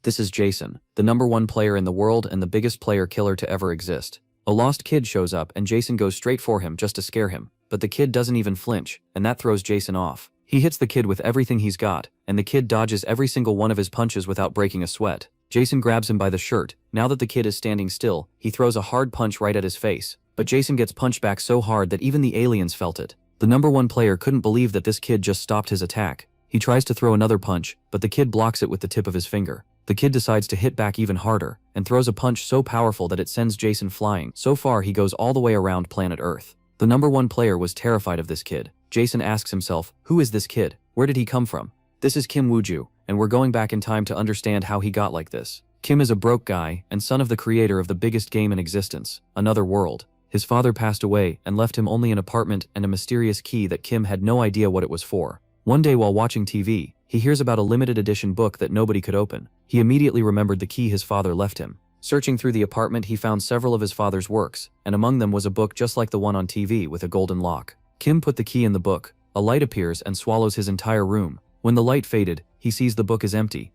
This is Jason, the #1 player in the world and the biggest player killer to ever exist. A lost kid shows up and Jason goes straight for him just to scare him, but the kid doesn't even flinch, and that throws Jason off. He hits the kid with everything he's got, and the kid dodges every single one of his punches without breaking a sweat. Jason grabs him by the shirt. Now that the kid is standing still, he throws a hard punch right at his face, but Jason gets punched back so hard that even the aliens felt it. The #1 player couldn't believe that this kid just stopped his attack. He tries to throw another punch, but the kid blocks it with the tip of his finger. The kid decides to hit back even harder, and throws a punch so powerful that it sends Jason flying. So far he goes all the way around planet Earth. The #1 player was terrified of this kid. Jason asks himself, who is this kid? Where did he come from? This is Kim Wooju, and we're going back in time to understand how he got like this. Kim is a broke guy, and son of the creator of the biggest game in existence, Another World. His father passed away and left him only an apartment and a mysterious key that Kim had no idea what it was for. One day while watching TV, he hears about a limited edition book that nobody could open. He immediately remembered the key his father left him. Searching through the apartment, he found several of his father's works, and among them was a book just like the one on TV with a golden lock. Kim put the key in the book. A light appears and swallows his entire room. When the light faded, he sees the book is empty.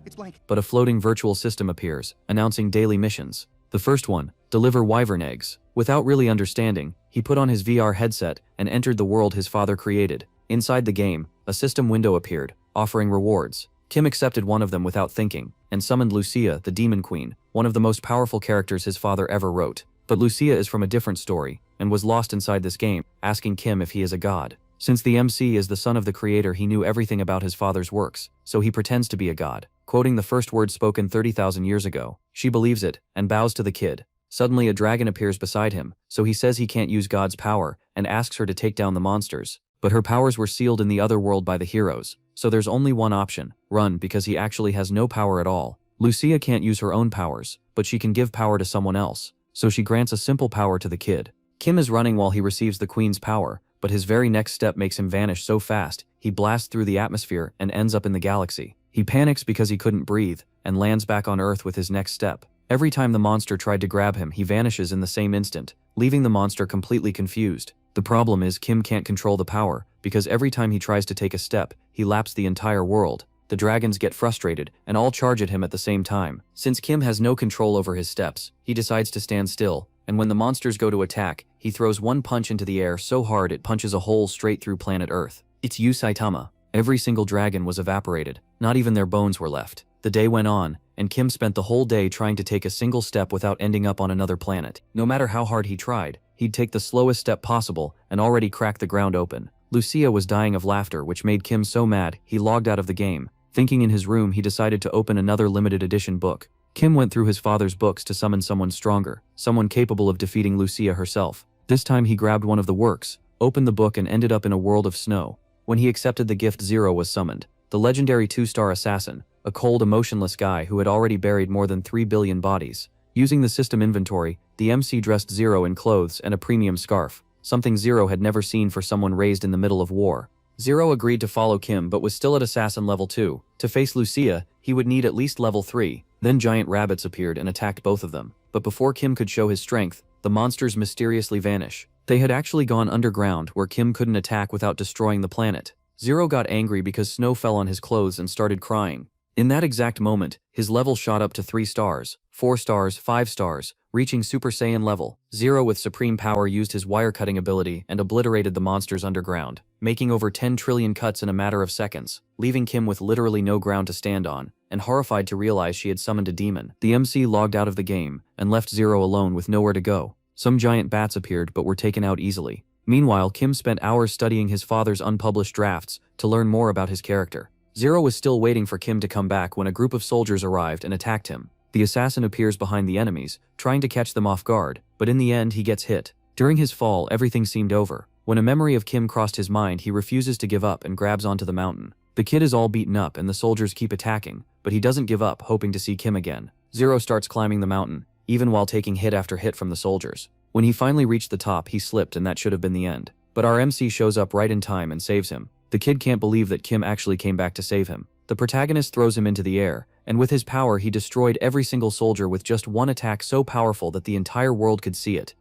It's blank. But a floating virtual system appears, announcing daily missions. The first one, deliver wyvern eggs. Without really understanding, he put on his VR headset and entered the world his father created. Inside the game, a system window appeared, offering rewards. Kim accepted one of them without thinking, and summoned Lucia, the Demon Queen, one of the most powerful characters his father ever wrote. But Lucia is from a different story, and was lost inside this game, asking Kim if he is a god. Since the MC is the son of the creator, he knew everything about his father's works, so he pretends to be a god. Quoting the first word spoken 30,000 years ago, she believes it, and bows to the kid. Suddenly a dragon appears beside him, so he says he can't use God's power, and asks her to take down the monsters. But her powers were sealed in the other world by the heroes, so there's only one option, run, because he actually has no power at all. Lucia can't use her own powers, but she can give power to someone else, so she grants a simple power to the kid. Kim is running while he receives the queen's power, but his very next step makes him vanish so fast, he blasts through the atmosphere and ends up in the galaxy. He panics because he couldn't breathe, and lands back on Earth with his next step. Every time the monster tried to grab him, he vanishes in the same instant, leaving the monster completely confused. The problem is Kim can't control the power, because every time he tries to take a step, he laps the entire world. The dragons get frustrated, and all charge at him at the same time. Since Kim has no control over his steps, he decides to stand still, and when the monsters go to attack, he throws one punch into the air so hard it punches a hole straight through planet Earth. It's Yu Saitama. Every single dragon was evaporated, not even their bones were left. The day went on, and Kim spent the whole day trying to take a single step without ending up on another planet. No matter how hard he tried, he'd take the slowest step possible and already crack the ground open. Lucia was dying of laughter, which made Kim so mad, he logged out of the game. Thinking in his room, he decided to open another limited edition book. Kim went through his father's books to summon someone stronger, someone capable of defeating Lucia herself. This time he grabbed one of the works, opened the book and ended up in a world of snow. When he accepted the gift, Zero was summoned. The legendary 2-star assassin, a cold, emotionless guy who had already buried more than 3 billion bodies. Using the system inventory, the MC dressed Zero in clothes and a premium scarf, something Zero had never seen for someone raised in the middle of war. Zero agreed to follow Kim but was still at assassin level 2. To face Lucia, he would need at least level 3. Then giant rabbits appeared and attacked both of them. But before Kim could show his strength, the monsters mysteriously vanish. They had actually gone underground where Kim couldn't attack without destroying the planet. Zero got angry because snow fell on his clothes and started crying. In that exact moment, his level shot up to 3 stars, 4 stars, 5 stars, reaching Super Saiyan level. Zero with supreme power used his wire-cutting ability and obliterated the monsters underground, making over 10 trillion cuts in a matter of seconds, leaving Kim with literally no ground to stand on, and horrified to realize she had summoned a demon. The MC logged out of the game, and left Zero alone with nowhere to go. Some giant bats appeared but were taken out easily. Meanwhile, Kim spent hours studying his father's unpublished drafts to learn more about his character. Zero was still waiting for Kim to come back when a group of soldiers arrived and attacked him. The assassin appears behind the enemies, trying to catch them off guard, but in the end he gets hit. During his fall, everything seemed over. When a memory of Kim crossed his mind, he refuses to give up and grabs onto the mountain. The kid is all beaten up and the soldiers keep attacking, but he doesn't give up, hoping to see Kim again. Zero starts climbing the mountain, even while taking hit after hit from the soldiers. When he finally reached the top, he slipped and that should have been the end. But our MC shows up right in time and saves him. The kid can't believe that Kim actually came back to save him. The protagonist throws him into the air, and with his power he destroyed every single soldier with just one attack so powerful that the entire world could see it.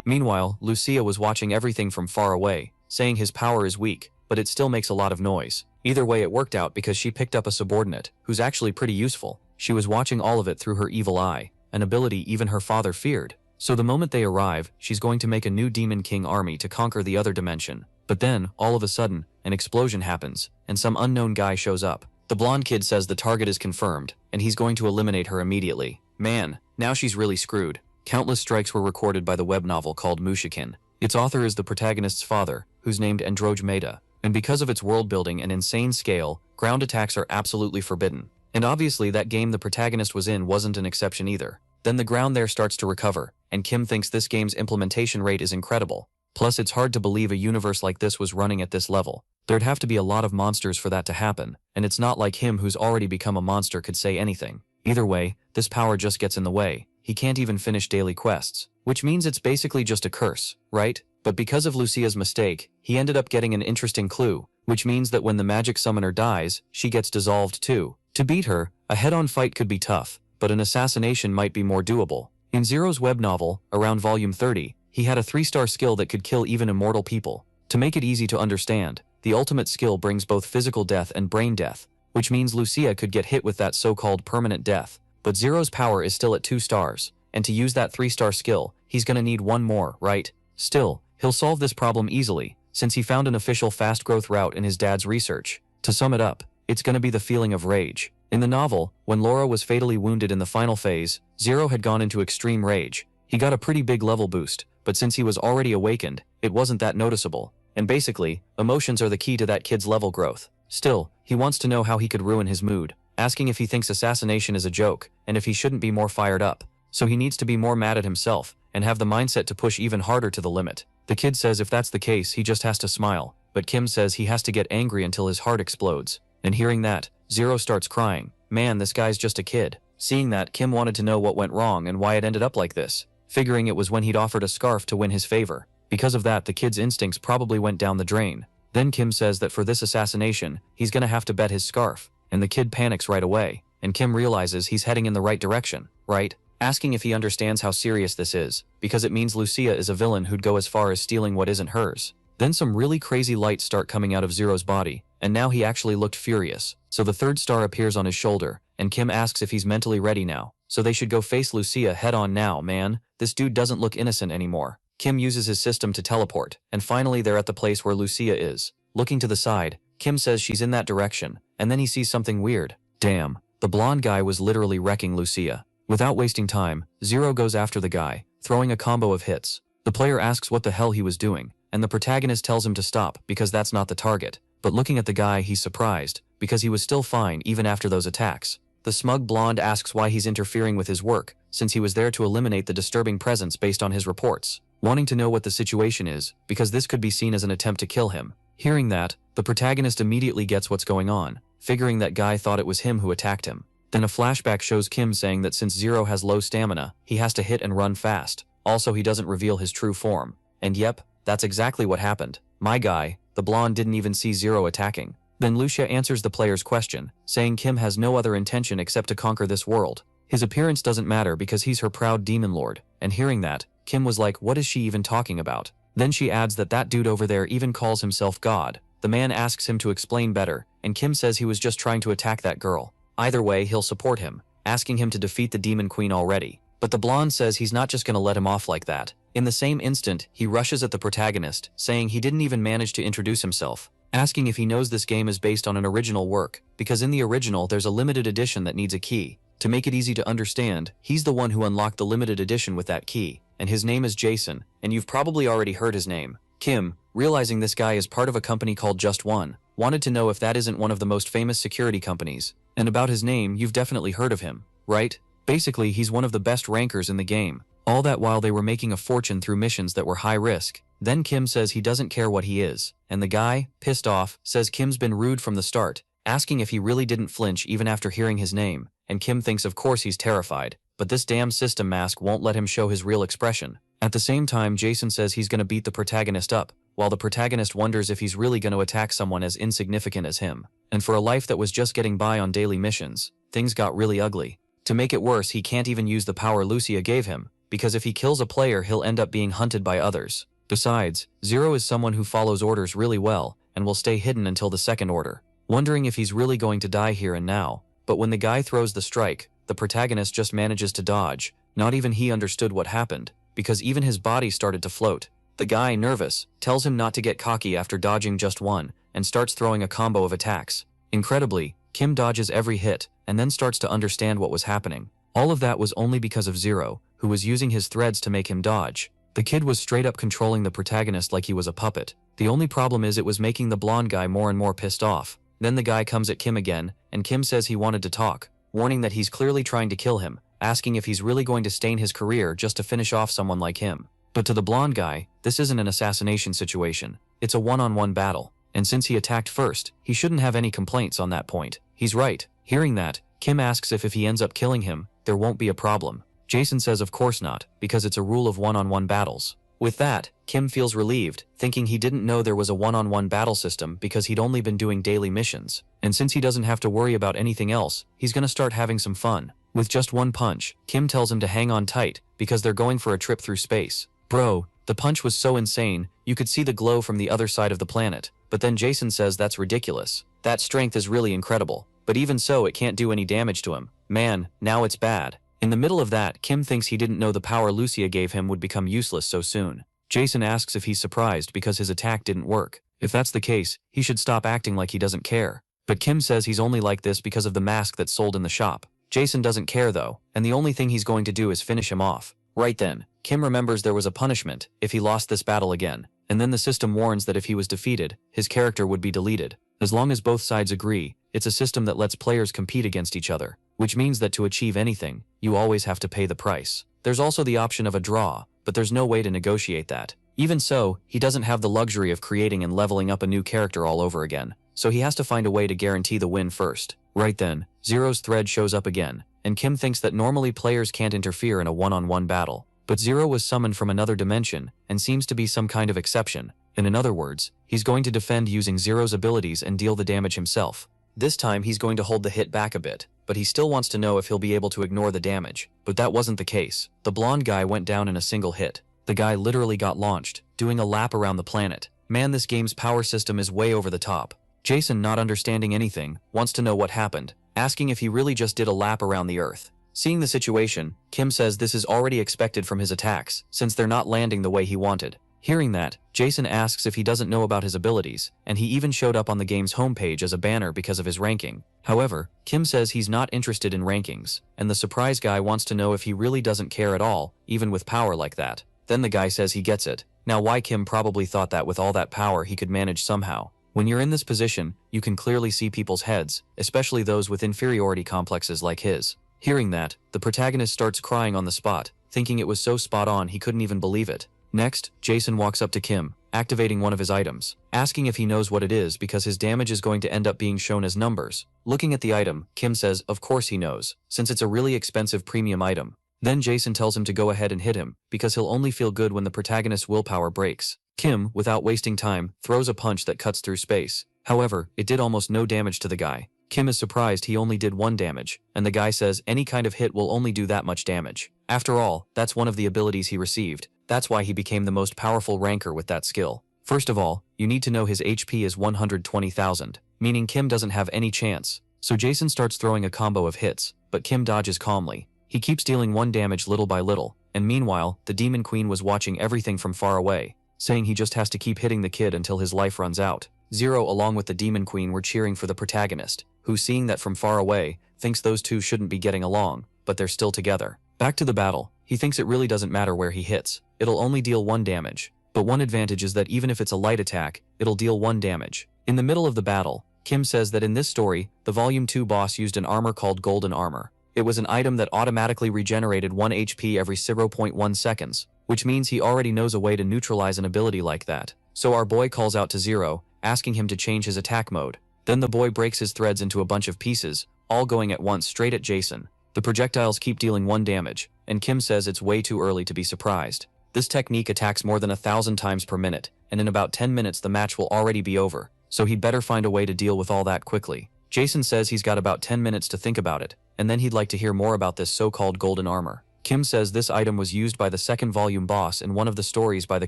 Meanwhile, Lucia was watching everything from far away, saying his power is weak, but it still makes a lot of noise. Either way, it worked out because she picked up a subordinate, who's actually pretty useful. She was watching all of it through her evil eye, an ability even her father feared. So the moment they arrive, she's going to make a new Demon King army to conquer the other dimension. But then, all of a sudden, an explosion happens, and some unknown guy shows up. The blonde kid says the target is confirmed, and he's going to eliminate her immediately. Man, now she's really screwed. Countless strikes were recorded by the web novel called Mushikin. Its author is the protagonist's father, who's named Andromeda, and because of its world building and insane scale, ground attacks are absolutely forbidden. And obviously that game the protagonist was in wasn't an exception either. Then the ground there starts to recover, and Kim thinks this game's implementation rate is incredible. Plus, it's hard to believe a universe like this was running at this level. There'd have to be a lot of monsters for that to happen, and it's not like him who's already become a monster could say anything. Either way, this power just gets in the way. He can't even finish daily quests, which means it's basically just a curse, right? But because of Lucia's mistake, he ended up getting an interesting clue, which means that when the magic summoner dies, she gets dissolved too. To beat her, a head-on fight could be tough, but an assassination might be more doable. In Zero's web novel, around volume 30, he had a 3-star skill that could kill even immortal people. To make it easy to understand, the ultimate skill brings both physical death and brain death, which means Lucia could get hit with that so-called permanent death. But Zero's power is still at 2 stars, and to use that 3-star skill, he's gonna need 1 more, right? Still, he'll solve this problem easily, since he found an official fast growth route in his dad's research. To sum it up, it's gonna be the feeling of rage. In the novel, when Laura was fatally wounded in the final phase, Zero had gone into extreme rage. He got a pretty big level boost, but since he was already awakened, it wasn't that noticeable. And basically, emotions are the key to that kid's level growth. Still, he wants to know how he could ruin his mood, asking if he thinks assassination is a joke, and if he shouldn't be more fired up. So he needs to be more mad at himself, and have the mindset to push even harder to the limit. The kid says if that's the case, he just has to smile, but Kim says he has to get angry until his heart explodes. And hearing that, Zero starts crying. Man, this guy's just a kid. Seeing that, Kim wanted to know what went wrong and why it ended up like this, figuring it was when he'd offered a scarf to win his favor. Because of that, the kid's instincts probably went down the drain. Then Kim says that for this assassination, he's gonna have to bet his scarf, and the kid panics right away, and Kim realizes he's heading in the right direction, right? Asking if he understands how serious this is, because it means Lucia is a villain who'd go as far as stealing what isn't hers. Then some really crazy lights start coming out of Zero's body, and now he actually looked furious. So the 3rd star appears on his shoulder, and Kim asks if he's mentally ready now. So they should go face Lucia head on now, man. This dude doesn't look innocent anymore. Kim uses his system to teleport, and finally they're at the place where Lucia is. Looking to the side, Kim says she's in that direction, and then he sees something weird. Damn, the blonde guy was literally wrecking Lucia. Without wasting time, Zero goes after the guy, throwing a combo of hits. The player asks what the hell he was doing, and the protagonist tells him to stop because that's not the target. But looking at the guy, he's surprised, because he was still fine even after those attacks. The smug blonde asks why he's interfering with his work, since he was there to eliminate the disturbing presence based on his reports, wanting to know what the situation is, because this could be seen as an attempt to kill him. Hearing that, the protagonist immediately gets what's going on, figuring that guy thought it was him who attacked him. Then a flashback shows Kim saying that since Zero has low stamina, he has to hit and run fast. Also, he doesn't reveal his true form. And yep, that's exactly what happened. My guy, the blonde, didn't even see Zero attacking. Then Lucia answers the player's question, saying Kim has no other intention except to conquer this world. His appearance doesn't matter because he's her proud demon lord. And hearing that, Kim was like, what is she even talking about? Then she adds that that dude over there even calls himself God. The man asks him to explain better, and Kim says he was just trying to attack that girl. Either way, he'll support him, asking him to defeat the Demon Queen already. But the blonde says he's not just gonna let him off like that. In the same instant, he rushes at the protagonist, saying he didn't even manage to introduce himself, asking if he knows this game is based on an original work, because in the original there's a limited edition that needs a key. To make it easy to understand, he's the one who unlocked the limited edition with that key, and his name is Jason, and you've probably already heard his name. Kim, realizing this guy is part of a company called Just One, wanted to know if that isn't one of the most famous security companies. And about his name, you've definitely heard of him, right? Basically, he's one of the best rankers in the game. All that while they were making a fortune through missions that were high risk. Then Kim says he doesn't care what he is, and the guy, pissed off, says Kim's been rude from the start, asking if he really didn't flinch even after hearing his name, and Kim thinks of course he's terrified, but this damn system mask won't let him show his real expression. At the same time, Jason says he's gonna beat the protagonist up, while the protagonist wonders if he's really gonna attack someone as insignificant as him. And for a life that was just getting by on daily missions, things got really ugly. To make it worse, he can't even use the power Lucia gave him, because if he kills a player, he'll end up being hunted by others. Besides, Zero is someone who follows orders really well, and will stay hidden until the second order. wondering if he's really going to die here and now. But when the guy throws the strike, the protagonist just manages to dodge. Not even he understood what happened, because even his body started to float. The guy, nervous, tells him not to get cocky after dodging just one, and starts throwing a combo of attacks. Incredibly, Kim dodges every hit, and then starts to understand what was happening. All of that was only because of Zero, who was using his threads to make him dodge. The kid was straight up controlling the protagonist like he was a puppet. The only problem is it was making the blonde guy more and more pissed off. Then the guy comes at Kim again, and Kim says he wanted to talk, warning that he's clearly trying to kill him, asking if he's really going to stain his career just to finish off someone like him. But to the blonde guy, this isn't an assassination situation. It's a one-on-one battle. And since he attacked first, he shouldn't have any complaints on that point. He's right. Hearing that, Kim asks if he ends up killing him, there won't be a problem. Jason says of course not, because it's a rule of one-on-one battles. With that, Kim feels relieved, thinking he didn't know there was a one-on-one battle system because he'd only been doing daily missions. And since he doesn't have to worry about anything else, he's gonna start having some fun. With just one punch, Kim tells him to hang on tight, because they're going for a trip through space. Bro, the punch was so insane, you could see the glow from the other side of the planet. But then Jason says that's ridiculous. That strength is really incredible. But even so, it can't do any damage to him. Man, now it's bad. In the middle of that, Kim thinks he didn't know the power Lucia gave him would become useless so soon. Jason asks if he's surprised because his attack didn't work. If that's the case, he should stop acting like he doesn't care. But Kim says he's only like this because of the mask that's sold in the shop. Jason doesn't care though, and the only thing he's going to do is finish him off. Right then, Kim remembers there was a punishment if he lost this battle again, and then the system warns that if he was defeated, his character would be deleted. As long as both sides agree, it's a system that lets players compete against each other, which means that to achieve anything, you always have to pay the price. There's also the option of a draw, but there's no way to negotiate that. Even so, he doesn't have the luxury of creating and leveling up a new character all over again, so he has to find a way to guarantee the win first. Right then, Zero's thread shows up again, and Kim thinks that normally players can't interfere in a one-on-one battle. But Zero was summoned from another dimension, and seems to be some kind of exception. And in other words, he's going to defend using Zero's abilities and deal the damage himself. This time he's going to hold the hit back a bit, but he still wants to know if he'll be able to ignore the damage. But that wasn't the case. The blonde guy went down in a single hit. The guy literally got launched, doing a lap around the planet. Man, this game's power system is way over the top. Jason, not understanding anything, wants to know what happened, asking if he really just did a lap around the Earth. Seeing the situation, Kim says this is already expected from his attacks, since they're not landing the way he wanted. Hearing that, Jason asks if he doesn't know about his abilities, and he even showed up on the game's homepage as a banner because of his ranking. However, Kim says he's not interested in rankings, and the surprise guy wants to know if he really doesn't care at all, even with power like that. Then the guy says he gets it. Now why Kim probably thought that with all that power he could manage somehow. When you're in this position, you can clearly see people's heads, especially those with inferiority complexes like his. Hearing that, the protagonist starts crying on the spot, thinking it was so spot on he couldn't even believe it. Next, Jason walks up to Kim, activating one of his items, asking if he knows what it is because his damage is going to end up being shown as numbers. Looking at the item, Kim says of course he knows, since it's a really expensive premium item. Then Jason tells him to go ahead and hit him, because he'll only feel good when the protagonist's willpower breaks. Kim, without wasting time, throws a punch that cuts through space. However, it did almost no damage to the guy. Kim is surprised he only did 1 damage, and the guy says any kind of hit will only do that much damage. After all, that's one of the abilities he received. That's why he became the most powerful ranker with that skill. First of all, you need to know his HP is 120,000, meaning Kim doesn't have any chance. So Jason starts throwing a combo of hits, but Kim dodges calmly. He keeps dealing 1 damage little by little, and meanwhile, the Demon Queen was watching everything from far away, saying he just has to keep hitting the kid until his life runs out. Zero along with the Demon Queen were cheering for the protagonist, who, seeing that from far away, thinks those two shouldn't be getting along, but they're still together. Back to the battle, he thinks it really doesn't matter where he hits, it'll only deal 1 damage. But one advantage is that even if it's a light attack, it'll deal 1 damage. In the middle of the battle, Kim says that in this story, the Volume 2 boss used an armor called Golden Armor. It was an item that automatically regenerated 1 HP every 0.1 seconds, which means he already knows a way to neutralize an ability like that. So our boy calls out to Zero, asking him to change his attack mode. Then the boy breaks his threads into a bunch of pieces, all going at once straight at Jason. The projectiles keep dealing 1 damage, and Kim says it's way too early to be surprised. This technique attacks more than 1,000 times per minute, and in about 10 minutes the match will already be over, so he'd better find a way to deal with all that quickly. Jason says he's got about 10 minutes to think about it, and then he'd like to hear more about this so-called golden armor. Kim says this item was used by the 2nd volume boss in one of the stories by the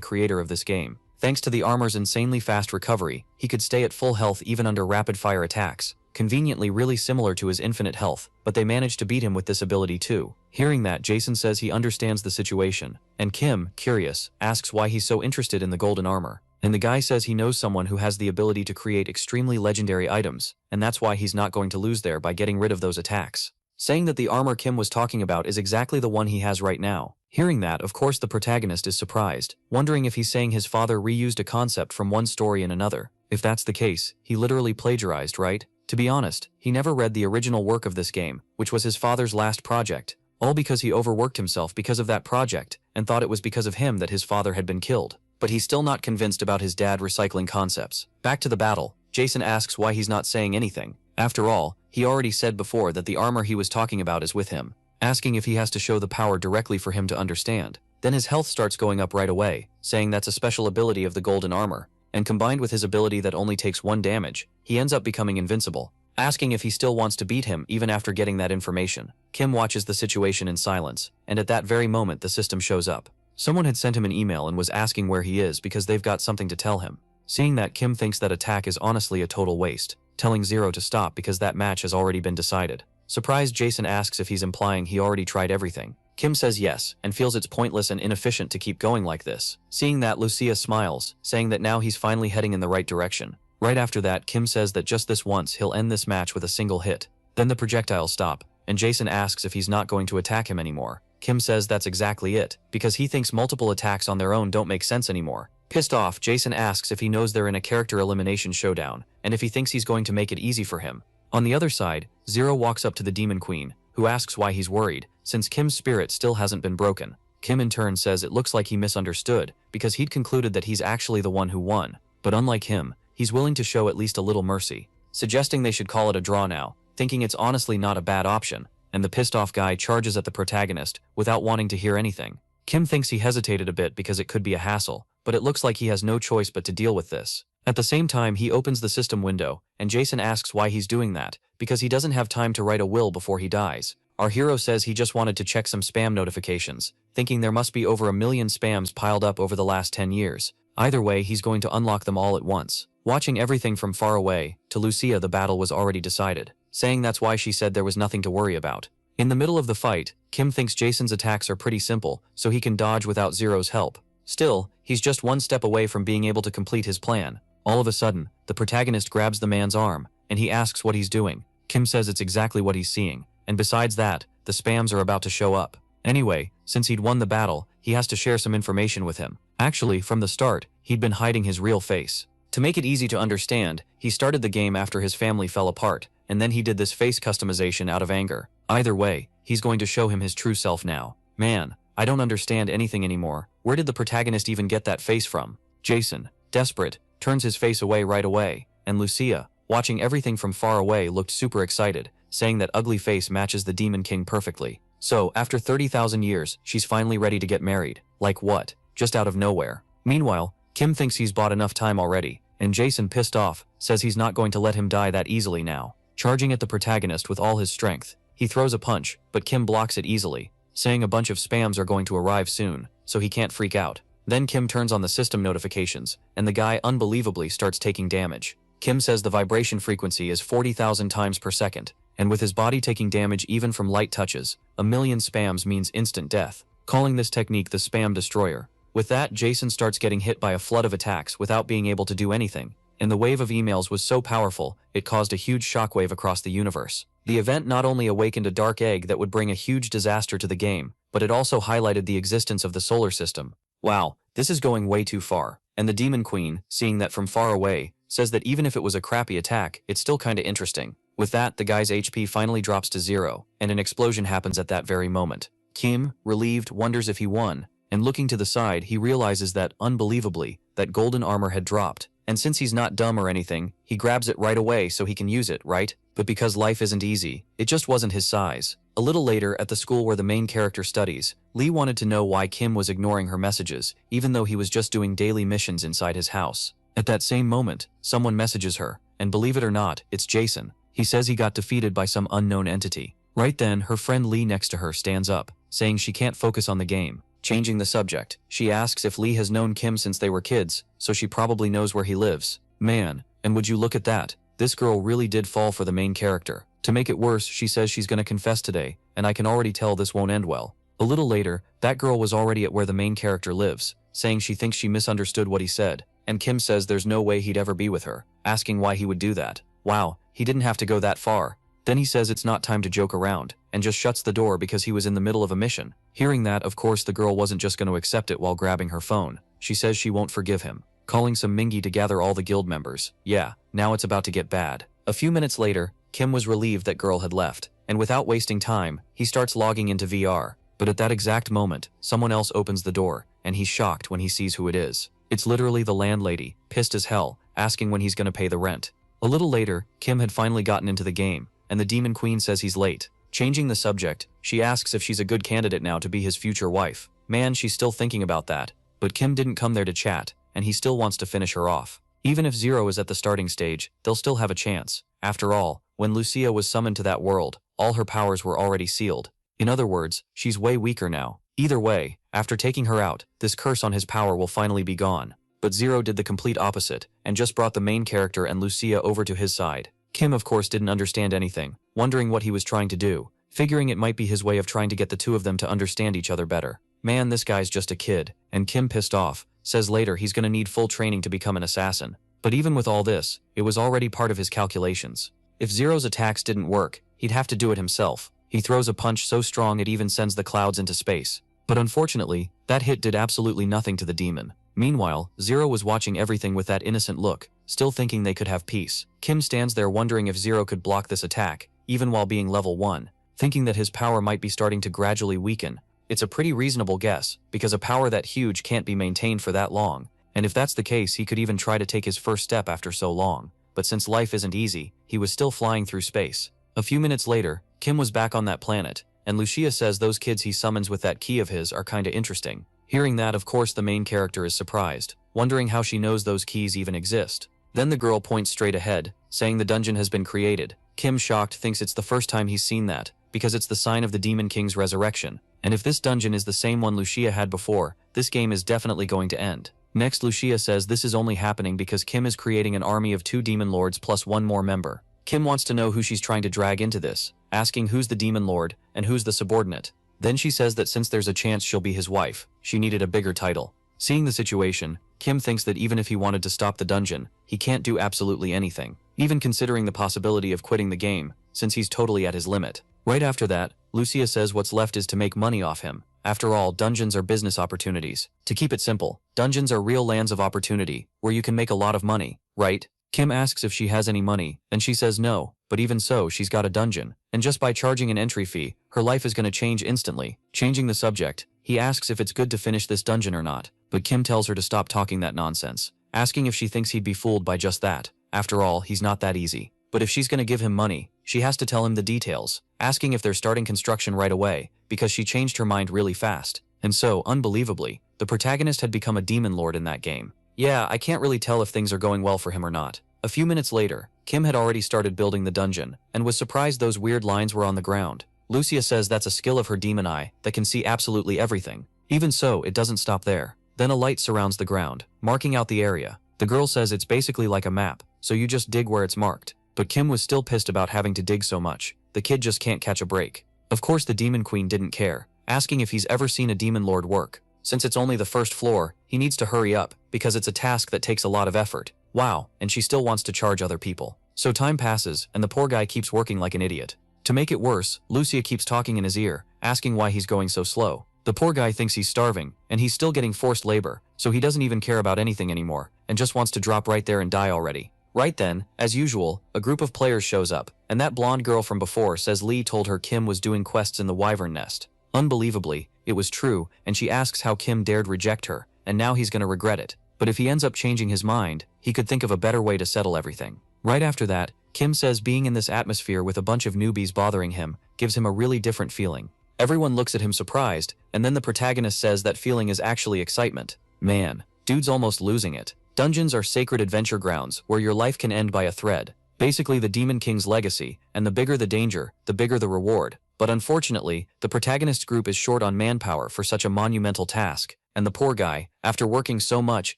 creator of this game. Thanks to the armor's insanely fast recovery, he could stay at full health even under rapid-fire attacks, conveniently really similar to his infinite health, but they managed to beat him with this ability too. Hearing that, Jason says he understands the situation, and Kim, curious, asks why he's so interested in the golden armor. And the guy says he knows someone who has the ability to create extremely legendary items, and that's why he's not going to lose there by getting rid of those attacks. Saying that the armor Kim was talking about is exactly the one he has right now. Hearing that, of course the protagonist is surprised, wondering if he's saying his father reused a concept from one story in another. If that's the case, he literally plagiarized, right? To be honest, he never read the original work of this game, which was his father's last project, all because he overworked himself because of that project, and thought it was because of him that his father had been killed. But he's still not convinced about his dad recycling concepts. Back to the battle, Jason asks why he's not saying anything. After all, he already said before that the armor he was talking about is with him, asking if he has to show the power directly for him to understand. Then his health starts going up right away, saying that's a special ability of the golden armor, and combined with his ability that only takes 1 damage, he ends up becoming invincible, asking if he still wants to beat him even after getting that information. Kim watches the situation in silence, and at that very moment the system shows up. Someone had sent him an email and was asking where he is because they've got something to tell him. Seeing that, Kim thinks that attack is honestly a total waste, telling Zero to stop because that match has already been decided. Surprised, Jason asks if he's implying he already tried everything. Kim says yes, and feels it's pointless and inefficient to keep going like this. Seeing that, Lucia smiles, saying that now he's finally heading in the right direction. Right after that, Kim says that just this once he'll end this match with a single hit. Then the projectiles stop, and Jason asks if he's not going to attack him anymore. Kim says that's exactly it, because he thinks multiple attacks on their own don't make sense anymore. Pissed off, Jason asks if he knows they're in a character elimination showdown, and if he thinks he's going to make it easy for him. On the other side, Zero walks up to the Demon Queen, who asks why he's worried, since Kim's spirit still hasn't been broken. Kim in turn says it looks like he misunderstood, because he'd concluded that he's actually the one who won, but unlike him, he's willing to show at least a little mercy, suggesting they should call it a draw now, thinking it's honestly not a bad option, and the pissed off guy charges at the protagonist without wanting to hear anything. Kim thinks he hesitated a bit because it could be a hassle, but it looks like he has no choice but to deal with this. At the same time, he opens the system window, and Jason asks why he's doing that, because he doesn't have time to write a will before he dies. Our hero says he just wanted to check some spam notifications, thinking there must be over 1 million spams piled up over the last 10 years. Either way, he's going to unlock them all at once. Watching everything from far away, to Lucia the battle was already decided, saying that's why she said there was nothing to worry about. In the middle of the fight, Kim thinks Jason's attacks are pretty simple, so he can dodge without Zero's help. Still, he's just one step away from being able to complete his plan. All of a sudden, the protagonist grabs the man's arm, and he asks what he's doing. Kim says it's exactly what he's seeing, and besides that, the spams are about to show up. Anyway, since he'd won the battle, he has to share some information with him. Actually, from the start, he'd been hiding his real face. To make it easy to understand, he started the game after his family fell apart, and then he did this face customization out of anger. Either way, he's going to show him his true self now. Man, I don't understand anything anymore. Where did the protagonist even get that face from? Jason, desperate, turns his face away right away, and Lucia, watching everything from far away, looked super excited, saying that ugly face matches the Demon King perfectly. So, after 30,000 years, she's finally ready to get married. Like what? Just out of nowhere. Meanwhile, Kim thinks he's bought enough time already, and Jason, pissed off, says he's not going to let him die that easily now. Charging at the protagonist with all his strength, he throws a punch, but Kim blocks it easily, saying a bunch of spams are going to arrive soon, so he can't freak out. Then Kim turns on the system notifications, and the guy unbelievably starts taking damage. Kim says the vibration frequency is 40,000 times per second, and with his body taking damage even from light touches, 1 million spams means instant death, calling this technique the Spam Destroyer. With that, Jason starts getting hit by a flood of attacks without being able to do anything, and the wave of emails was so powerful, it caused a huge shockwave across the universe. The event not only awakened a dark egg that would bring a huge disaster to the game, but it also highlighted the existence of the solar system. Wow, this is going way too far. And the Demon Queen, seeing that from far away, says that even if it was a crappy attack, it's still kinda interesting. With that, the guy's HP finally drops to 0, and an explosion happens at that very moment. Kim, relieved, wonders if he won, and looking to the side, he realizes that, unbelievably, that golden armor had dropped. And since he's not dumb or anything, he grabs it right away so he can use it, right? But because life isn't easy, it just wasn't his size. A little later, at the school where the main character studies, Lee wanted to know why Kim was ignoring her messages, even though he was just doing daily missions inside his house. At that same moment, someone messages her, and believe it or not, it's Jason. He says he got defeated by some unknown entity. Right then, her friend Lee next to her stands up, saying she can't focus on the game. Changing the subject, she asks if Lee has known Kim since they were kids, so she probably knows where he lives. Man, and would you look at that? This girl really did fall for the main character. To make it worse, she says she's gonna confess today, and I can already tell this won't end well. A little later, that girl was already at where the main character lives, saying she thinks she misunderstood what he said, and Kim says there's no way he'd ever be with her, asking why he would do that. Wow, he didn't have to go that far. Then he says it's not time to joke around, and just shuts the door because he was in the middle of a mission. Hearing that, of course the girl wasn't just going to accept it while grabbing her phone. She says she won't forgive him, calling some Mingy to gather all the guild members. Yeah, now it's about to get bad. A few minutes later, Kim was relieved that girl had left, and without wasting time, he starts logging into VR. But at that exact moment, someone else opens the door, and he's shocked when he sees who it is. It's literally the landlady, pissed as hell, asking when he's going to pay the rent. A little later, Kim had finally gotten into the game, and the Demon Queen says he's late. Changing the subject, she asks if she's a good candidate now to be his future wife. Man, she's still thinking about that. But Kim didn't come there to chat, and he still wants to finish her off. Even if Zero is at the starting stage, they'll still have a chance. After all, when Lucia was summoned to that world, all her powers were already sealed. In other words, she's way weaker now. Either way, after taking her out, this curse on his power will finally be gone. But Zero did the complete opposite, and just brought the main character and Lucia over to his side. Kim of course didn't understand anything, wondering what he was trying to do, figuring it might be his way of trying to get the two of them to understand each other better. Man, this guy's just a kid, and Kim, pissed off, says later he's gonna need full training to become an assassin. But even with all this, it was already part of his calculations. If Zero's attacks didn't work, he'd have to do it himself. He throws a punch so strong it even sends the clouds into space. But unfortunately, that hit did absolutely nothing to the demon. Meanwhile, Zero was watching everything with that innocent look, still thinking they could have peace. Kim stands there wondering if Zero could block this attack, even while being level 1, thinking that his power might be starting to gradually weaken. It's a pretty reasonable guess, because a power that huge can't be maintained for that long, and if that's the case he could even try to take his first step after so long. But since life isn't easy, he was still flying through space. A few minutes later, Kim was back on that planet, and Lucia says those kids he summons with that key of his are kinda interesting. Hearing that, of course the main character is surprised, wondering how she knows those keys even exist. Then the girl points straight ahead, saying the dungeon has been created. Kim, shocked, thinks it's the first time he's seen that, because it's the sign of the Demon King's resurrection. And if this dungeon is the same one Lucia had before, this game is definitely going to end. Next, Lucia says this is only happening because Kim is creating an army of 2 demon lords plus 1 more member. Kim wants to know who she's trying to drag into this, asking who's the demon lord and who's the subordinate. Then she says that since there's a chance she'll be his wife, she needed a bigger title. Seeing the situation, Kim thinks that even if he wanted to stop the dungeon, he can't do absolutely anything, even considering the possibility of quitting the game, since he's totally at his limit. Right after that, Lucia says what's left is to make money off him. After all, dungeons are business opportunities. To keep it simple, dungeons are real lands of opportunity, where you can make a lot of money, right? Kim asks if she has any money, and she says no, but even so, she's got a dungeon, and just by charging an entry fee, her life is gonna change instantly. Changing the subject, he asks if it's good to finish this dungeon or not, but Kim tells her to stop talking that nonsense, asking if she thinks he'd be fooled by just that. After all, he's not that easy. But if she's gonna give him money, she has to tell him the details, asking if they're starting construction right away, because she changed her mind really fast. And so, unbelievably, the protagonist had become a demon lord in that game. Yeah, I can't really tell if things are going well for him or not. A few minutes later, Kim had already started building the dungeon, and was surprised those weird lines were on the ground. Lucia says that's a skill of her demon eye that can see absolutely everything. Even so, it doesn't stop there. Then a light surrounds the ground, marking out the area. The girl says it's basically like a map, so you just dig where it's marked. But Kim was still pissed about having to dig so much. The kid just can't catch a break. Of course the Demon Queen didn't care, asking if he's ever seen a demon lord work. Since it's only the first floor, he needs to hurry up, because it's a task that takes a lot of effort. Wow, and she still wants to charge other people. So time passes, and the poor guy keeps working like an idiot. To make it worse, Lucia keeps talking in his ear, asking why he's going so slow. The poor guy thinks he's starving, and he's still getting forced labor, so he doesn't even care about anything anymore, and just wants to drop right there and die already. Right then, as usual, a group of players shows up, and that blonde girl from before says Lee told her Kim was doing quests in the Wyvern Nest. Unbelievably, it was true, and she asks how Kim dared reject her, and now he's gonna regret it. But if he ends up changing his mind, he could think of a better way to settle everything. Right after that, Kim says being in this atmosphere with a bunch of newbies bothering him gives him a really different feeling. Everyone looks at him surprised, and then the protagonist says that feeling is actually excitement. Man, dude's almost losing it. Dungeons are sacred adventure grounds where your life can end by a thread. Basically the Demon King's legacy, and the bigger the danger, the bigger the reward. But unfortunately, the protagonist's group is short on manpower for such a monumental task, and the poor guy, after working so much,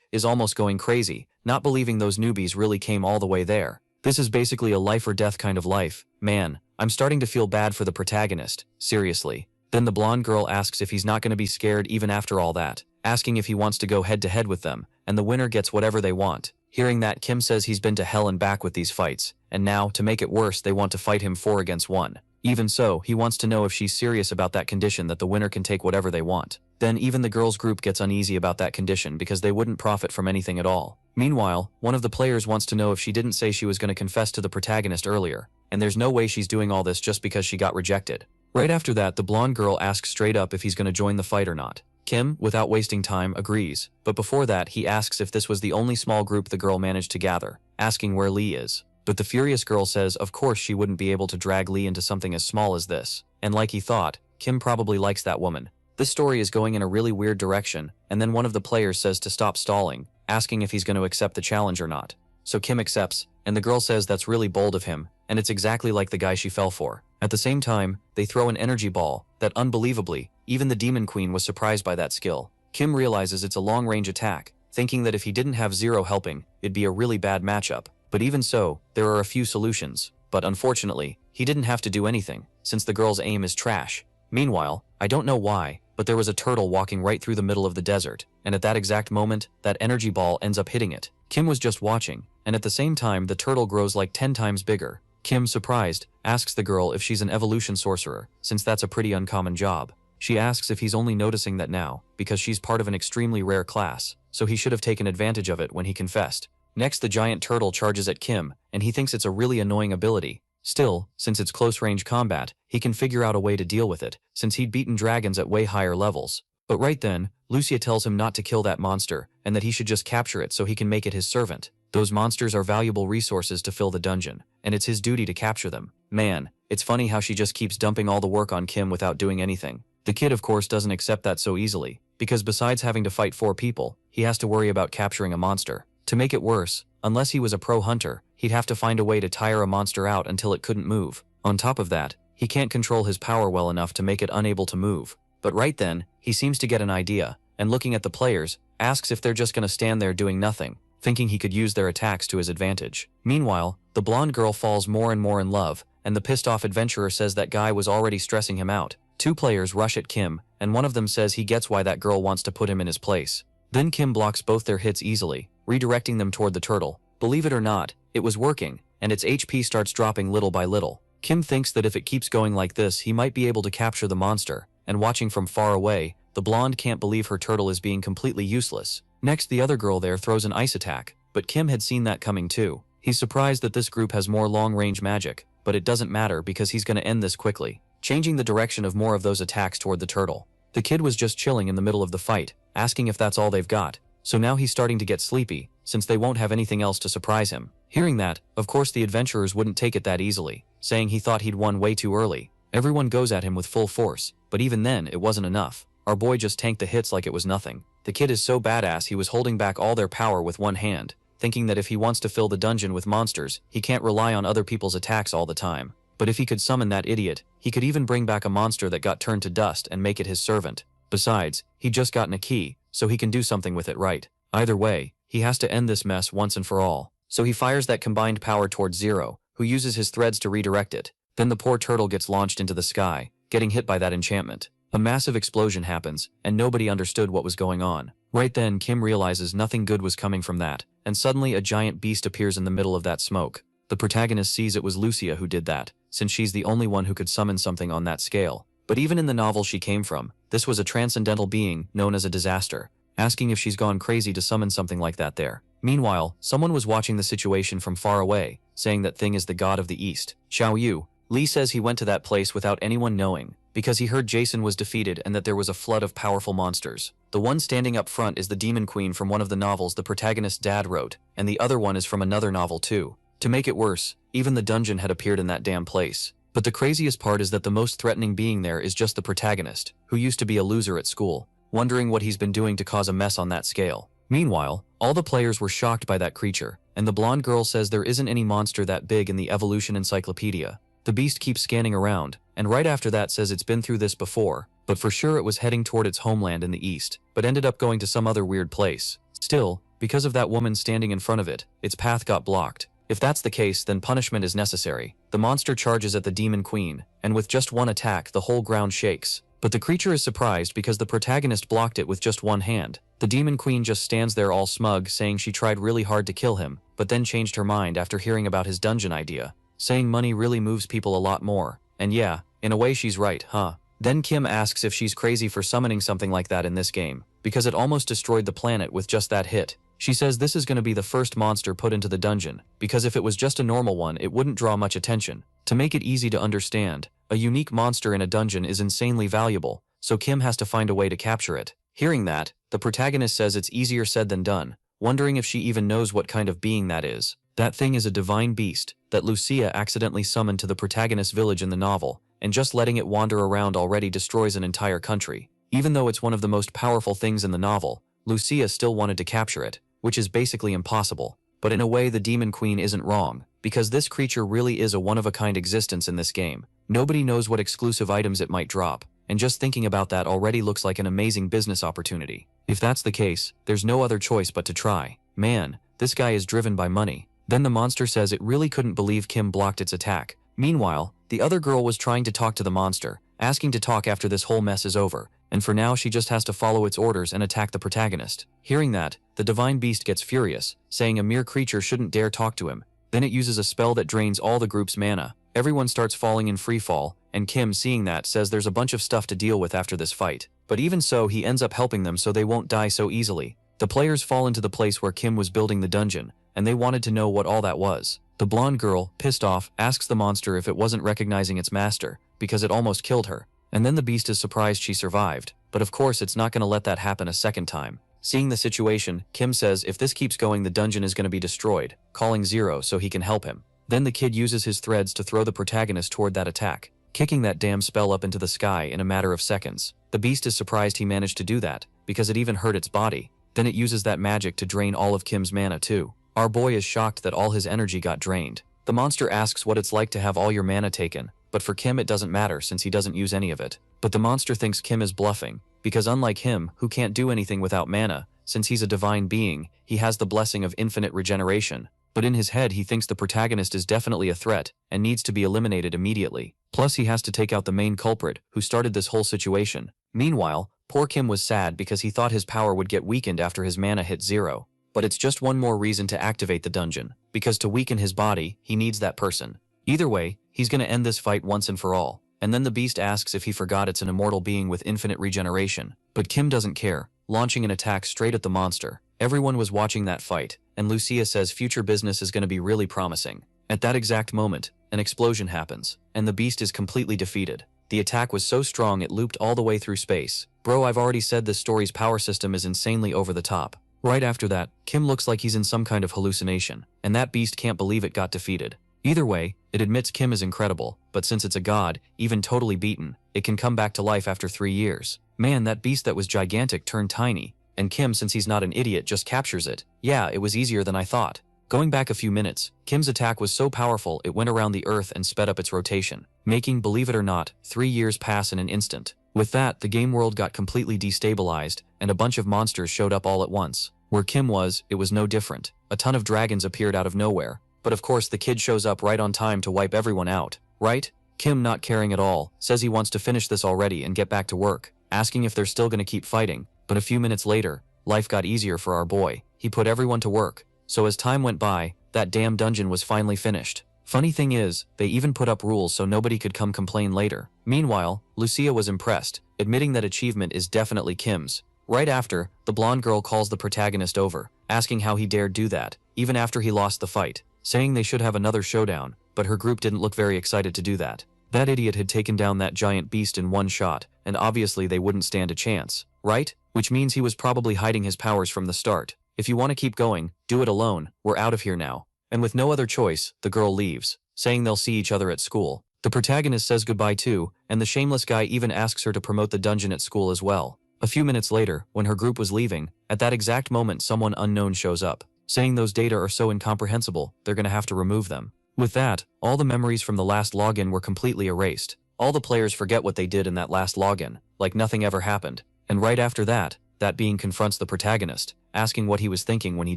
is almost going crazy, not believing those newbies really came all the way there. This is basically a life or death kind of life. Man, I'm starting to feel bad for the protagonist, seriously. Then the blonde girl asks if he's not going to be scared even after all that, asking if he wants to go head to head with them, and the winner gets whatever they want. Hearing that, Kim says he's been to hell and back with these fights, and now, to make it worse, they want to fight him 4 against 1. Even so, he wants to know if she's serious about that condition that the winner can take whatever they want. Then even the girls' group gets uneasy about that condition because they wouldn't profit from anything at all. Meanwhile, one of the players wants to know if she didn't say she was going to confess to the protagonist earlier, and there's no way she's doing all this just because she got rejected. Right after that, the blonde girl asks straight up if he's going to join the fight or not. Kim, without wasting time, agrees, but before that he asks if this was the only small group the girl managed to gather, asking where Lee is. But the furious girl says of course she wouldn't be able to drag Lee into something as small as this, and like he thought, Kim probably likes that woman. This story is going in a really weird direction, and then one of the players says to stop stalling, asking if he's going to accept the challenge or not. So Kim accepts, and the girl says that's really bold of him, and it's exactly like the guy she fell for. At the same time, they throw an energy ball that, unbelievably, even the Demon Queen was surprised by that skill. Kim realizes it's a long-range attack, thinking that if he didn't have Zero helping, it'd be a really bad matchup. But even so, there are a few solutions. But unfortunately, he didn't have to do anything, since the girl's aim is trash. Meanwhile, I don't know why, but there was a turtle walking right through the middle of the desert, and at that exact moment, that energy ball ends up hitting it. Kim was just watching, and at the same time the turtle grows like 10 times bigger. Kim, surprised, asks the girl if she's an evolution sorcerer, since that's a pretty uncommon job. She asks if he's only noticing that now, because she's part of an extremely rare class, so he should have taken advantage of it when he confessed. Next, the giant turtle charges at Kim, and he thinks it's a really annoying ability. Still, since it's close-range combat, he can figure out a way to deal with it, since he'd beaten dragons at way higher levels. But right then, Lucia tells him not to kill that monster, and that he should just capture it so he can make it his servant. Those monsters are valuable resources to fill the dungeon, and it's his duty to capture them. Man, it's funny how she just keeps dumping all the work on Kim without doing anything. The kid of course doesn't accept that so easily, because besides having to fight 4 people, he has to worry about capturing a monster. To make it worse, unless he was a pro hunter, he'd have to find a way to tire a monster out until it couldn't move. On top of that, he can't control his power well enough to make it unable to move. But right then, he seems to get an idea, and looking at the players, asks if they're just gonna stand there doing nothing, thinking he could use their attacks to his advantage. Meanwhile, the blonde girl falls more and more in love, and the pissed-off adventurer says that guy was already stressing him out. 2 players rush at Kim, and one of them says he gets why that girl wants to put him in his place. Then Kim blocks both their hits easily, redirecting them toward the turtle. Believe it or not, it was working, and its HP starts dropping little by little. Kim thinks that if it keeps going like this, he might be able to capture the monster, and watching from far away, the blonde can't believe her turtle is being completely useless. Next, the other girl there throws an ice attack, but Kim had seen that coming too. He's surprised that this group has more long-range magic, but it doesn't matter because he's gonna end this quickly, changing the direction of more of those attacks toward the turtle. The kid was just chilling in the middle of the fight, asking if that's all they've got, so now he's starting to get sleepy, since they won't have anything else to surprise him. Hearing that, of course the adventurers wouldn't take it that easily, saying he thought he'd won way too early. Everyone goes at him with full force, but even then it wasn't enough. Our boy just tanked the hits like it was nothing. The kid is so badass he was holding back all their power with one hand, thinking that if he wants to fill the dungeon with monsters, he can't rely on other people's attacks all the time. But if he could summon that idiot, he could even bring back a monster that got turned to dust and make it his servant. Besides, he'd just gotten a key, so he can do something with it right. Either way, he has to end this mess once and for all. So he fires that combined power towards Zero, who uses his threads to redirect it. Then the poor turtle gets launched into the sky, getting hit by that enchantment. A massive explosion happens, and nobody understood what was going on. Right then, Kim realizes nothing good was coming from that, and suddenly a giant beast appears in the middle of that smoke. The protagonist sees it was Lucia who did that, since she's the only one who could summon something on that scale. But even in the novel she came from, this was a transcendental being known as a disaster, asking if she's gone crazy to summon something like that there. Meanwhile, someone was watching the situation from far away, saying that thing is the god of the East, Xiao Yu. Lee says he went to that place without anyone knowing, because he heard Jason was defeated and that there was a flood of powerful monsters. The one standing up front is the Demon Queen from one of the novels the protagonist's dad wrote, and the other one is from another novel too. To make it worse, even the dungeon had appeared in that damn place. But the craziest part is that the most threatening being there is just the protagonist, who used to be a loser at school, wondering what he's been doing to cause a mess on that scale. Meanwhile, all the players were shocked by that creature, and the blonde girl says there isn't any monster that big in the evolution encyclopedia. The beast keeps scanning around, and right after that says it's been through this before, but for sure it was heading toward its homeland in the east, but ended up going to some other weird place. Still, because of that woman standing in front of it, its path got blocked. If that's the case, then punishment is necessary. The monster charges at the demon queen, and with just one attack, the whole ground shakes. But the creature is surprised because the protagonist blocked it with just one hand. The demon queen just stands there all smug, saying she tried really hard to kill him, but then changed her mind after hearing about his dungeon idea, saying money really moves people a lot more. And yeah, in a way she's right, huh? Then Kim asks if she's crazy for summoning something like that in this game, because it almost destroyed the planet with just that hit. She says this is going to be the first monster put into the dungeon, because if it was just a normal one it wouldn't draw much attention. To make it easy to understand, a unique monster in a dungeon is insanely valuable, so Kim has to find a way to capture it. Hearing that, the protagonist says it's easier said than done, wondering if she even knows what kind of being that is. That thing is a divine beast that Lucia accidentally summoned to the protagonist's village in the novel, and just letting it wander around already destroys an entire country. Even though it's one of the most powerful things in the novel, Lucia still wanted to capture it, which is basically impossible. But in a way the demon queen isn't wrong, because this creature really is a one-of-a-kind existence in this game. Nobody knows what exclusive items it might drop, and just thinking about that already looks like an amazing business opportunity. If that's the case, there's no other choice but to try. Man, this guy is driven by money. Then the monster says it really couldn't believe Kim blocked its attack. Meanwhile, the other girl was trying to talk to the monster, asking to talk after this whole mess is over, and for now she just has to follow its orders and attack the protagonist. Hearing that, the divine beast gets furious, saying a mere creature shouldn't dare talk to him. Then it uses a spell that drains all the group's mana. Everyone starts falling in free fall, and Kim, seeing that, says there's a bunch of stuff to deal with after this fight. But even so, he ends up helping them so they won't die so easily. The players fall into the place where Kim was building the dungeon, and they wanted to know what all that was. The blonde girl, pissed off, asks the monster if it wasn't recognizing its master, because it almost killed her. And then the beast is surprised she survived, but of course it's not going to let that happen a second time. Seeing the situation, Kim says if this keeps going the dungeon is going to be destroyed, calling Zero so he can help him. Then the kid uses his threads to throw the protagonist toward that attack, kicking that damn spell up into the sky in a matter of seconds. The beast is surprised he managed to do that, because it even hurt its body. Then it uses that magic to drain all of Kim's mana too. Our boy is shocked that all his energy got drained. The monster asks what it's like to have all your mana taken, but for Kim it doesn't matter since he doesn't use any of it. But the monster thinks Kim is bluffing, because unlike him, who can't do anything without mana, since he's a divine being, he has the blessing of infinite regeneration. But in his head he thinks the protagonist is definitely a threat, and needs to be eliminated immediately. Plus he has to take out the main culprit, who started this whole situation. Meanwhile, poor Kim was sad because he thought his power would get weakened after his mana hit zero. But it's just one more reason to activate the dungeon, because to weaken his body, he needs that person. Either way, he's gonna end this fight once and for all. And then the beast asks if he forgot it's an immortal being with infinite regeneration. But Kim doesn't care, launching an attack straight at the monster. Everyone was watching that fight, and Lucia says future business is gonna be really promising. At that exact moment, an explosion happens, and the beast is completely defeated. The attack was so strong it looped all the way through space. Bro, I've already said this story's power system is insanely over the top. Right after that, Kim looks like he's in some kind of hallucination, and that beast can't believe it got defeated. Either way, it admits Kim is incredible, but since it's a god, even totally beaten, it can come back to life after 3 years. Man, that beast that was gigantic turned tiny, and Kim, since he's not an idiot, just captures it. Yeah, it was easier than I thought. Going back a few minutes, Kim's attack was so powerful it went around the earth and sped up its rotation, making, believe it or not, 3 years pass in an instant. With that, the game world got completely destabilized, and a bunch of monsters showed up all at once. Where Kim was, it was no different. A ton of dragons appeared out of nowhere, but of course the kid shows up right on time to wipe everyone out, right? Kim, not caring at all, says he wants to finish this already and get back to work, asking if they're still gonna keep fighting. But a few minutes later, life got easier for our boy. He put everyone to work. So as time went by, that damn dungeon was finally finished. Funny thing is, they even put up rules so nobody could come complain later. Meanwhile, Lucia was impressed, admitting that achievement is definitely Kim's. Right after, the blonde girl calls the protagonist over, asking how he dared do that, even after he lost the fight, saying they should have another showdown, but her group didn't look very excited to do that. That idiot had taken down that giant beast in one shot, and obviously they wouldn't stand a chance, right? Which means he was probably hiding his powers from the start. If you want to keep going, do it alone, we're out of here now. And with no other choice, the girl leaves, saying they'll see each other at school. The protagonist says goodbye too, and the shameless guy even asks her to promote the dungeon at school as well. A few minutes later, when her group was leaving, at that exact moment someone unknown shows up, saying those data are so incomprehensible, they're gonna have to remove them. With that, all the memories from the last login were completely erased. all the players forget what they did in that last login, like nothing ever happened. And right after that, that being confronts the protagonist, asking what he was thinking when he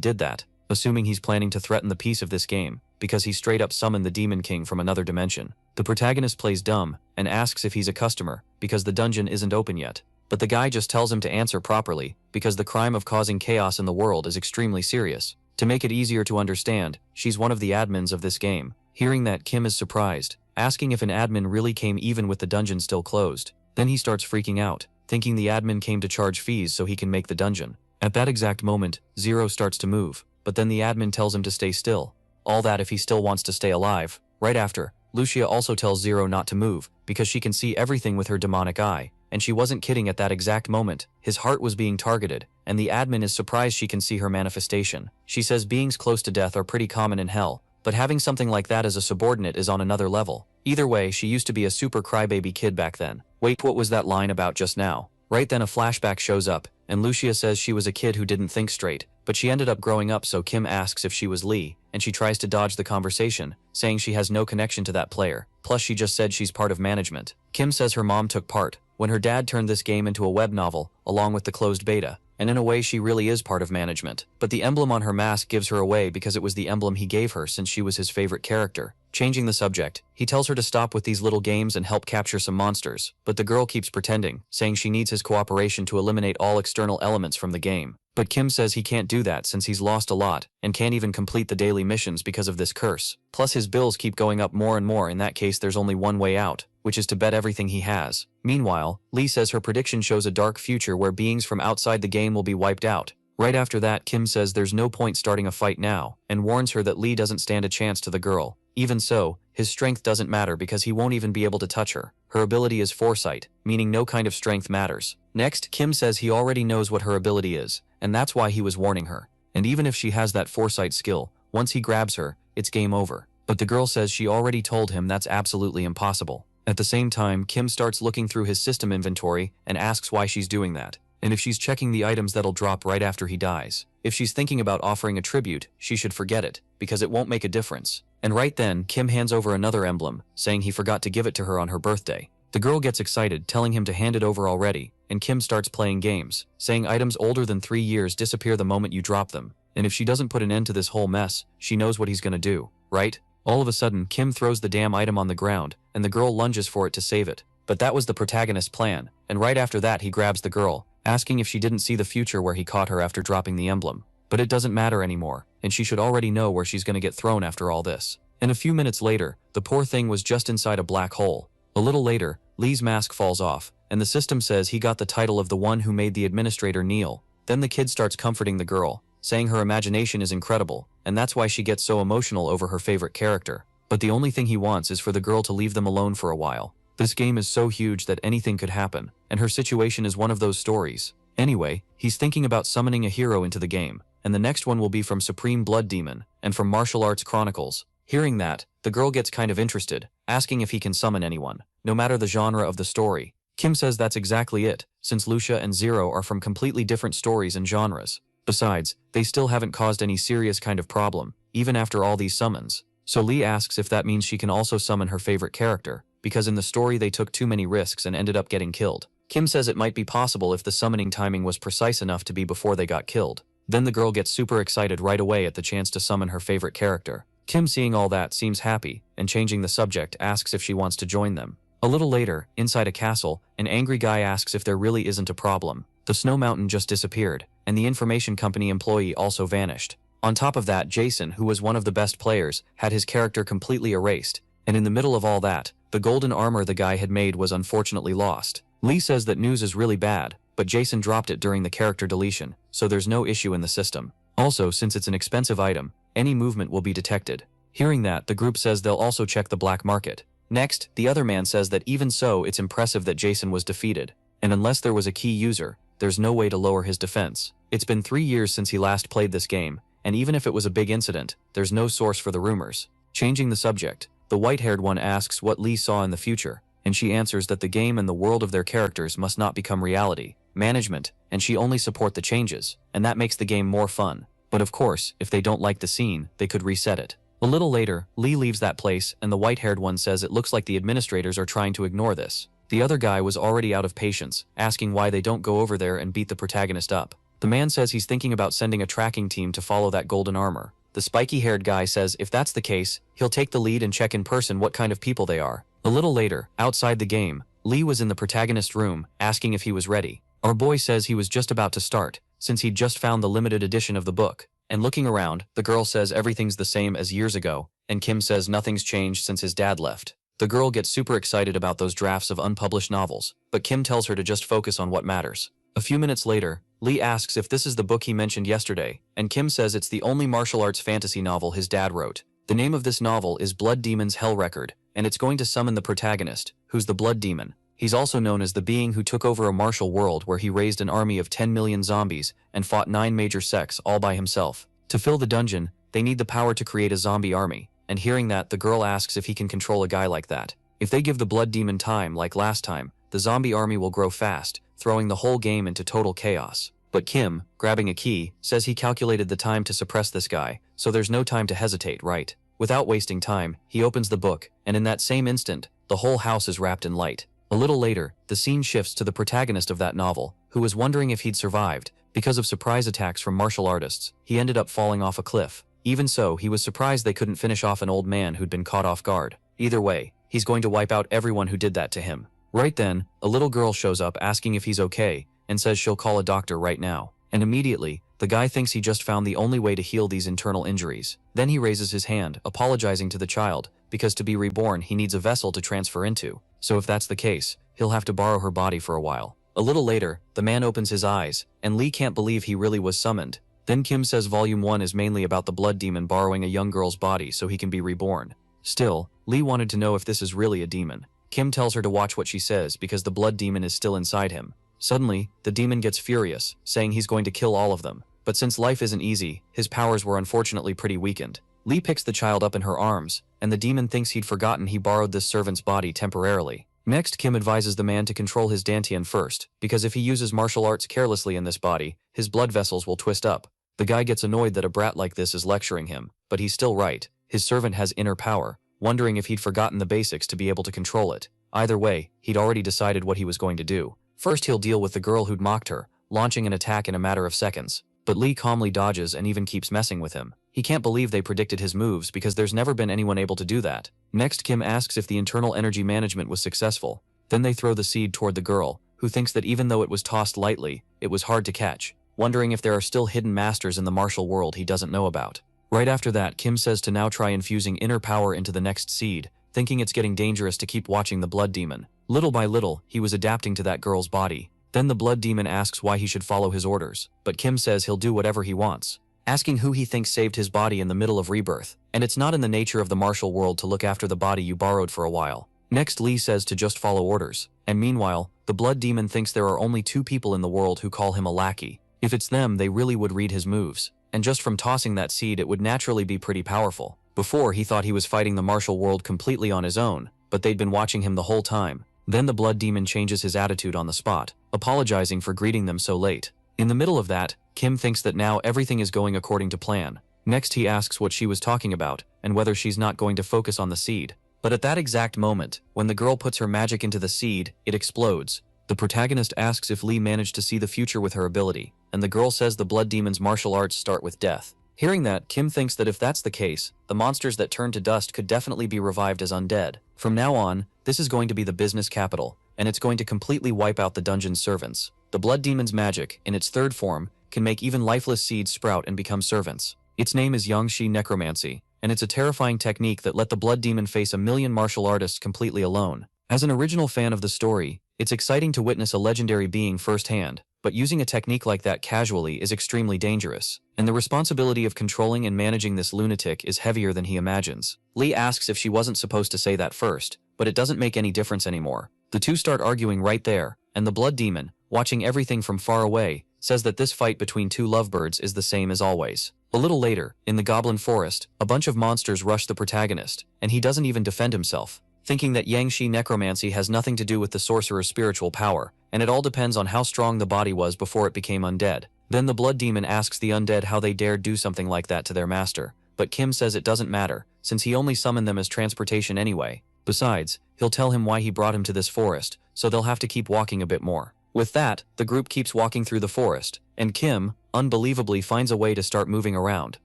did that, assuming he's planning to threaten the peace of this game, because he straight up summoned the Demon King from another dimension. The protagonist plays dumb, and asks if he's a customer, because the dungeon isn't open yet. But the guy just tells him to answer properly, because the crime of causing chaos in the world is extremely serious. To make it easier to understand, she's one of the admins of this game. Hearing that, Kim is surprised, asking if an admin really came even with the dungeon still closed. Then he starts freaking out, thinking the admin came to charge fees so he can make the dungeon. At that exact moment, Zero starts to move, but then the admin tells him to stay still. All that if he still wants to stay alive. Right after, Lucia also tells Zero not to move, because she can see everything with her demonic eye. And she wasn't kidding at that exact moment. His heart was being targeted, and the admin is surprised she can see her manifestation. She says beings close to death are pretty common in hell, but having something like that as a subordinate is on another level. Either way, she used to be a super crybaby kid back then. Wait, what was that line about just now? Right then a flashback shows up, and Lucia says she was a kid who didn't think straight, but she ended up growing up, so Kim asks if she was Lee, and she tries to dodge the conversation, saying she has no connection to that player, plus she just said she's part of management. Kim says her mom took part when her dad turned this game into a web novel, along with the closed beta, and in a way she really is part of management. But the emblem on her mask gives her away because it was the emblem he gave her since she was his favorite character. Changing the subject, he tells her to stop with these little games and help capture some monsters, but the girl keeps pretending, saying she needs his cooperation to eliminate all external elements from the game. But Kim says he can't do that since he's lost a lot, and can't even complete the daily missions because of this curse. Plus his bills keep going up more and more. In that case there's only one way out, which is to bet everything he has. Meanwhile, Lee says her prediction shows a dark future where beings from outside the game will be wiped out. Right after that, Kim says there's no point starting a fight now, and warns her that Lee doesn't stand a chance to the girl. Even so, his strength doesn't matter because he won't even be able to touch her. Her ability is foresight, meaning no kind of strength matters. Next, Kim says he already knows what her ability is, and that's why he was warning her. And even if she has that foresight skill, once he grabs her, it's game over. But the girl says she already told him that's absolutely impossible. At the same time, Kim starts looking through his system inventory and asks why she's doing that, and if she's checking the items that'll drop right after he dies. If she's thinking about offering a tribute, she should forget it, because it won't make a difference. And right then, Kim hands over another emblem, saying he forgot to give it to her on her birthday. The girl gets excited, telling him to hand it over already, and Kim starts playing games, saying items older than 3 years disappear the moment you drop them, and if she doesn't put an end to this whole mess, she knows what he's gonna do, right? All of a sudden, Kim throws the damn item on the ground, and the girl lunges for it to save it. But that was the protagonist's plan, and right after that he grabs the girl, asking if she didn't see the future where he caught her after dropping the emblem. But it doesn't matter anymore, and she should already know where she's gonna get thrown after all this. And a few minutes later, the poor thing was just inside a black hole. A little later, Lee's mask falls off, and the system says he got the title of the one who made the administrator kneel. Then the kid starts comforting the girl, saying her imagination is incredible, and that's why she gets so emotional over her favorite character. But the only thing he wants is for the girl to leave them alone for a while. This game is so huge that anything could happen, and her situation is one of those stories. Anyway, he's thinking about summoning a hero into the game, and the next one will be from Supreme Blood Demon, and from Martial Arts Chronicles. Hearing that, the girl gets kind of interested, asking if he can summon anyone, no matter the genre of the story. Kim says that's exactly it, since Lucia and Zero are from completely different stories and genres. Besides, they still haven't caused any serious kind of problem, even after all these summons. So Lee asks if that means she can also summon her favorite character, because in the story they took too many risks and ended up getting killed. Kim says it might be possible if the summoning timing was precise enough to be before they got killed. Then the girl gets super excited right away at the chance to summon her favorite character. Kim, seeing all that, seems happy, and changing the subject, asks if she wants to join them. A little later, inside a castle, an angry guy asks if there really isn't a problem. The snow mountain just disappeared, and the information company employee also vanished. On top of that, Jason, who was one of the best players, had his character completely erased, and in the middle of all that, the golden armor the guy had made was unfortunately lost. Lee says that news is really bad, but Jason dropped it during the character deletion, so there's no issue in the system. Also, since it's an expensive item, any movement will be detected. Hearing that, the group says they'll also check the black market. Next, the other man says that even so, it's impressive that Jason was defeated, and unless there was a key user, there's no way to lower his defense. It's been 3 years since he last played this game, and even if it was a big incident, there's no source for the rumors. Changing the subject, the white-haired one asks what Lee saw in the future, and she answers that the game and the world of their characters must not become reality, management, and she only support the changes, and that makes the game more fun. But of course, if they don't like the scene, they could reset it. A little later, Lee leaves that place and the white-haired one says it looks like the administrators are trying to ignore this. The other guy was already out of patience, asking why they don't go over there and beat the protagonist up. The man says he's thinking about sending a tracking team to follow that golden armor. The spiky-haired guy says if that's the case, he'll take the lead and check in person what kind of people they are. A little later, outside the game, Lee was in the protagonist's room, asking if he was ready. Our boy says he was just about to start, since he'd just found the limited edition of the book. And looking around, the girl says everything's the same as years ago, and Kim says nothing's changed since his dad left. The girl gets super excited about those drafts of unpublished novels, but Kim tells her to just focus on what matters. A few minutes later, Lee asks if this is the book he mentioned yesterday, and Kim says it's the only martial arts fantasy novel his dad wrote. The name of this novel is Blood Demon's Hell Record, and it's going to summon the protagonist, who's the Blood Demon. He's also known as the being who took over a martial world where he raised an army of 10 million zombies and fought 9 major sects all by himself. To fill the dungeon, they need the power to create a zombie army, and hearing that, the girl asks if he can control a guy like that. If they give the Blood Demon time like last time, the zombie army will grow fast, throwing the whole game into total chaos. But Kim, grabbing a key, says he calculated the time to suppress this guy, so there's no time to hesitate, right? Without wasting time, he opens the book, and in that same instant, the whole house is wrapped in light. A little later, the scene shifts to the protagonist of that novel, who was wondering if he'd survived. Because of surprise attacks from martial artists, he ended up falling off a cliff. Even so, he was surprised they couldn't finish off an old man who'd been caught off guard. Either way, he's going to wipe out everyone who did that to him. Right then, a little girl shows up asking if he's okay, and says she'll call a doctor right now. And immediately, the guy thinks he just found the only way to heal these internal injuries. Then he raises his hand, apologizing to the child, because to be reborn he needs a vessel to transfer into. So if that's the case, he'll have to borrow her body for a while. A little later, the man opens his eyes, and Lee can't believe he really was summoned. Then Kim says Volume 1 is mainly about the Blood Demon borrowing a young girl's body so he can be reborn. Still, Lee wanted to know if this is really a demon. Kim tells her to watch what she says because the Blood Demon is still inside him. Suddenly, the demon gets furious, saying he's going to kill all of them. But since life isn't easy, his powers were unfortunately pretty weakened. Lee picks the child up in her arms, and the demon thinks he'd forgotten he borrowed this servant's body temporarily. Next, Kim advises the man to control his dantian first, because if he uses martial arts carelessly in this body, his blood vessels will twist up. The guy gets annoyed that a brat like this is lecturing him, but he's still right. His servant has inner power, wondering if he'd forgotten the basics to be able to control it. Either way, he'd already decided what he was going to do. First, he'll deal with the girl who'd mocked her, launching an attack in a matter of seconds. But Lee calmly dodges and even keeps messing with him. He can't believe they predicted his moves because there's never been anyone able to do that. Next, Kim asks if the internal energy management was successful. Then they throw the seed toward the girl, who thinks that even though it was tossed lightly, it was hard to catch, wondering if there are still hidden masters in the martial world he doesn't know about. Right after that, Kim says to now try infusing inner power into the next seed, thinking it's getting dangerous to keep watching the Blood Demon. Little by little, he was adapting to that girl's body. Then the Blood Demon asks why he should follow his orders, but Kim says he'll do whatever he wants, asking who he thinks saved his body in the middle of rebirth, and it's not in the nature of the martial world to look after the body you borrowed for a while. Next, Lee says to just follow orders, and meanwhile, the Blood Demon thinks there are only 2 people in the world who call him a lackey. If it's them, they really would read his moves, and just from tossing that seed it would naturally be pretty powerful. Before, he thought he was fighting the martial world completely on his own, but they'd been watching him the whole time. Then the Blood Demon changes his attitude on the spot, apologizing for greeting them so late. In the middle of that, Kim thinks that now everything is going according to plan. Next, he asks what she was talking about, and whether she's not going to focus on the seed. But at that exact moment, when the girl puts her magic into the seed, it explodes. The protagonist asks if Lee managed to see the future with her ability, and the girl says the Blood Demon's martial arts start with death. Hearing that, Kim thinks that if that's the case, the monsters that turn to dust could definitely be revived as undead. From now on, this is going to be the business capital, and it's going to completely wipe out the dungeon's servants. The Blood Demon's magic, in its third form, can make even lifeless seeds sprout and become servants. Its name is Yangshi Necromancy, and it's a terrifying technique that let the Blood Demon face a million martial artists completely alone. As an original fan of the story, it's exciting to witness a legendary being firsthand, but using a technique like that casually is extremely dangerous, and the responsibility of controlling and managing this lunatic is heavier than he imagines. Lee asks if she wasn't supposed to say that first, but it doesn't make any difference anymore. The two start arguing right there, and the Blood Demon, watching everything from far away, says that this fight between 2 lovebirds is the same as always. A little later, in the Goblin Forest, a bunch of monsters rush the protagonist, and he doesn't even defend himself, thinking that Yangshi Necromancy has nothing to do with the sorcerer's spiritual power, and it all depends on how strong the body was before it became undead. Then the Blood Demon asks the undead how they dared do something like that to their master, but Kim says it doesn't matter, since he only summoned them as transportation anyway. Besides, he'll tell him why he brought him to this forest, so they'll have to keep walking a bit more. With that, the group keeps walking through the forest, and Kim, unbelievably, finds a way to start moving around.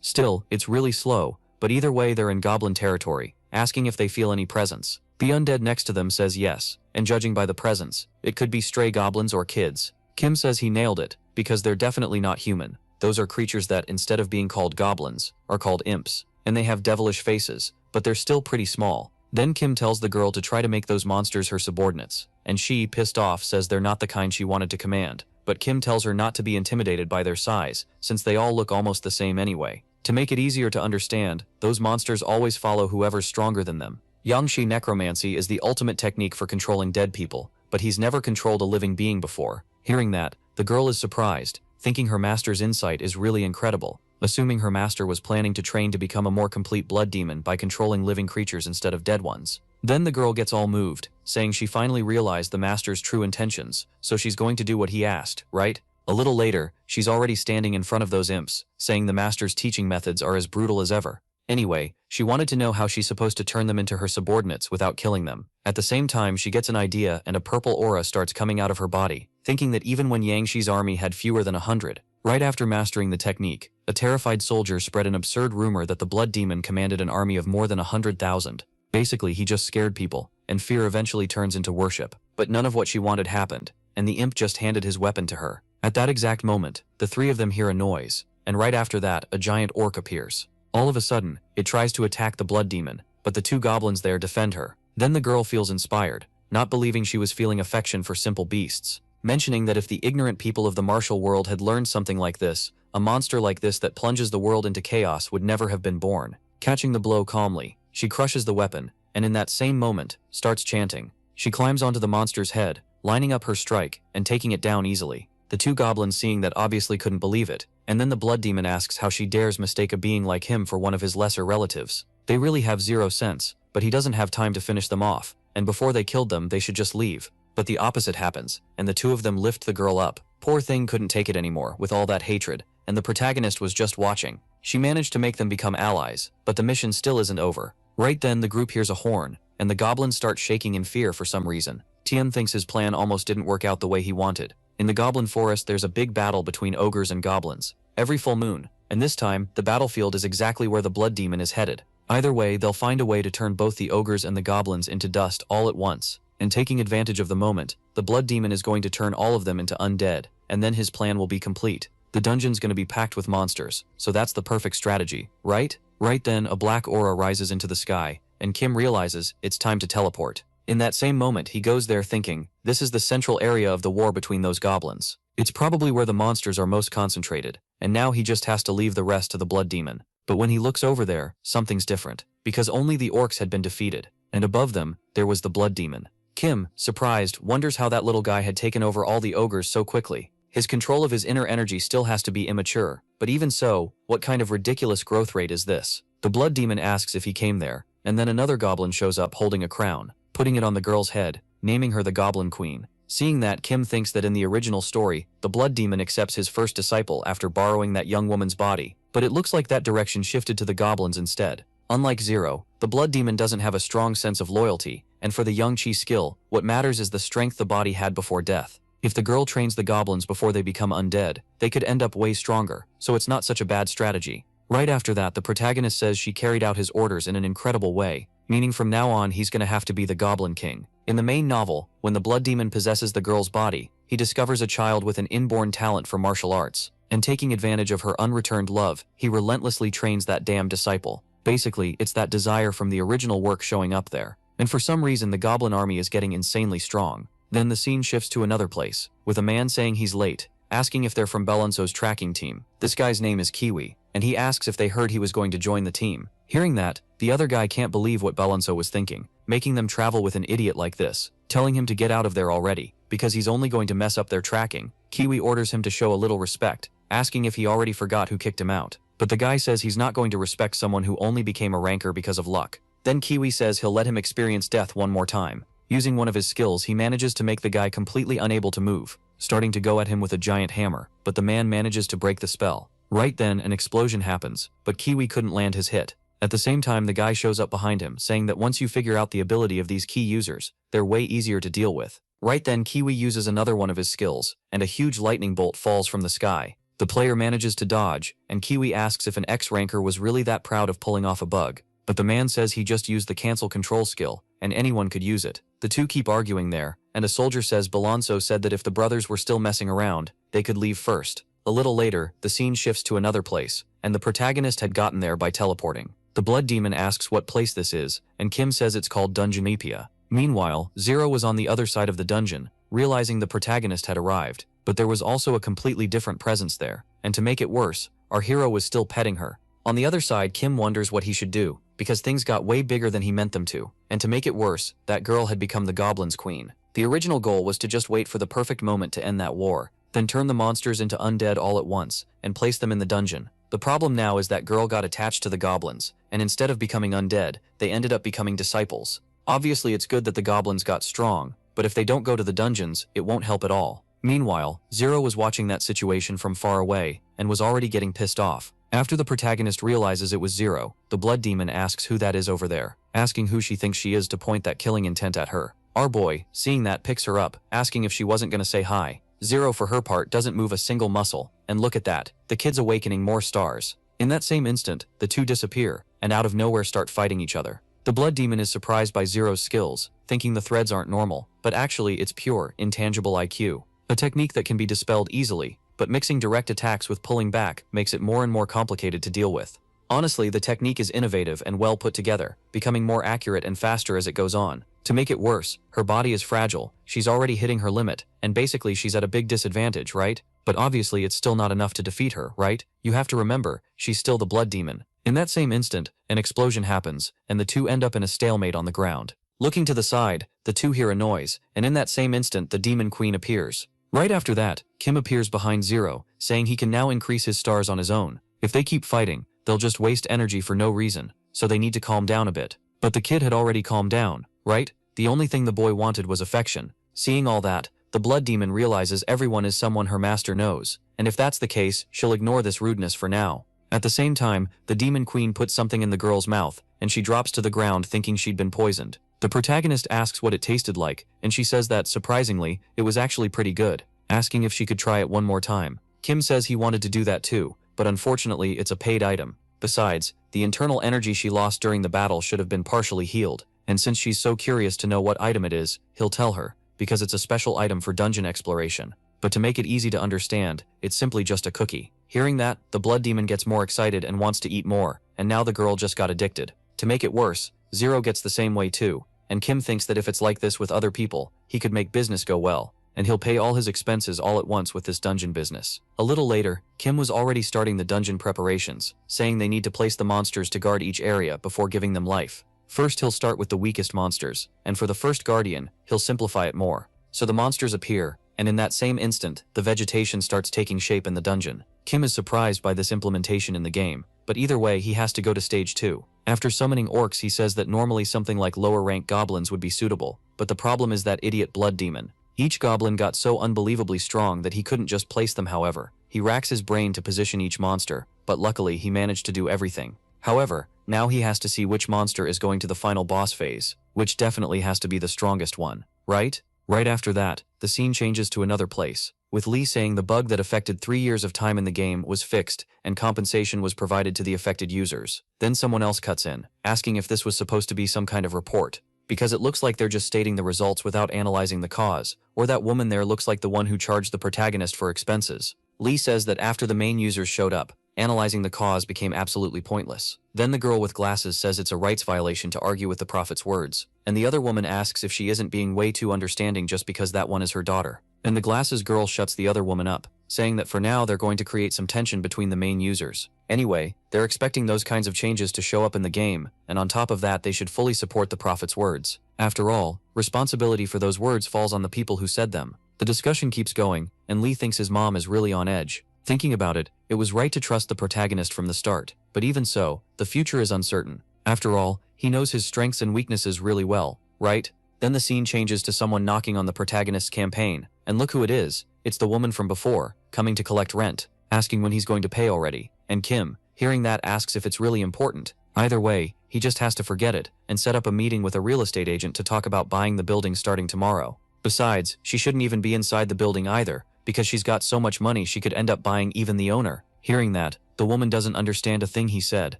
Still, it's really slow, but either way they're in goblin territory, asking if they feel any presence. The undead next to them says yes, and judging by the presence, it could be stray goblins or kids. Kim says he nailed it, because they're definitely not human. Those are creatures that, instead of being called goblins, are called imps, and they have devilish faces, but they're still pretty small. Then Kim tells the girl to try to make those monsters her subordinates, and she, pissed off, says they're not the kind she wanted to command. But Kim tells her not to be intimidated by their size, since they all look almost the same anyway. To make it easier to understand, those monsters always follow whoever's stronger than them. Yangshi necromancy is the ultimate technique for controlling dead people, but he's never controlled a living being before. Hearing that, the girl is surprised, thinking her master's insight is really incredible, assuming her master was planning to train to become a more complete blood demon by controlling living creatures instead of dead ones. Then the girl gets all moved, saying she finally realized the master's true intentions, so she's going to do what he asked, right? A little later, she's already standing in front of those imps, saying the master's teaching methods are as brutal as ever. Anyway, she wanted to know how she's supposed to turn them into her subordinates without killing them. At the same time, she gets an idea and a purple aura starts coming out of her body, thinking that even when Yangshi's army had fewer than 100. Right after mastering the technique, a terrified soldier spread an absurd rumor that the blood demon commanded an army of more than 100,000. Basically, he just scared people, and fear eventually turns into worship. But none of what she wanted happened, and the imp just handed his weapon to her. At that exact moment, the three of them hear a noise, and right after that, a giant orc appears. All of a sudden, it tries to attack the blood demon, but the two goblins there defend her. Then the girl feels inspired, not believing she was feeling affection for simple beasts, mentioning that if the ignorant people of the martial world had learned something like this, a monster like this that plunges the world into chaos would never have been born. Catching the blow calmly, she crushes the weapon, and in that same moment, starts chanting. She climbs onto the monster's head, lining up her strike, and taking it down easily. The two goblins, seeing that, obviously couldn't believe it, and then the blood demon asks how she dares mistake a being like him for one of his lesser relatives. They really have 0 sense, but he doesn't have time to finish them off, and before they killed them they should just leave. But the opposite happens, and the two of them lift the girl up. Poor thing couldn't take it anymore with all that hatred, and the protagonist was just watching. She managed to make them become allies, but the mission still isn't over. Right then the group hears a horn, and the goblins start shaking in fear for some reason. Tien thinks his plan almost didn't work out the way he wanted. In the goblin forest there's a big battle between ogres and goblins, every full moon, and this time, the battlefield is exactly where the blood demon is headed. Either way, they'll find a way to turn both the ogres and the goblins into dust all at once, and taking advantage of the moment, the blood demon is going to turn all of them into undead, and then his plan will be complete. The dungeon's gonna be packed with monsters, so that's the perfect strategy, right? Right then, a black aura rises into the sky, and Kim realizes it's time to teleport. In that same moment, he goes there thinking, this is the central area of the war between those goblins. It's probably where the monsters are most concentrated, and now he just has to leave the rest to the blood demon. But when he looks over there, something's different, because only the orcs had been defeated, and above them, there was the blood demon. Kim, surprised, wonders how that little guy had taken over all the ogres so quickly. His control of his inner energy still has to be immature, but even so, what kind of ridiculous growth rate is this? The blood demon asks if he came there, and then another goblin shows up holding a crown, putting it on the girl's head, naming her the Goblin Queen. Seeing that, Kim thinks that in the original story, the blood demon accepts his first disciple after borrowing that young woman's body, but it looks like that direction shifted to the goblins instead. Unlike Zero, the blood demon doesn't have a strong sense of loyalty, and for the young Chi skill, what matters is the strength the body had before death. If the girl trains the goblins before they become undead, they could end up way stronger, so it's not such a bad strategy. Right after that, the protagonist says she carried out his orders in an incredible way, meaning from now on he's gonna have to be the Goblin King. In the main novel, when the blood demon possesses the girl's body, he discovers a child with an inborn talent for martial arts, and taking advantage of her unreturned love, he relentlessly trains that damn disciple. Basically, it's that desire from the original work showing up there, and for some reason the goblin army is getting insanely strong. Then the scene shifts to another place, with a man saying he's late, asking if they're from Belonso's tracking team. This guy's name is Kiwi, and he asks if they heard he was going to join the team. Hearing that, the other guy can't believe what Belonso was thinking, making them travel with an idiot like this, telling him to get out of there already, because he's only going to mess up their tracking. Kiwi orders him to show a little respect, asking if he already forgot who kicked him out. But the guy says he's not going to respect someone who only became a ranker because of luck. Then Kiwi says he'll let him experience death one more time. Using one of his skills, he manages to make the guy completely unable to move, starting to go at him with a giant hammer, but the man manages to break the spell. Right then, an explosion happens, but Kiwi couldn't land his hit. At the same time, the guy shows up behind him, saying that once you figure out the ability of these key users, they're way easier to deal with. Right then, Kiwi uses another one of his skills, and a huge lightning bolt falls from the sky. The player manages to dodge, and Kiwi asks if an X-ranker was really that proud of pulling off a bug. But the man says he just used the cancel control skill, and anyone could use it. The two keep arguing there, and a soldier says Balonso said that if the brothers were still messing around, they could leave first. A little later, the scene shifts to another place, and the protagonist had gotten there by teleporting. The blood demon asks what place this is, and Kim says it's called Dungeonepia. Meanwhile, Zero was on the other side of the dungeon, realizing the protagonist had arrived, but there was also a completely different presence there, and to make it worse, our hero was still petting her. On the other side, Kim wonders what he should do, because things got way bigger than he meant them to, and to make it worse, that girl had become the Goblin's queen. The original goal was to just wait for the perfect moment to end that war, then turn the monsters into undead all at once, and place them in the dungeon. The problem now is that girl got attached to the goblins, and instead of becoming undead, they ended up becoming disciples. Obviously it's good that the goblins got strong, but if they don't go to the dungeons, it won't help at all. Meanwhile, Zero was watching that situation from far away, and was already getting pissed off. After the protagonist realizes it was Zero, the blood demon asks who that is over there, asking who she thinks she is to point that killing intent at her. Our boy, seeing that, picks her up, asking if she wasn't gonna say hi. Zero, for her part, doesn't move a single muscle, and look at that, the kid's awakening more stars. In that same instant, the two disappear, and out of nowhere start fighting each other. The blood demon is surprised by Zero's skills, thinking the threads aren't normal, but actually it's pure, intangible IQ. A technique that can be dispelled easily, but mixing direct attacks with pulling back makes it more and more complicated to deal with. Honestly, the technique is innovative and well put together, becoming more accurate and faster as it goes on. To make it worse, her body is fragile, she's already hitting her limit, and basically she's at a big disadvantage, right? But obviously it's still not enough to defeat her, right? You have to remember, she's still the blood demon. In that same instant, an explosion happens, and the two end up in a stalemate on the ground. Looking to the side, the two hear a noise, and in that same instant the demon queen appears. Right after that, Kim appears behind Zero, saying he can now increase his stars on his own. If they keep fighting, they'll just waste energy for no reason, so they need to calm down a bit. But the kid had already calmed down, right? The only thing the boy wanted was affection. Seeing all that, the blood demon realizes everyone is someone her master knows, and if that's the case, she'll ignore this rudeness for now. At the same time, the demon queen puts something in the girl's mouth, and she drops to the ground thinking she'd been poisoned. The protagonist asks what it tasted like, and she says that, surprisingly, it was actually pretty good, asking if she could try it one more time. Kim says he wanted to do that too, but unfortunately it's a paid item. Besides, the internal energy she lost during the battle should have been partially healed, and since she's so curious to know what item it is, he'll tell her, because it's a special item for dungeon exploration. But to make it easy to understand, it's simply just a cookie. Hearing that, the blood demon gets more excited and wants to eat more, and now the girl just got addicted. To make it worse, Zero gets the same way too, and Kim thinks that if it's like this with other people, he could make business go well, and he'll pay all his expenses all at once with this dungeon business. A little later, Kim was already starting the dungeon preparations, saying they need to place the monsters to guard each area before giving them life. First he'll start with the weakest monsters, and for the first guardian, he'll simplify it more. So the monsters appear, and in that same instant, the vegetation starts taking shape in the dungeon. Kim is surprised by this implementation in the game, but either way he has to go to stage 2. After summoning orcs, he says that normally something like lower rank goblins would be suitable, but the problem is that idiot blood demon. Each goblin got so unbelievably strong that he couldn't just place them. However, he racks his brain to position each monster, but luckily he managed to do everything. However, now he has to see which monster is going to the final boss phase, which definitely has to be the strongest one, right? Right after that, the scene changes to another place, with Lee saying the bug that affected 3 years of time in the game was fixed and compensation was provided to the affected users. Then someone else cuts in, asking if this was supposed to be some kind of report, because it looks like they're just stating the results without analyzing the cause, or that woman there looks like the one who charged the protagonist for expenses. Lee says that after the main users showed up, analyzing the cause became absolutely pointless. Then the girl with glasses says it's a rights violation to argue with the prophet's words, and the other woman asks if she isn't being way too understanding just because that one is her daughter. And the glasses girl shuts the other woman up, saying that for now they're going to create some tension between the main users. Anyway, they're expecting those kinds of changes to show up in the game, and on top of that they should fully support the prophet's words. After all, responsibility for those words falls on the people who said them. The discussion keeps going, and Lee thinks his mom is really on edge. Thinking about it, it was right to trust the protagonist from the start, but even so, the future is uncertain. After all, he knows his strengths and weaknesses really well, right? Then the scene changes to someone knocking on the protagonist's campaign, and look who it is, it's the woman from before, coming to collect rent. asking when he's going to pay already, and Kim, hearing that, asks if it's really important. Either way, he just has to forget it and set up a meeting with a real estate agent to talk about buying the building starting tomorrow. Besides, she shouldn't even be inside the building either, because she's got so much money she could end up buying even the owner. Hearing that, the woman doesn't understand a thing he said,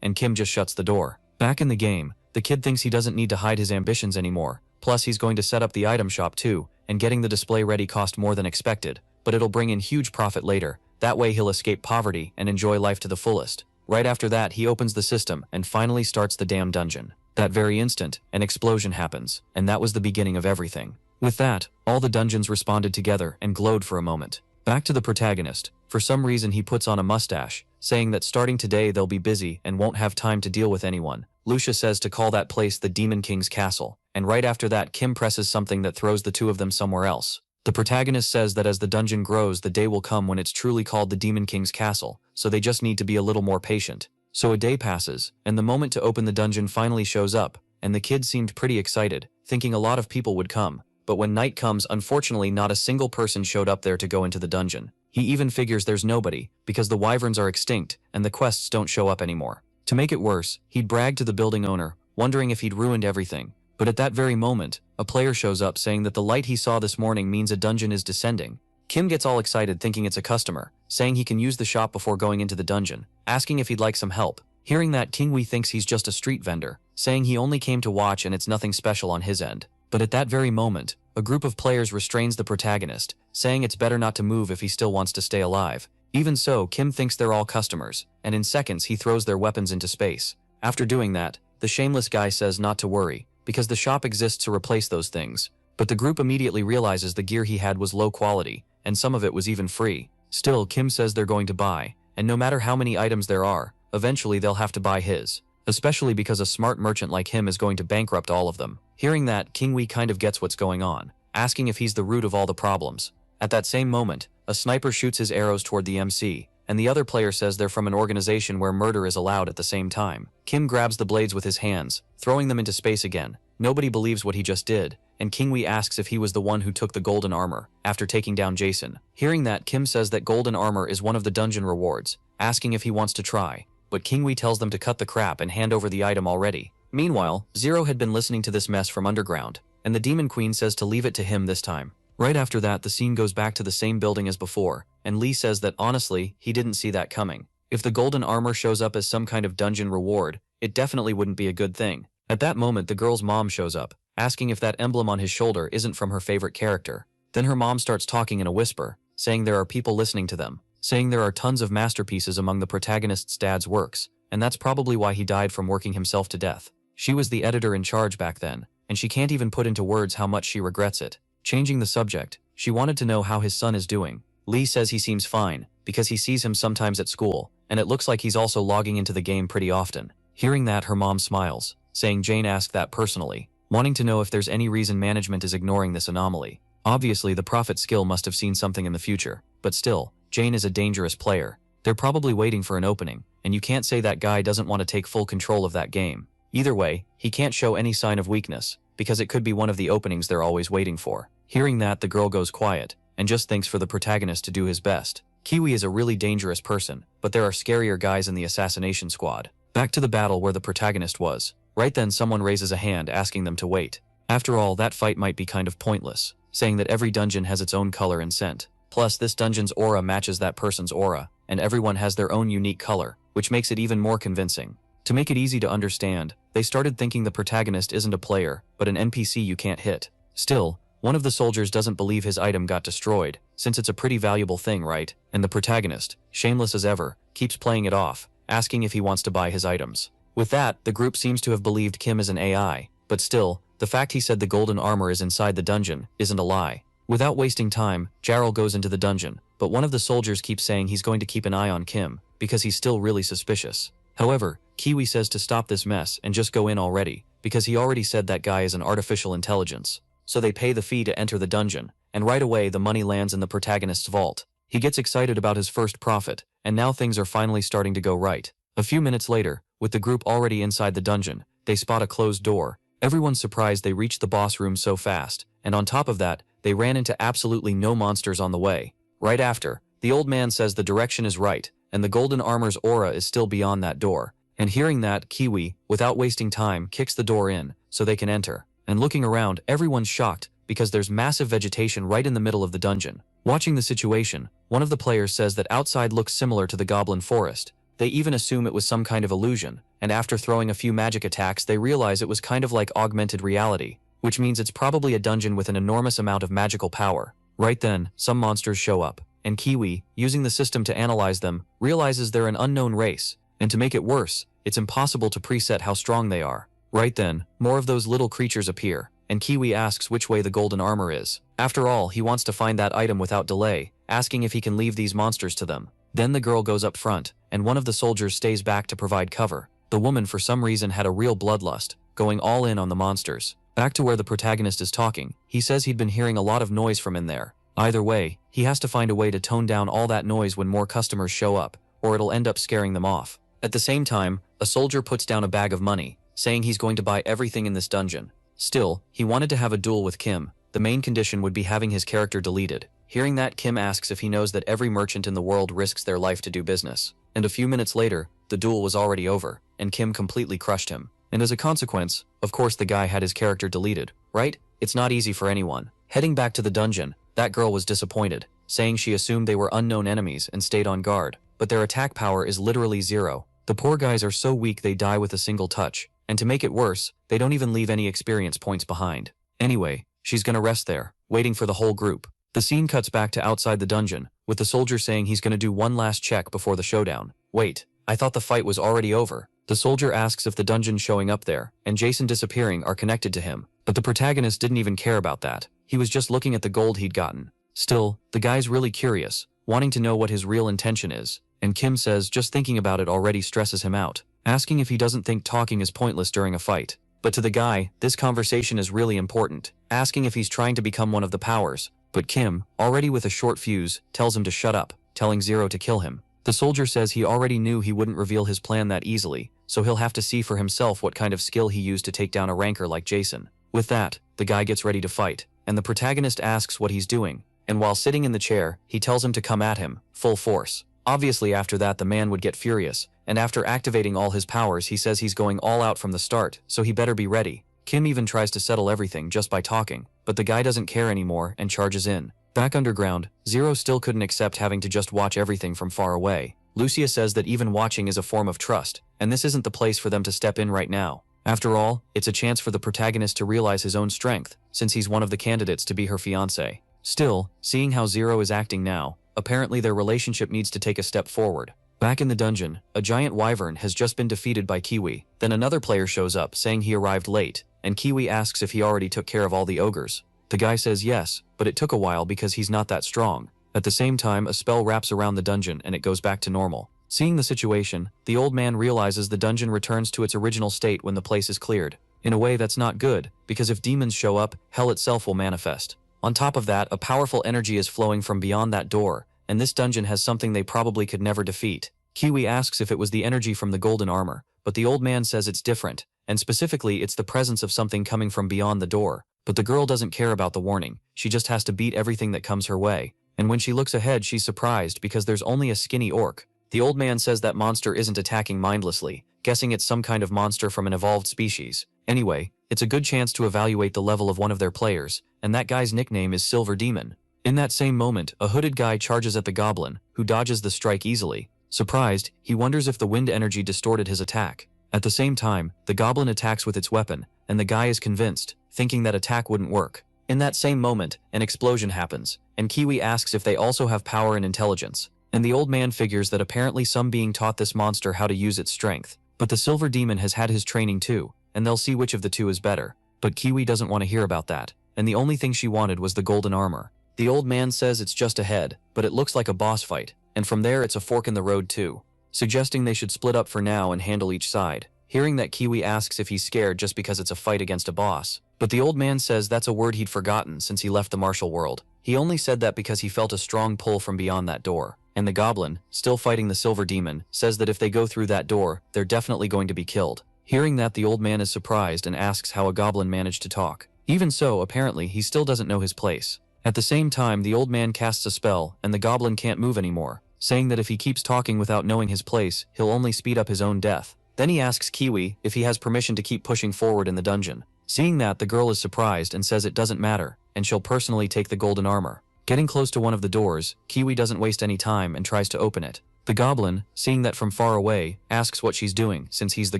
and Kim just shuts the door. Back in the game, the kid thinks he doesn't need to hide his ambitions anymore, plus he's going to set up the item shop too, and getting the display ready cost more than expected, but it'll bring in huge profit later. That way he'll escape poverty and enjoy life to the fullest. Right after that, he opens the system and finally starts the damn dungeon. That very instant, an explosion happens, and that was the beginning of everything. With that, all the dungeons responded together and glowed for a moment. Back to the protagonist. For some reason he puts on a mustache, saying that starting today they'll be busy and won't have time to deal with anyone. Lucia says to call that place the Demon King's Castle, and right after that Kim presses something that throws the two of them somewhere else. The protagonist says that as the dungeon grows, the day will come when it's truly called the Demon King's Castle, so they just need to be a little more patient. So a day passes, and the moment to open the dungeon finally shows up, and the kid seemed pretty excited, thinking a lot of people would come. But when night comes, unfortunately not a single person showed up there to go into the dungeon. He even figures there's nobody, because the wyverns are extinct and the quests don't show up anymore. To make it worse, he'd bragged to the building owner, wondering if he'd ruined everything. But at that very moment, a player shows up saying that the light he saw this morning means a dungeon is descending. Kim gets all excited thinking it's a customer, saying he can use the shop before going into the dungeon, asking if he'd like some help. Hearing that, Kingwee thinks he's just a street vendor, saying he only came to watch and it's nothing special on his end. But at that very moment, a group of players restrains the protagonist, saying it's better not to move if he still wants to stay alive. Even so, Kim thinks they're all customers, and in seconds he throws their weapons into space. After doing that, the shameless guy says not to worry, because the shop exists to replace those things. But the group immediately realizes the gear he had was low quality, and some of it was even free. Still, Kim says they're going to buy, and no matter how many items there are, eventually they'll have to buy his. Especially because a smart merchant like him is going to bankrupt all of them. Hearing that, Kingwee kind of gets what's going on, asking if he's the root of all the problems. At that same moment, a sniper shoots his arrows toward the MC, and the other player says they're from an organization where murder is allowed at the same time. Kim grabs the blades with his hands, throwing them into space again. Nobody believes what he just did, and Kingwee asks if he was the one who took the golden armor, after taking down Jason. Hearing that, Kim says that golden armor is one of the dungeon rewards, asking if he wants to try. But Kingwee tells them to cut the crap and hand over the item already. Meanwhile, Zero had been listening to this mess from underground, and the Demon Queen says to leave it to him this time. Right after that, the scene goes back to the same building as before, and Lee says that honestly, he didn't see that coming. If the golden armor shows up as some kind of dungeon reward, it definitely wouldn't be a good thing. At that moment, the girl's mom shows up, asking if that emblem on his shoulder isn't from her favorite character. Then her mom starts talking in a whisper, saying there are people listening to them, saying there are tons of masterpieces among the protagonist's dad's works, and that's probably why he died from working himself to death. She was the editor in charge back then, and she can't even put into words how much she regrets it. Changing the subject, she wanted to know how his son is doing. Lee says he seems fine, because he sees him sometimes at school, and it looks like he's also logging into the game pretty often. Hearing that, her mom smiles, saying Jane asked that personally, wanting to know if there's any reason management is ignoring this anomaly. Obviously, the Prophet skill must have seen something in the future, but still, Jane is a dangerous player. They're probably waiting for an opening, and you can't say that guy doesn't want to take full control of that game. Either way, he can't show any sign of weakness, because it could be one of the openings they're always waiting for. Hearing that, the girl goes quiet, and just thinks for the protagonist to do his best. Kiwi is a really dangerous person, but there are scarier guys in the assassination squad. Back to the battle where the protagonist was. Right then, someone raises a hand asking them to wait. After all, that fight might be kind of pointless, saying that every dungeon has its own color and scent. Plus, this dungeon's aura matches that person's aura, and everyone has their own unique color, which makes it even more convincing. To make it easy to understand, they started thinking the protagonist isn't a player, but an NPC you can't hit. Still, one of the soldiers doesn't believe his item got destroyed, since it's a pretty valuable thing, right? And the protagonist, shameless as ever, keeps playing it off, asking if he wants to buy his items. With that, the group seems to have believed Kim is an AI, but still, the fact he said the golden armor is inside the dungeon isn't a lie. Without wasting time, Jarl goes into the dungeon, but one of the soldiers keeps saying he's going to keep an eye on Kim, because he's still really suspicious. However, Kiwi says to stop this mess and just go in already, because he already said that guy is an artificial intelligence. So they pay the fee to enter the dungeon, and right away the money lands in the protagonist's vault. He gets excited about his first profit, and now things are finally starting to go right. A few minutes later, with the group already inside the dungeon, they spot a closed door. Everyone's surprised they reached the boss room so fast, and on top of that, they ran into absolutely no monsters on the way. Right after, The old man says the direction is right, and the golden armor's aura is still beyond that door. And hearing that, Kiwi, without wasting time, kicks the door in, so they can enter. And looking around, everyone's shocked, because there's massive vegetation right in the middle of the dungeon. Watching the situation, one of the players says that outside looks similar to the goblin forest. They even assume it was some kind of illusion, and after throwing a few magic attacks they realize it was kind of like augmented reality, which means it's probably a dungeon with an enormous amount of magical power. Right then, some monsters show up, and Kiwi, using the system to analyze them, realizes they're an unknown race, and to make it worse, it's impossible to preset how strong they are. Right then, more of those little creatures appear, and Kiwi asks which way the golden armor is. After all, he wants to find that item without delay, asking if he can leave these monsters to them. Then the girl goes up front, and one of the soldiers stays back to provide cover. The woman for some reason had a real bloodlust, going all in on the monsters. Back to where the protagonist is talking, he says he'd been hearing a lot of noise from in there. Either way, he has to find a way to tone down all that noise when more customers show up, or it'll end up scaring them off. At the same time, a soldier puts down a bag of money, saying he's going to buy everything in this dungeon. Still, he wanted to have a duel with Kim. The main condition would be having his character deleted. Hearing that, Kim asks if he knows that every merchant in the world risks their life to do business. And a few minutes later, the duel was already over, and Kim completely crushed him. And as a consequence, of course the guy had his character deleted, right? It's not easy for anyone. Heading back to the dungeon, that girl was disappointed, saying she assumed they were unknown enemies and stayed on guard, but their attack power is literally zero. The poor guys are so weak they die with a single touch, and to make it worse, they don't even leave any experience points behind. Anyway, she's gonna rest there, waiting for the whole group. The scene cuts back to outside the dungeon, with the soldier saying he's gonna do one last check before the showdown. Wait, I thought the fight was already over. The soldier asks if the dungeon showing up there, and Jason disappearing are connected to him, but the protagonist didn't even care about that. He was just looking at the gold he'd gotten. Still, the guy's really curious, wanting to know what his real intention is, and Kim says just thinking about it already stresses him out, asking if he doesn't think talking is pointless during a fight. But to the guy, this conversation is really important, asking if he's trying to become one of the powers. But Kim, already with a short fuse, tells him to shut up, telling Zero to kill him. The soldier says he already knew he wouldn't reveal his plan that easily, so he'll have to see for himself what kind of skill he used to take down a ranker like Jason. With that, the guy gets ready to fight, and the protagonist asks what he's doing, and while sitting in the chair, he tells him to come at him, full force. Obviously after that the man would get furious, and after activating all his powers he says he's going all out from the start, so he better be ready. Kim even tries to settle everything just by talking, but the guy doesn't care anymore and charges in. Back underground, Zero still couldn't accept having to just watch everything from far away. Lucia says that even watching is a form of trust, and this isn't the place for them to step in right now. After all, it's a chance for the protagonist to realize his own strength, since he's one of the candidates to be her fiancé. Still, seeing how Zero is acting now, apparently their relationship needs to take a step forward. Back in the dungeon, a giant wyvern has just been defeated by Kiwi. Then another player shows up saying he arrived late, and Kiwi asks if he already took care of all the ogres. The guy says yes, but it took a while because he's not that strong. At the same time, a spell wraps around the dungeon and it goes back to normal. Seeing the situation, the old man realizes the dungeon returns to its original state when the place is cleared. In a way that's not good, because if demons show up, hell itself will manifest. On top of that, a powerful energy is flowing from beyond that door, and this dungeon has something they probably could never defeat. Kiwi asks if it was the energy from the golden armor, but the old man says it's different, and specifically it's the presence of something coming from beyond the door. But the girl doesn't care about the warning, she just has to beat everything that comes her way. And when she looks ahead she's surprised because there's only a skinny orc. The old man says that monster isn't attacking mindlessly, guessing it's some kind of monster from an evolved species. Anyway, it's a good chance to evaluate the level of one of their players, and that guy's nickname is Silver Demon. In that same moment, a hooded guy charges at the goblin, who dodges the strike easily. Surprised, he wonders if the wind energy distorted his attack. At the same time, the goblin attacks with its weapon, and the guy is convinced, thinking that attack wouldn't work. In that same moment, an explosion happens, and Kiwi asks if they also have power and intelligence. And the old man figures that apparently some being taught this monster how to use its strength. But the Silver Demon has had his training too, and they'll see which of the two is better. But Kiwi doesn't want to hear about that, and the only thing she wanted was the golden armor. The old man says it's just ahead, but it looks like a boss fight, and from there it's a fork in the road too, suggesting they should split up for now and handle each side. Hearing that, Kiwi asks if he's scared just because it's a fight against a boss. But the old man says that's a word he'd forgotten since he left the martial world. He only said that because he felt a strong pull from beyond that door. And the goblin, still fighting the Silver Demon, says that if they go through that door, they're definitely going to be killed. Hearing that, the old man is surprised and asks how a goblin managed to talk. Even so, apparently he still doesn't know his place. At the same time, the old man casts a spell, and the goblin can't move anymore, saying that if he keeps talking without knowing his place, he'll only speed up his own death. Then he asks Kiwi if he has permission to keep pushing forward in the dungeon. Seeing that, the girl is surprised and says it doesn't matter, and she'll personally take the golden armor. Getting close to one of the doors, Kiwi doesn't waste any time and tries to open it. The goblin, seeing that from far away, asks what she's doing since he's the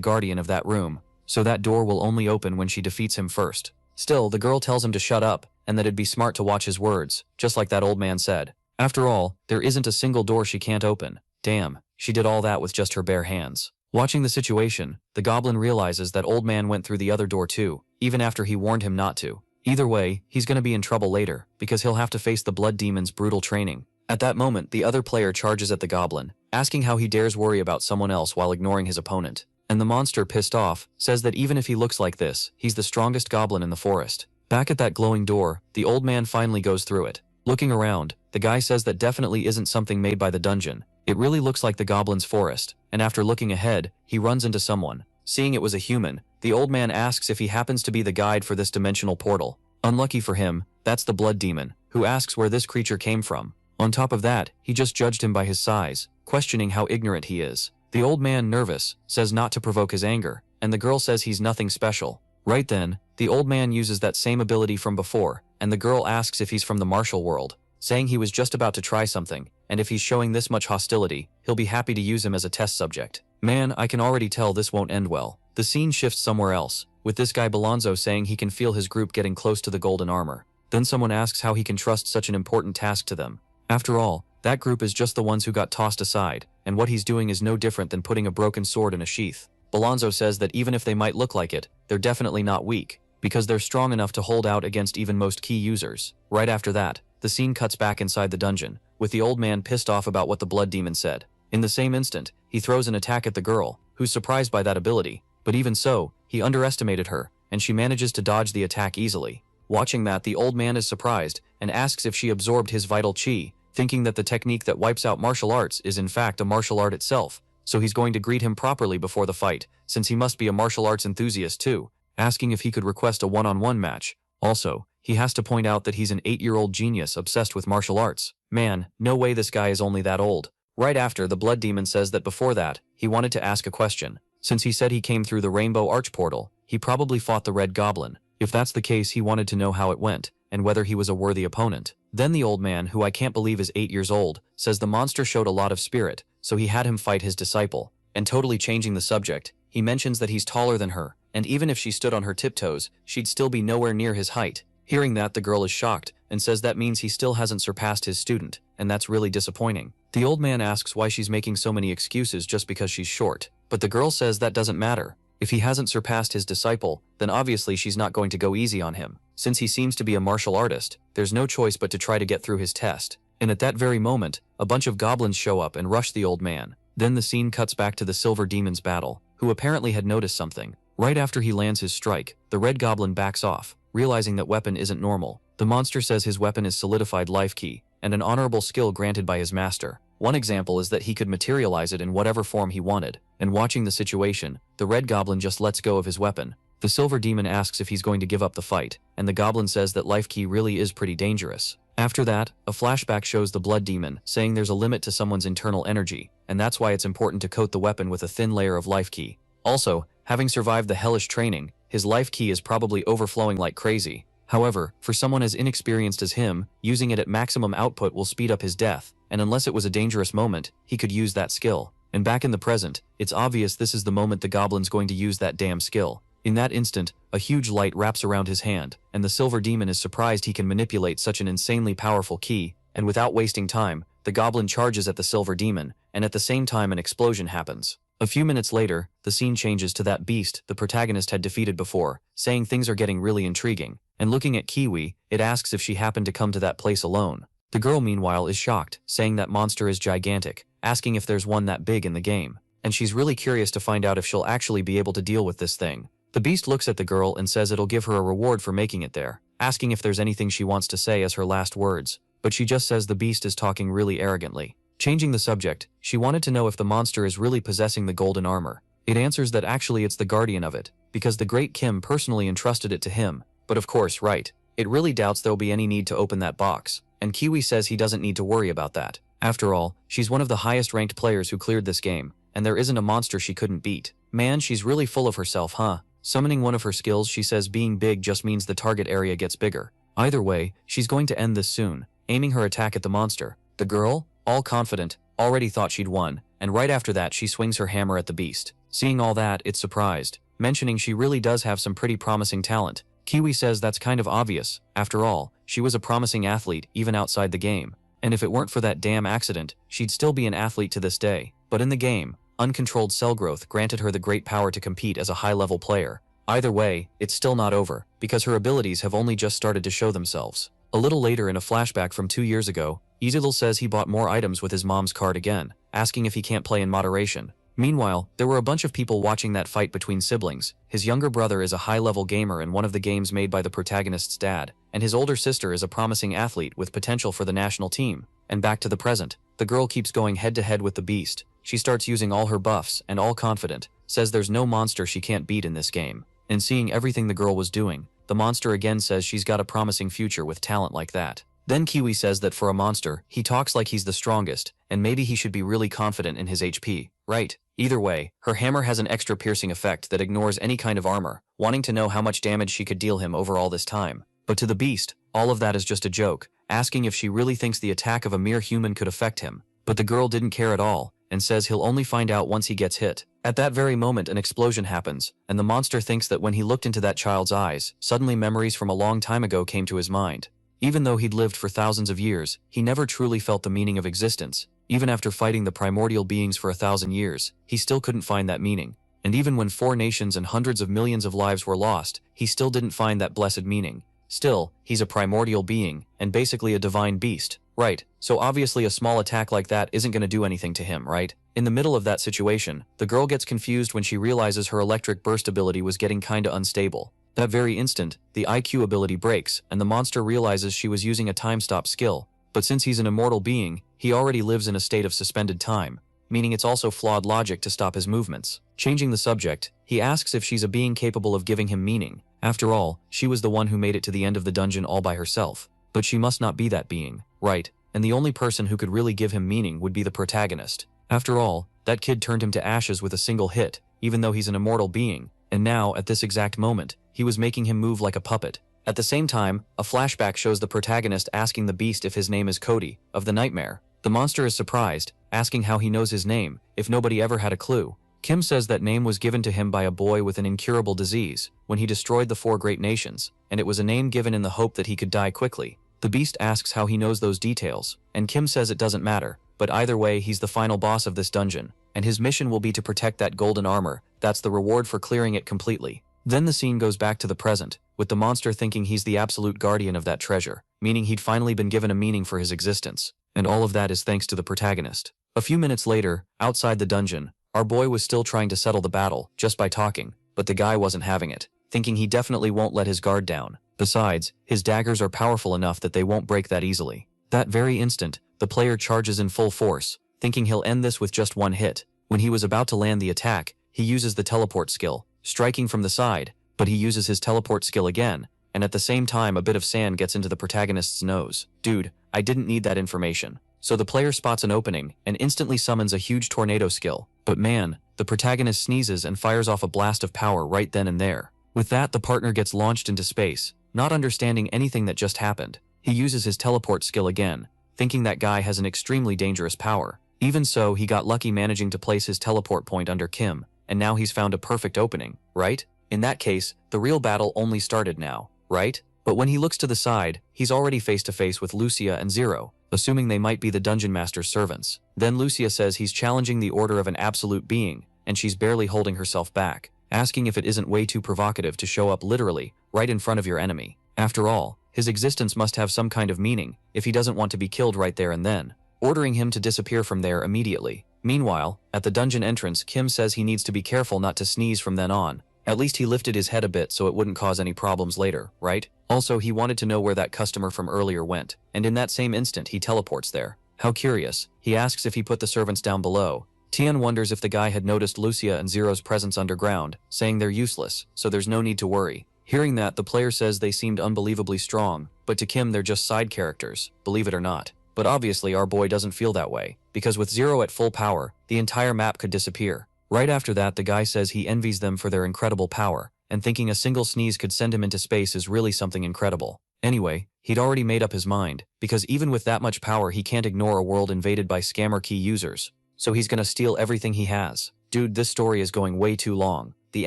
guardian of that room, so that door will only open when she defeats him first. Still, the girl tells him to shut up, and that it'd be smart to watch his words, just like that old man said. After all, there isn't a single door she can't open. Damn, she did all that with just her bare hands. Watching the situation, the goblin realizes that old man went through the other door too, even after he warned him not to. Either way, he's gonna be in trouble later, because he'll have to face the blood demon's brutal training. At that moment, the other player charges at the goblin, asking how he dares worry about someone else while ignoring his opponent. And the monster, pissed off, says that even if he looks like this, he's the strongest goblin in the forest. Back at that glowing door, the old man finally goes through it. Looking around, the guy says that definitely isn't something made by the dungeon. It really looks like the goblin's forest, and after looking ahead, he runs into someone. Seeing it was a human, the old man asks if he happens to be the guide for this dimensional portal. Unlucky for him, that's the blood demon, who asks where this creature came from. On top of that, he just judged him by his size, questioning how ignorant he is. The old man, nervous, says not to provoke his anger, and the girl says he's nothing special. Right then, the old man uses that same ability from before, and the girl asks if he's from the martial world, saying he was just about to try something, and if he's showing this much hostility, he'll be happy to use him as a test subject. Man, I can already tell this won't end well. The scene shifts somewhere else, with this guy Balonzo saying he can feel his group getting close to the golden armor. Then someone asks how he can trust such an important task to them. After all, that group is just the ones who got tossed aside, and what he's doing is no different than putting a broken sword in a sheath. Balonzo says that even if they might look like it, they're definitely not weak, because they're strong enough to hold out against even most key users. Right after that, the scene cuts back inside the dungeon, with the old man pissed off about what the blood demon said. In the same instant, he throws an attack at the girl, who's surprised by that ability, but even so, he underestimated her, and she manages to dodge the attack easily. Watching that, the old man is surprised, and asks if she absorbed his vital chi, thinking that the technique that wipes out martial arts is in fact a martial art itself, so he's going to greet him properly before the fight, since he must be a martial arts enthusiast too, asking if he could request a one-on-one match. Also, he has to point out that he's an 8-year-old genius obsessed with martial arts. Man, no way this guy is only that old. Right after, the blood demon says that before that, he wanted to ask a question. Since he said he came through the Rainbow Arch portal, he probably fought the Red Goblin. If that's the case, he wanted to know how it went, and whether he was a worthy opponent. Then the old man, who I can't believe is 8 years old, says the monster showed a lot of spirit, so he had him fight his disciple. And totally changing the subject, he mentions that he's taller than her, and even if she stood on her tiptoes, she'd still be nowhere near his height. Hearing that, the girl is shocked, and says that means he still hasn't surpassed his student, and that's really disappointing. The old man asks why she's making so many excuses just because she's short, but the girl says that doesn't matter. If he hasn't surpassed his disciple, then obviously she's not going to go easy on him. Since he seems to be a martial artist, there's no choice but to try to get through his test. And at that very moment, a bunch of goblins show up and rush the old man. Then the scene cuts back to the Silver Demon's battle, who apparently had noticed something. Right after he lands his strike, the Red Goblin backs off, realizing that weapon isn't normal. The monster says his weapon is solidified life key, and an honorable skill granted by his master. One example is that he could materialize it in whatever form he wanted, and watching the situation, the Red Goblin just lets go of his weapon. The Silver Demon asks if he's going to give up the fight, and the Goblin says that life key really is pretty dangerous. After that, a flashback shows the Blood Demon saying there's a limit to someone's internal energy, and that's why it's important to coat the weapon with a thin layer of life key. Also, having survived the hellish training, his life key is probably overflowing like crazy. However, for someone as inexperienced as him, using it at maximum output will speed up his death, and unless it was a dangerous moment, he could use that skill. And back in the present, it's obvious this is the moment the Goblin's going to use that damn skill. In that instant, a huge light wraps around his hand, and the Silver Demon is surprised he can manipulate such an insanely powerful key, and without wasting time, the Goblin charges at the Silver Demon, and at the same time an explosion happens. A few minutes later, the scene changes to that beast the protagonist had defeated before, saying things are getting really intriguing, and looking at Kiwi, it asks if she happened to come to that place alone. The girl meanwhile is shocked, saying that monster is gigantic, asking if there's one that big in the game, and she's really curious to find out if she'll actually be able to deal with this thing. The beast looks at the girl and says it'll give her a reward for making it there, asking if there's anything she wants to say as her last words, but she just says the beast is talking really arrogantly. Changing the subject, she wanted to know if the monster is really possessing the golden armor. It answers that actually it's the guardian of it, because the Great Kim personally entrusted it to him, but of course, right, it really doubts there'll be any need to open that box, and Kiwi says he doesn't need to worry about that. After all, she's one of the highest ranked players who cleared this game, and there isn't a monster she couldn't beat. Man, she's really full of herself, huh? Summoning one of her skills, she says being big just means the target area gets bigger. Either way, she's going to end this soon, aiming her attack at the monster. The girl, all confident, already thought she'd won, and right after that she swings her hammer at the beast. Seeing all that, it's surprised, mentioning she really does have some pretty promising talent. Kiwi says that's kind of obvious. After all, she was a promising athlete even outside the game. And if it weren't for that damn accident, she'd still be an athlete to this day. But in the game, uncontrolled cell growth granted her the great power to compete as a high-level player. Either way, it's still not over, because her abilities have only just started to show themselves. A little later in a flashback from 2 years ago, Yahello says he bought more items with his mom's card again, asking if he can't play in moderation. Meanwhile, there were a bunch of people watching that fight between siblings. His younger brother is a high-level gamer in one of the games made by the protagonist's dad, and his older sister is a promising athlete with potential for the national team. And back to the present, the girl keeps going head-to-head with the beast. She starts using all her buffs, and all confident, says there's no monster she can't beat in this game. And seeing everything the girl was doing, the monster again says she's got a promising future with talent like that. Then Kiwi says that for a monster, he talks like he's the strongest, and maybe he should be really confident in his HP, right? Either way, her hammer has an extra piercing effect that ignores any kind of armor, wanting to know how much damage she could deal him over all this time. But to the beast, all of that is just a joke, asking if she really thinks the attack of a mere human could affect him. But the girl didn't care at all, and says he'll only find out once he gets hit. At that very moment an explosion happens, and the monster thinks that when he looked into that child's eyes, suddenly memories from a long time ago came to his mind. Even though he'd lived for thousands of years, he never truly felt the meaning of existence. Even after fighting the primordial beings for 1,000 years, he still couldn't find that meaning. And even when 4 nations and hundreds of millions of lives were lost, he still didn't find that blessed meaning. Still, he's a primordial being, and basically a divine beast, right? So obviously a small attack like that isn't going to do anything to him, right? In the middle of that situation, the girl gets confused when she realizes her electric burst ability was getting kinda unstable. That very instant, the IQ ability breaks, and the monster realizes she was using a time stop skill. But since he's an immortal being, he already lives in a state of suspended time, meaning it's also flawed logic to stop his movements. Changing the subject, he asks if she's a being capable of giving him meaning. After all, she was the one who made it to the end of the dungeon all by herself. But she must not be that being, right? And the only person who could really give him meaning would be the protagonist. After all, that kid turned him to ashes with a single hit, even though he's an immortal being. And now, at this exact moment, he was making him move like a puppet. At the same time, a flashback shows the protagonist asking the beast if his name is Cody, of the Nightmare. The monster is surprised, asking how he knows his name, if nobody ever had a clue. Kim says that name was given to him by a boy with an incurable disease, when he destroyed the 4 great nations, and it was a name given in the hope that he could die quickly. The beast asks how he knows those details, and Kim says it doesn't matter, but either way he's the final boss of this dungeon, and his mission will be to protect that golden armor. That's the reward for clearing it completely. Then the scene goes back to the present, with the monster thinking he's the absolute guardian of that treasure, meaning he'd finally been given a meaning for his existence. And all of that is thanks to the protagonist. A few minutes later, outside the dungeon, our boy was still trying to settle the battle, just by talking, but the guy wasn't having it, thinking he definitely won't let his guard down. Besides, his daggers are powerful enough that they won't break that easily. That very instant, the player charges in full force, thinking he'll end this with just one hit. When he was about to land the attack, he uses the teleport skill, striking from the side, but he uses his teleport skill again, and at the same time a bit of sand gets into the protagonist's nose. Dude, I didn't need that information. So the player spots an opening and instantly summons a huge tornado skill. But man, the protagonist sneezes and fires off a blast of power right then and there. With that, the partner gets launched into space, not understanding anything that just happened. He uses his teleport skill again, thinking that guy has an extremely dangerous power. Even so, he got lucky managing to place his teleport point under Kim, and now he's found a perfect opening, right? In that case, the real battle only started now, right? But when he looks to the side, he's already face to face with Lucia and Zero, assuming they might be the Dungeon Master's servants. Then Lucia says he's challenging the order of an absolute being, and she's barely holding herself back, asking if it isn't way too provocative to show up literally, right in front of your enemy. After all, his existence must have some kind of meaning, if he doesn't want to be killed right there and then, ordering him to disappear from there immediately. Meanwhile, at the dungeon entrance, Kim says he needs to be careful not to sneeze from then on. At least he lifted his head a bit so it wouldn't cause any problems later, right? Also, he wanted to know where that customer from earlier went, and in that same instant he teleports there. How curious. He asks if he put the servants down below. Tian wonders if the guy had noticed Lucia and Zero's presence underground, saying they're useless, so there's no need to worry. Hearing that, the player says they seemed unbelievably strong, but to Kim they're just side characters, believe it or not. But obviously our boy doesn't feel that way, because with Zero at full power, the entire map could disappear. Right after that, the guy says he envies them for their incredible power, and thinking a single sneeze could send him into space is really something incredible. Anyway, he'd already made up his mind, because even with that much power he can't ignore a world invaded by scammer key users. So he's gonna steal everything he has. Dude, this story is going way too long. The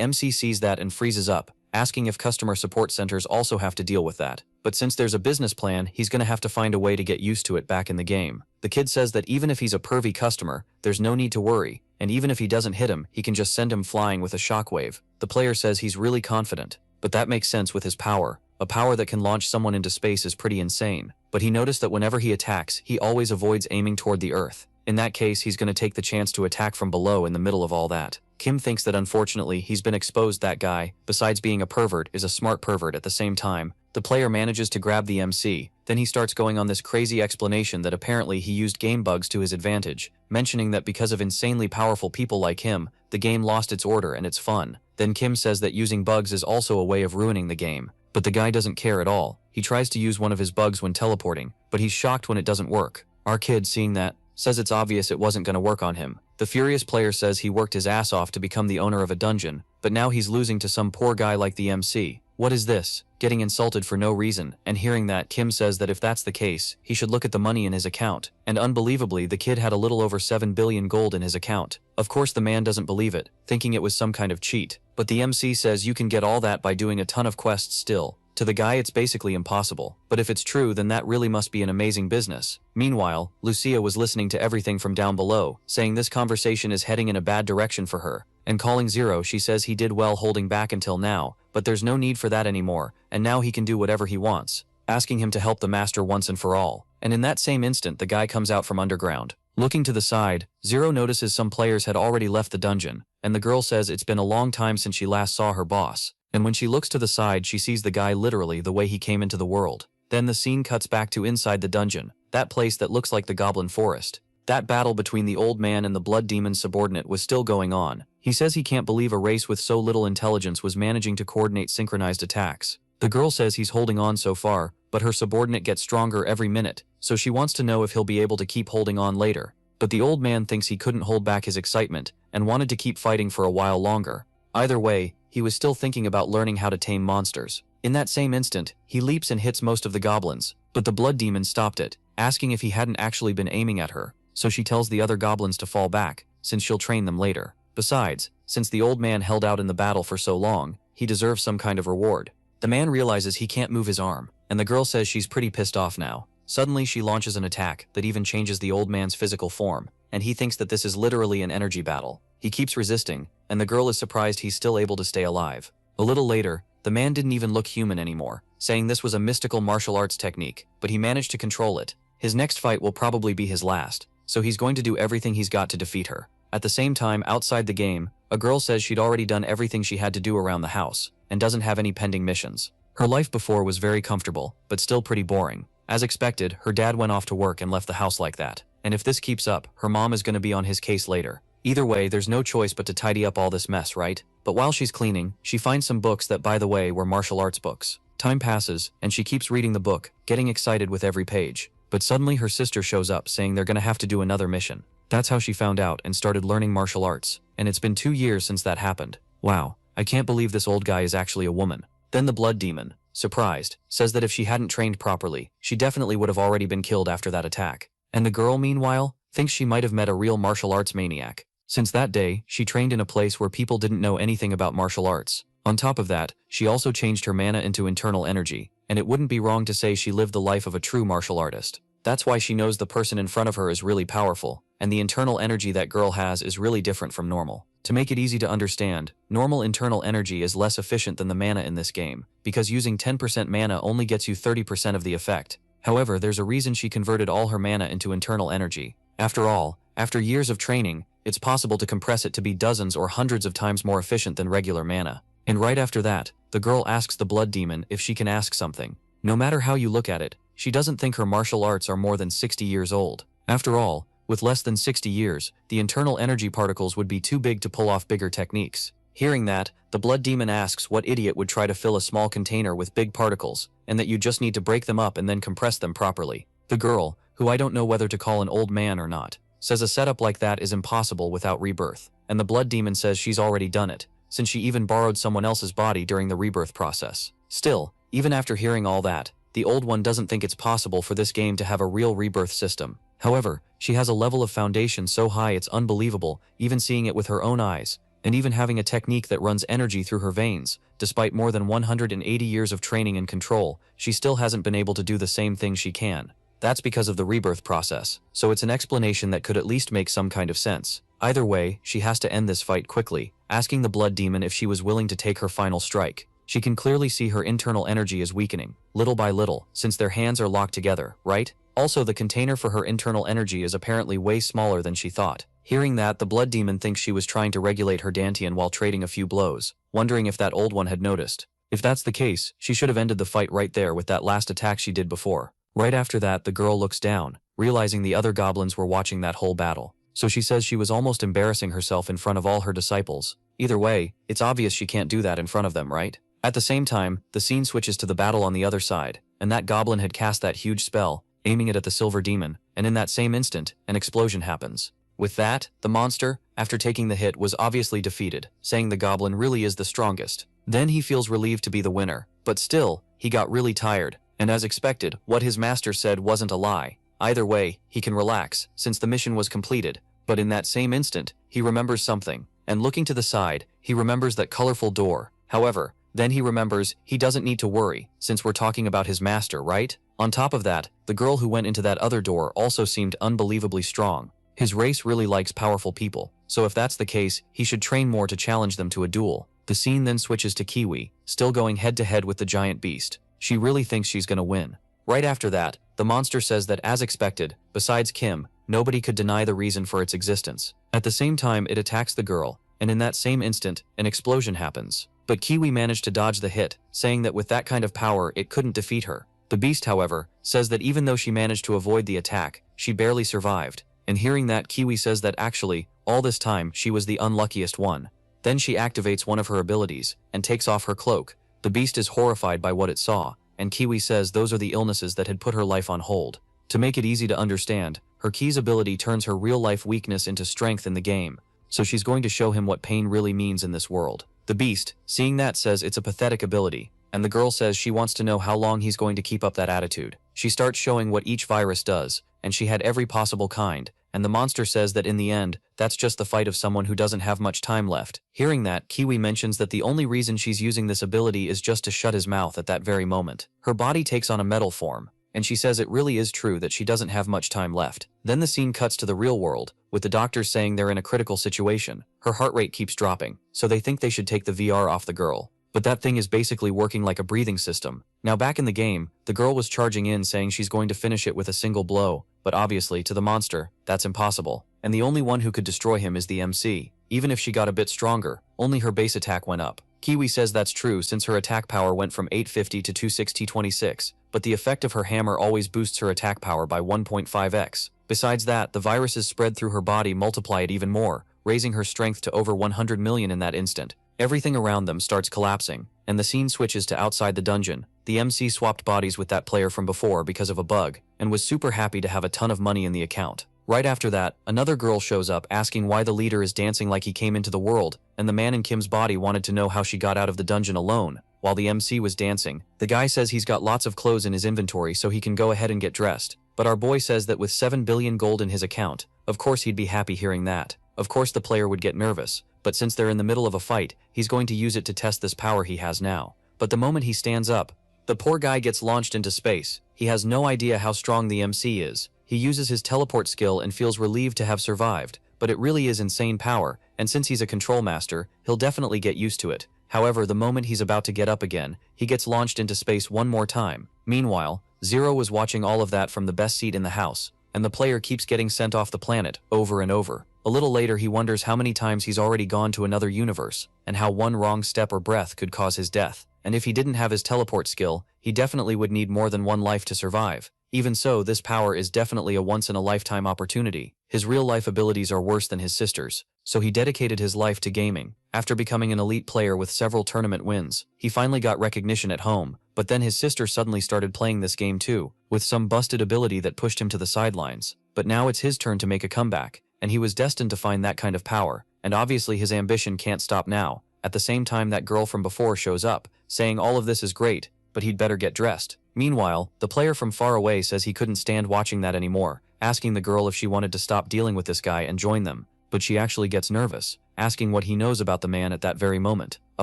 MC sees that and freezes up, asking if customer support centers also have to deal with that. But since there's a business plan, he's gonna have to find a way to get used to it back in the game. The kid says that even if he's a pervy customer, there's no need to worry, and even if he doesn't hit him, he can just send him flying with a shockwave. The player says he's really confident, but that makes sense with his power. A power that can launch someone into space is pretty insane. But he noticed that whenever he attacks, he always avoids aiming toward the earth. In that case, he's gonna take the chance to attack from below in the middle of all that. Kim thinks that unfortunately he's been exposed. That guy, besides being a pervert, is a smart pervert at the same time. The player manages to grab the MC, then he starts going on this crazy explanation that apparently he used game bugs to his advantage, mentioning that because of insanely powerful people like him, the game lost its order and its fun. Then Kim says that using bugs is also a way of ruining the game. But the guy doesn't care at all. He tries to use one of his bugs when teleporting, but he's shocked when it doesn't work. Our kid, seeing that, says it's obvious it wasn't gonna work on him. The furious player says he worked his ass off to become the owner of a dungeon, but now he's losing to some poor guy like the MC. What is this? Getting insulted for no reason, and hearing that, Kim says that if that's the case, he should look at the money in his account. And unbelievably, the kid had a little over 7 billion gold in his account. Of course the man doesn't believe it, thinking it was some kind of cheat. But the MC says you can get all that by doing a ton of quests still. To the guy it's basically impossible, but if it's true then that really must be an amazing business. Meanwhile, Lucia was listening to everything from down below, saying this conversation is heading in a bad direction for her, and calling Zero, she says he did well holding back until now, but there's no need for that anymore, and now he can do whatever he wants, asking him to help the master once and for all. And in that same instant the guy comes out from underground. Looking to the side, Zero notices some players had already left the dungeon, and the girl says it's been a long time since she last saw her boss. And when she looks to the side, she sees the guy literally the way he came into the world. Then the scene cuts back to inside the dungeon, that place that looks like the Goblin Forest. That battle between the old man and the blood demon's subordinate was still going on. He says he can't believe a race with so little intelligence was managing to coordinate synchronized attacks. The girl says he's holding on so far, but her subordinate gets stronger every minute, so she wants to know if he'll be able to keep holding on later. But the old man thinks he couldn't hold back his excitement, and wanted to keep fighting for a while longer. Either way, he was still thinking about learning how to tame monsters. In that same instant, he leaps and hits most of the goblins, but the blood demon stopped it, asking if he hadn't actually been aiming at her, so she tells the other goblins to fall back, since she'll train them later. Besides, since the old man held out in the battle for so long, he deserves some kind of reward. The man realizes he can't move his arm, and the girl says she's pretty pissed off now. Suddenly she launches an attack that even changes the old man's physical form, and he thinks that this is literally an energy battle. He keeps resisting, and the girl is surprised he's still able to stay alive. A little later, the man didn't even look human anymore, saying this was a mystical martial arts technique, but he managed to control it. His next fight will probably be his last, so he's going to do everything he's got to defeat her. At the same time, outside the game, a girl says she'd already done everything she had to do around the house, and doesn't have any pending missions. Her life before was very comfortable, but still pretty boring. As expected, her dad went off to work and left the house like that, and if this keeps up, her mom is going to be on his case later. Either way, there's no choice but to tidy up all this mess, right? But while she's cleaning, she finds some books that, by the way, were martial arts books. Time passes, and she keeps reading the book, getting excited with every page. But suddenly her sister shows up saying they're gonna have to do another mission. That's how she found out and started learning martial arts, and it's been 2 years since that happened. Wow, I can't believe this old guy is actually a woman. Then the blood demon, surprised, says that if she hadn't trained properly, she definitely would have already been killed after that attack. And the girl, meanwhile, thinks she might have met a real martial arts maniac. Since that day, she trained in a place where people didn't know anything about martial arts. On top of that, she also changed her mana into internal energy, and it wouldn't be wrong to say she lived the life of a true martial artist. That's why she knows the person in front of her is really powerful, and the internal energy that girl has is really different from normal. To make it easy to understand, normal internal energy is less efficient than the mana in this game, because using 10% mana only gets you 30% of the effect. However, there's a reason she converted all her mana into internal energy. After all, after years of training, it's possible to compress it to be dozens or hundreds of times more efficient than regular mana. And right after that, the girl asks the blood demon if she can ask something. No matter how you look at it, she doesn't think her martial arts are more than 60 years old. After all, with less than 60 years, the internal energy particles would be too big to pull off bigger techniques. Hearing that, the blood demon asks what idiot would try to fill a small container with big particles, and that you just need to break them up and then compress them properly. The girl, who I don't know whether to call an old man or not, says a setup like that is impossible without rebirth, and the blood demon says she's already done it, since she even borrowed someone else's body during the rebirth process. Still, even after hearing all that, the old one doesn't think it's possible for this game to have a real rebirth system. However, she has a level of foundation so high it's unbelievable, even seeing it with her own eyes, and even having a technique that runs energy through her veins. Despite more than 180 years of training and control, she still hasn't been able to do the same thing she can. That's because of the rebirth process, so it's an explanation that could at least make some kind of sense. Either way, she has to end this fight quickly, asking the blood demon if she was willing to take her final strike. She can clearly see her internal energy is weakening, little by little, since their hands are locked together, right? Also, the container for her internal energy is apparently way smaller than she thought. Hearing that, the blood demon thinks she was trying to regulate her dantian while trading a few blows, wondering if that old one had noticed. If that's the case, she should have ended the fight right there with that last attack she did before. Right after that, the girl looks down, realizing the other goblins were watching that whole battle. So she says she was almost embarrassing herself in front of all her disciples. Either way, it's obvious she can't do that in front of them, right? At the same time, the scene switches to the battle on the other side, and that goblin had cast that huge spell, aiming it at the silver demon, and in that same instant, an explosion happens. With that, the monster, after taking the hit, was obviously defeated, saying the goblin really is the strongest. Then he feels relieved to be the winner, but still, he got really tired, and as expected, what his master said wasn't a lie. Either way, he can relax, since the mission was completed, but in that same instant, he remembers something, and looking to the side, he remembers that colorful door. However, then he remembers he doesn't need to worry, since we're talking about his master, right? On top of that, the girl who went into that other door also seemed unbelievably strong. His race really likes powerful people, so if that's the case, he should train more to challenge them to a duel. The scene then switches to Kiwi, still going head-to-head with the giant beast. She really thinks she's gonna win. Right after that, the monster says that as expected, besides Kim, nobody could deny the reason for its existence. At the same time, it attacks the girl, and in that same instant, an explosion happens. But Kiwi managed to dodge the hit, saying that with that kind of power, it couldn't defeat her. The beast, however, says that even though she managed to avoid the attack, she barely survived. And hearing that, Kiwi says that actually, all this time, she was the unluckiest one. Then she activates one of her abilities, and takes off her cloak. The beast is horrified by what it saw, and Kiwi says those are the illnesses that had put her life on hold. To make it easy to understand, her Key's ability turns her real-life weakness into strength in the game, so she's going to show him what pain really means in this world. The beast, seeing that, says it's a pathetic ability, and the girl says she wants to know how long he's going to keep up that attitude. She starts showing what each virus does, and she had every possible kind, and the monster says that in the end, that's just the fight of someone who doesn't have much time left. Hearing that, Kiwi mentions that the only reason she's using this ability is just to shut his mouth at that very moment. Her body takes on a metal form, and she says it really is true that she doesn't have much time left. Then the scene cuts to the real world, with the doctors saying they're in a critical situation. Her heart rate keeps dropping, so they think they should take the VR off the girl. But that thing is basically working like a breathing system. Now back in the game, the girl was charging in saying she's going to finish it with a single blow, but obviously to the monster, that's impossible. And the only one who could destroy him is the MC. Even if she got a bit stronger, only her base attack went up. Kiwi says that's true since her attack power went from 850 to 260-26, but the effect of her hammer always boosts her attack power by 1.5x. Besides that, the viruses spread through her body multiply it even more, raising her strength to over 100 million in that instant. Everything around them starts collapsing, and the scene switches to outside the dungeon. The MC swapped bodies with that player from before because of a bug, and was super happy to have a ton of money in the account. Right after that, another girl shows up asking why the leader is dancing like he came into the world, and the man in Kim's body wanted to know how she got out of the dungeon alone, while the MC was dancing. The guy says he's got lots of clothes in his inventory so he can go ahead and get dressed, but our boy says that with 7 billion gold in his account, of course he'd be happy hearing that. Of course the player would get nervous, but since they're in the middle of a fight, he's going to use it to test this power he has now. But the moment he stands up, the poor guy gets launched into space. He has no idea how strong the MC is. He uses his teleport skill and feels relieved to have survived, but it really is insane power, and since he's a control master, he'll definitely get used to it. However, the moment he's about to get up again, he gets launched into space one more time. Meanwhile, Zero was watching all of that from the best seat in the house, and the player keeps getting sent off the planet, over and over. A little later he wonders how many times he's already gone to another universe, and how one wrong step or breath could cause his death. And if he didn't have his teleport skill, he definitely would need more than one life to survive. Even so, this power is definitely a once-in-a-lifetime opportunity. His real-life abilities are worse than his sister's, so he dedicated his life to gaming. After becoming an elite player with several tournament wins, he finally got recognition at home, but then his sister suddenly started playing this game too, with some busted ability that pushed him to the sidelines. But now it's his turn to make a comeback, and he was destined to find that kind of power, and obviously his ambition can't stop now. At the same time, that girl from before shows up, saying all of this is great, but he'd better get dressed. Meanwhile, the player from far away says he couldn't stand watching that anymore, asking the girl if she wanted to stop dealing with this guy and join them, but she actually gets nervous, asking what he knows about the man at that very moment. A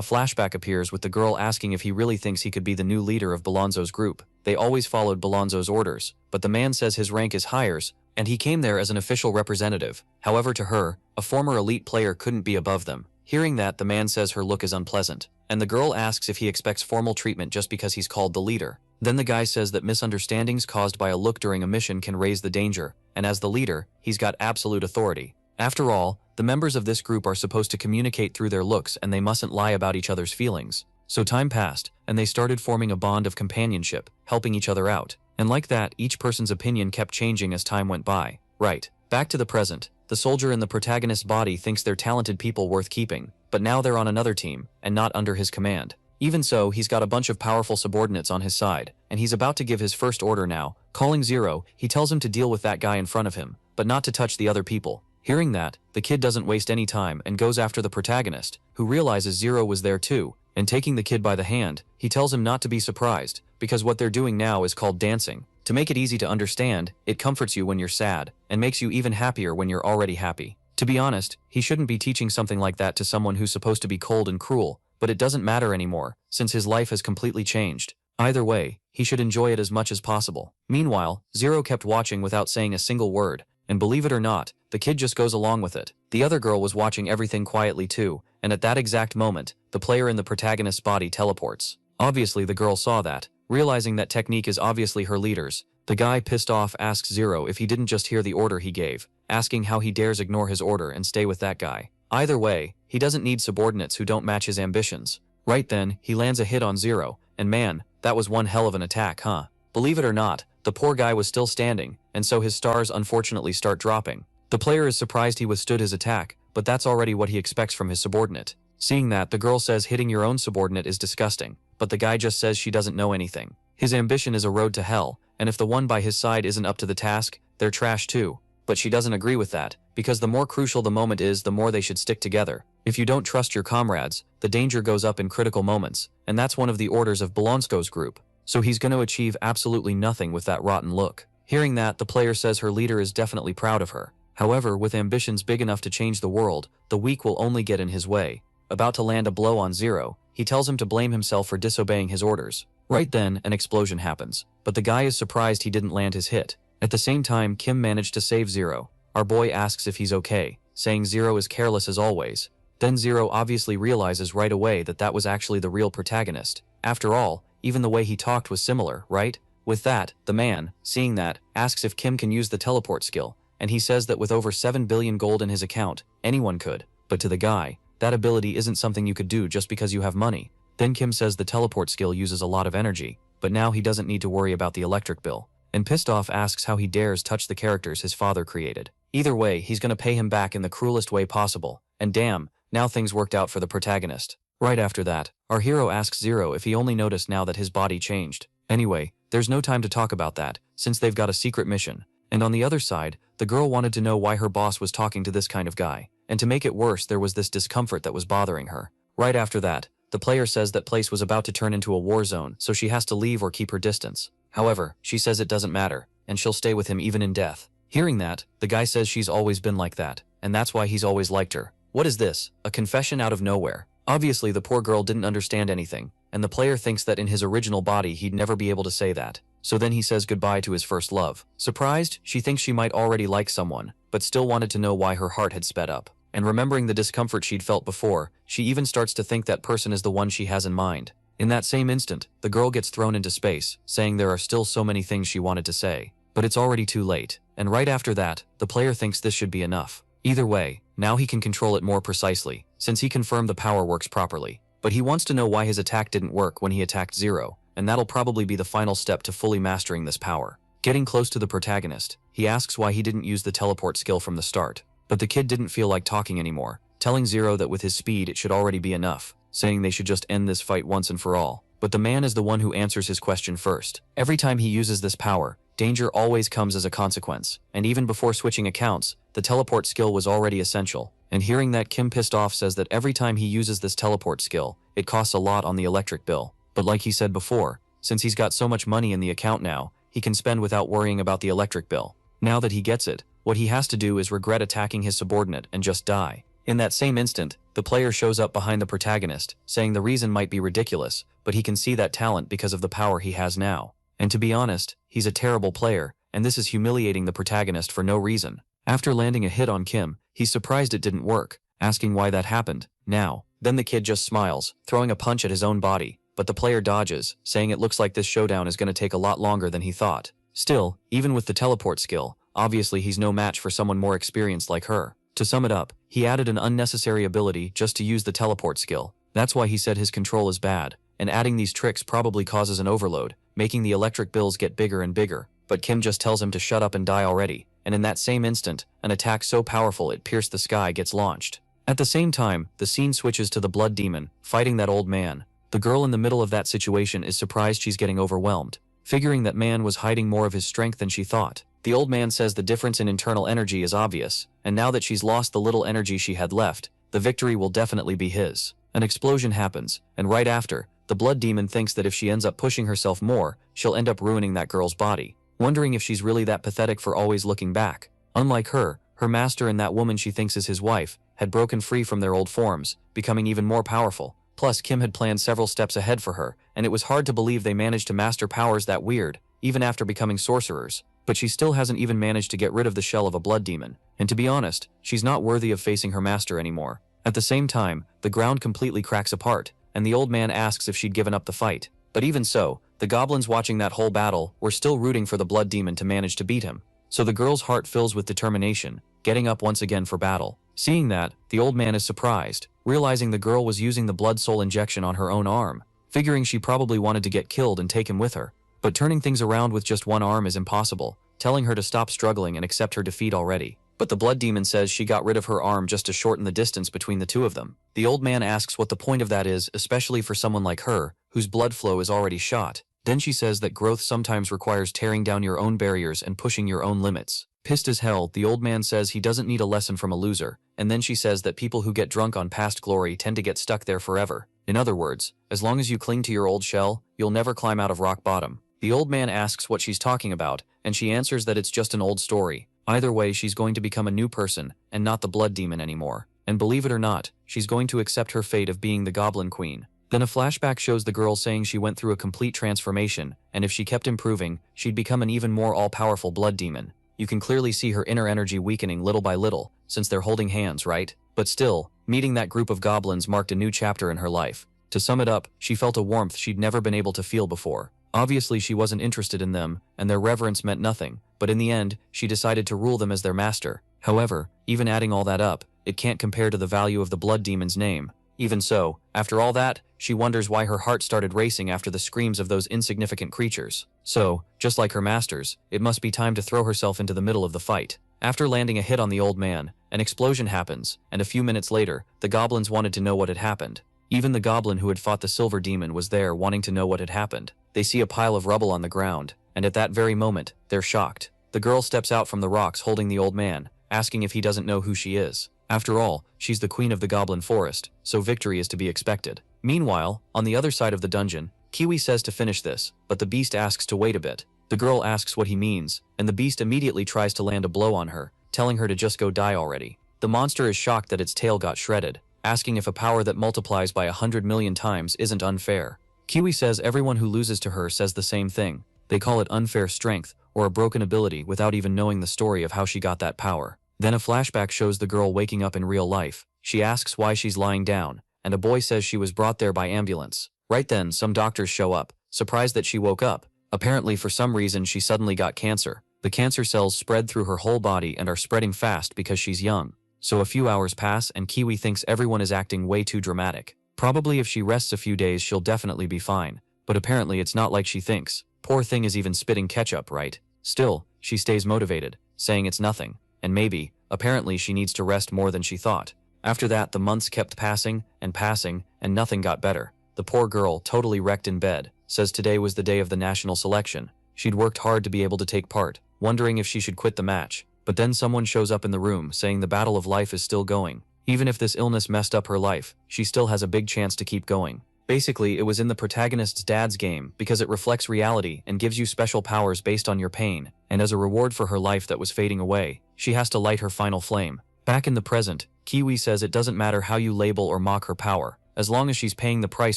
flashback appears with the girl asking if he really thinks he could be the new leader of Belonzo's group. They always followed Belonzo's orders, but the man says his rank is higher, and he came there as an official representative. However, to her, a former elite player couldn't be above them. Hearing that, the man says her look is unpleasant, and the girl asks if he expects formal treatment just because he's called the leader. Then the guy says that misunderstandings caused by a look during a mission can raise the danger, and as the leader, he's got absolute authority. After all, the members of this group are supposed to communicate through their looks and they mustn't lie about each other's feelings. So time passed, and they started forming a bond of companionship, helping each other out. And like that, each person's opinion kept changing as time went by. Right. Back to the present, the soldier in the protagonist's body thinks they're talented people worth keeping, but now they're on another team, and not under his command. Even so, he's got a bunch of powerful subordinates on his side, and he's about to give his first order now. Calling Zero, he tells him to deal with that guy in front of him, but not to touch the other people. Hearing that, the kid doesn't waste any time and goes after the protagonist, who realizes Zero was there too, and taking the kid by the hand, he tells him not to be surprised, because what they're doing now is called dancing. To make it easy to understand, it comforts you when you're sad, and makes you even happier when you're already happy. To be honest, he shouldn't be teaching something like that to someone who's supposed to be cold and cruel, but it doesn't matter anymore, since his life has completely changed. Either way, he should enjoy it as much as possible. Meanwhile, Zero kept watching without saying a single word, and believe it or not, the kid just goes along with it. The other girl was watching everything quietly too, and at that exact moment, the player in the protagonist's body teleports. Obviously the girl saw that, realizing that technique is obviously her leader's. The guy pissed off asks Zero if he didn't just hear the order he gave, asking how he dares ignore his order and stay with that guy. Either way, he doesn't need subordinates who don't match his ambitions. Right then, he lands a hit on Zero, and man, that was one hell of an attack, huh? Believe it or not, the poor guy was still standing, and so his stars unfortunately start dropping. The player is surprised he withstood his attack, but that's already what he expects from his subordinate. Seeing that, the girl says hitting your own subordinate is disgusting, but the guy just says she doesn't know anything. His ambition is a road to hell, and if the one by his side isn't up to the task, they're trash too. But she doesn't agree with that, because the more crucial the moment is, the more they should stick together. If you don't trust your comrades, the danger goes up in critical moments, and that's one of the orders of Belonsko's group. So he's going to achieve absolutely nothing with that rotten look. Hearing that, the player says her leader is definitely proud of her. However, with ambitions big enough to change the world, the weak will only get in his way. About to land a blow on Zero, he tells him to blame himself for disobeying his orders. Right then, an explosion happens, but the guy is surprised he didn't land his hit. At the same time, Kim managed to save Zero. Our boy asks if he's okay, saying Zero is careless as always. Then Zero obviously realizes right away that that was actually the real protagonist. After all, even the way he talked was similar, right? With that, the man, seeing that, asks if Kim can use the teleport skill, and he says that with over 7 billion gold in his account, anyone could. But to the guy, that ability isn't something you could do just because you have money. Then Kim says the teleport skill uses a lot of energy, but now he doesn't need to worry about the electric bill. And pissed off asks how he dares touch the characters his father created. Either way, he's gonna pay him back in the cruelest way possible. And damn, now things worked out for the protagonist. Right after that, our hero asks Zero if he only noticed now that his body changed. Anyway, there's no time to talk about that, since they've got a secret mission. And on the other side, the girl wanted to know why her boss was talking to this kind of guy. And to make it worse, there was this discomfort that was bothering her. Right after that, the player says that place was about to turn into a war zone, so she has to leave or keep her distance. However, she says it doesn't matter, and she'll stay with him even in death. Hearing that, the guy says she's always been like that, and that's why he's always liked her. What is this? A confession out of nowhere? Obviously, the poor girl didn't understand anything, and the player thinks that in his original body he'd never be able to say that. So then he says goodbye to his first love. Surprised, she thinks she might already like someone, but still wanted to know why her heart had sped up. And remembering the discomfort she'd felt before, she even starts to think that person is the one she has in mind. In that same instant, the girl gets thrown into space, saying there are still so many things she wanted to say. But it's already too late, and right after that, the player thinks this should be enough. Either way, now he can control it more precisely, since he confirmed the power works properly. But he wants to know why his attack didn't work when he attacked Zero, and that'll probably be the final step to fully mastering this power. Getting close to the protagonist, he asks why he didn't use the teleport skill from the start. But the kid didn't feel like talking anymore, telling Zero that with his speed it should already be enough, saying they should just end this fight once and for all. But the man is the one who answers his question first. Every time he uses this power, danger always comes as a consequence, and even before switching accounts, the teleport skill was already essential. And hearing that, Kim pissed off says that every time he uses this teleport skill, it costs a lot on the electric bill. But like he said before, since he's got so much money in the account now, he can spend without worrying about the electric bill. Now that he gets it, what he has to do is regret attacking his subordinate and just die. In that same instant, the player shows up behind the protagonist, saying the reason might be ridiculous, but he can see that talent because of the power he has now. And to be honest, he's a terrible player, and this is humiliating the protagonist for no reason. After landing a hit on Kim, he's surprised it didn't work, asking why that happened. Then the kid just smiles, throwing a punch at his own body, but the player dodges, saying it looks like this showdown is going to take a lot longer than he thought. Still, even with the teleport skill, obviously he's no match for someone more experienced like her. To sum it up, he added an unnecessary ability just to use the teleport skill. That's why he said his control is bad, and adding these tricks probably causes an overload, making the electric bills get bigger and bigger. But Kim just tells him to shut up and die already, and in that same instant, an attack so powerful it pierced the sky gets launched. At the same time, the scene switches to the blood demon, fighting that old man. The girl in the middle of that situation is surprised she's getting overwhelmed, figuring that man was hiding more of his strength than she thought. The old man says the difference in internal energy is obvious, and now that she's lost the little energy she had left, the victory will definitely be his. An explosion happens, and right after, the blood demon thinks that if she ends up pushing herself more, she'll end up ruining that girl's body, wondering if she's really that pathetic for always looking back. Unlike her, her master and that woman she thinks is his wife had broken free from their old forms, becoming even more powerful. Plus, Kim had planned several steps ahead for her, and it was hard to believe they managed to master powers that weird, even after becoming sorcerers. But she still hasn't even managed to get rid of the shell of a blood demon, and to be honest, she's not worthy of facing her master anymore. At the same time, the ground completely cracks apart, and the old man asks if she'd given up the fight. But even so, the goblins watching that whole battle were still rooting for the blood demon to manage to beat him. So the girl's heart fills with determination, getting up once again for battle. Seeing that, the old man is surprised, realizing the girl was using the blood soul injection on her own arm, figuring she probably wanted to get killed and take him with her. But turning things around with just one arm is impossible, telling her to stop struggling and accept her defeat already. But the blood demon says she got rid of her arm just to shorten the distance between the two of them. The old man asks what the point of that is, especially for someone like her, whose blood flow is already shot. Then she says that growth sometimes requires tearing down your own barriers and pushing your own limits. Pissed as hell, the old man says he doesn't need a lesson from a loser, and then she says that people who get drunk on past glory tend to get stuck there forever. In other words, as long as you cling to your old shell, you'll never climb out of rock bottom. The old man asks what she's talking about, and she answers that it's just an old story. Either way, she's going to become a new person, and not the blood demon anymore. And believe it or not, she's going to accept her fate of being the Goblin Queen. Then a flashback shows the girl saying she went through a complete transformation, and if she kept improving, she'd become an even more all-powerful blood demon. You can clearly see her inner energy weakening little by little, since they're holding hands, right? But still, meeting that group of goblins marked a new chapter in her life. To sum it up, she felt a warmth she'd never been able to feel before. Obviously, she wasn't interested in them, and their reverence meant nothing, but in the end, she decided to rule them as their master. However, even adding all that up, it can't compare to the value of the blood demon's name. Even so, after all that, she wonders why her heart started racing after the screams of those insignificant creatures. So, just like her masters, it must be time to throw herself into the middle of the fight. After landing a hit on the old man, an explosion happens, and a few minutes later, the goblins wanted to know what had happened. Even the goblin who had fought the silver demon was there wanting to know what had happened. They see a pile of rubble on the ground, and at that very moment, they're shocked. The girl steps out from the rocks holding the old man, asking if he doesn't know who she is. After all, she's the queen of the goblin forest, so victory is to be expected. Meanwhile, on the other side of the dungeon, Kiwi says to finish this, but the beast asks to wait a bit. The girl asks what he means, and the beast immediately tries to land a blow on her, telling her to just go die already. The monster is shocked that its tail got shredded, asking if a power that multiplies by 100 million times isn't unfair. Kiwi says everyone who loses to her says the same thing. They call it unfair strength, or a broken ability without even knowing the story of how she got that power. Then a flashback shows the girl waking up in real life. She asks why she's lying down, and a boy says she was brought there by ambulance. Right then, some doctors show up, surprised that she woke up. Apparently, for some reason, she suddenly got cancer. The cancer cells spread through her whole body and are spreading fast because she's young. So a few hours pass and Kiwi thinks everyone is acting way too dramatic. Probably if she rests a few days, she'll definitely be fine. But apparently it's not like she thinks. Poor thing is even spitting ketchup, right? Still, she stays motivated, saying it's nothing, and maybe, apparently she needs to rest more than she thought. After that, the months kept passing, and nothing got better. The poor girl, totally wrecked in bed, says today was the day of the national selection. She'd worked hard to be able to take part, wondering if she should quit the match. But then someone shows up in the room saying the battle of life is still going. Even if this illness messed up her life, she still has a big chance to keep going. Basically, it was in the protagonist's dad's game because it reflects reality and gives you special powers based on your pain, and as a reward for her life that was fading away, she has to light her final flame. Back in the present, Kiwi says it doesn't matter how you label or mock her power, as long as she's paying the price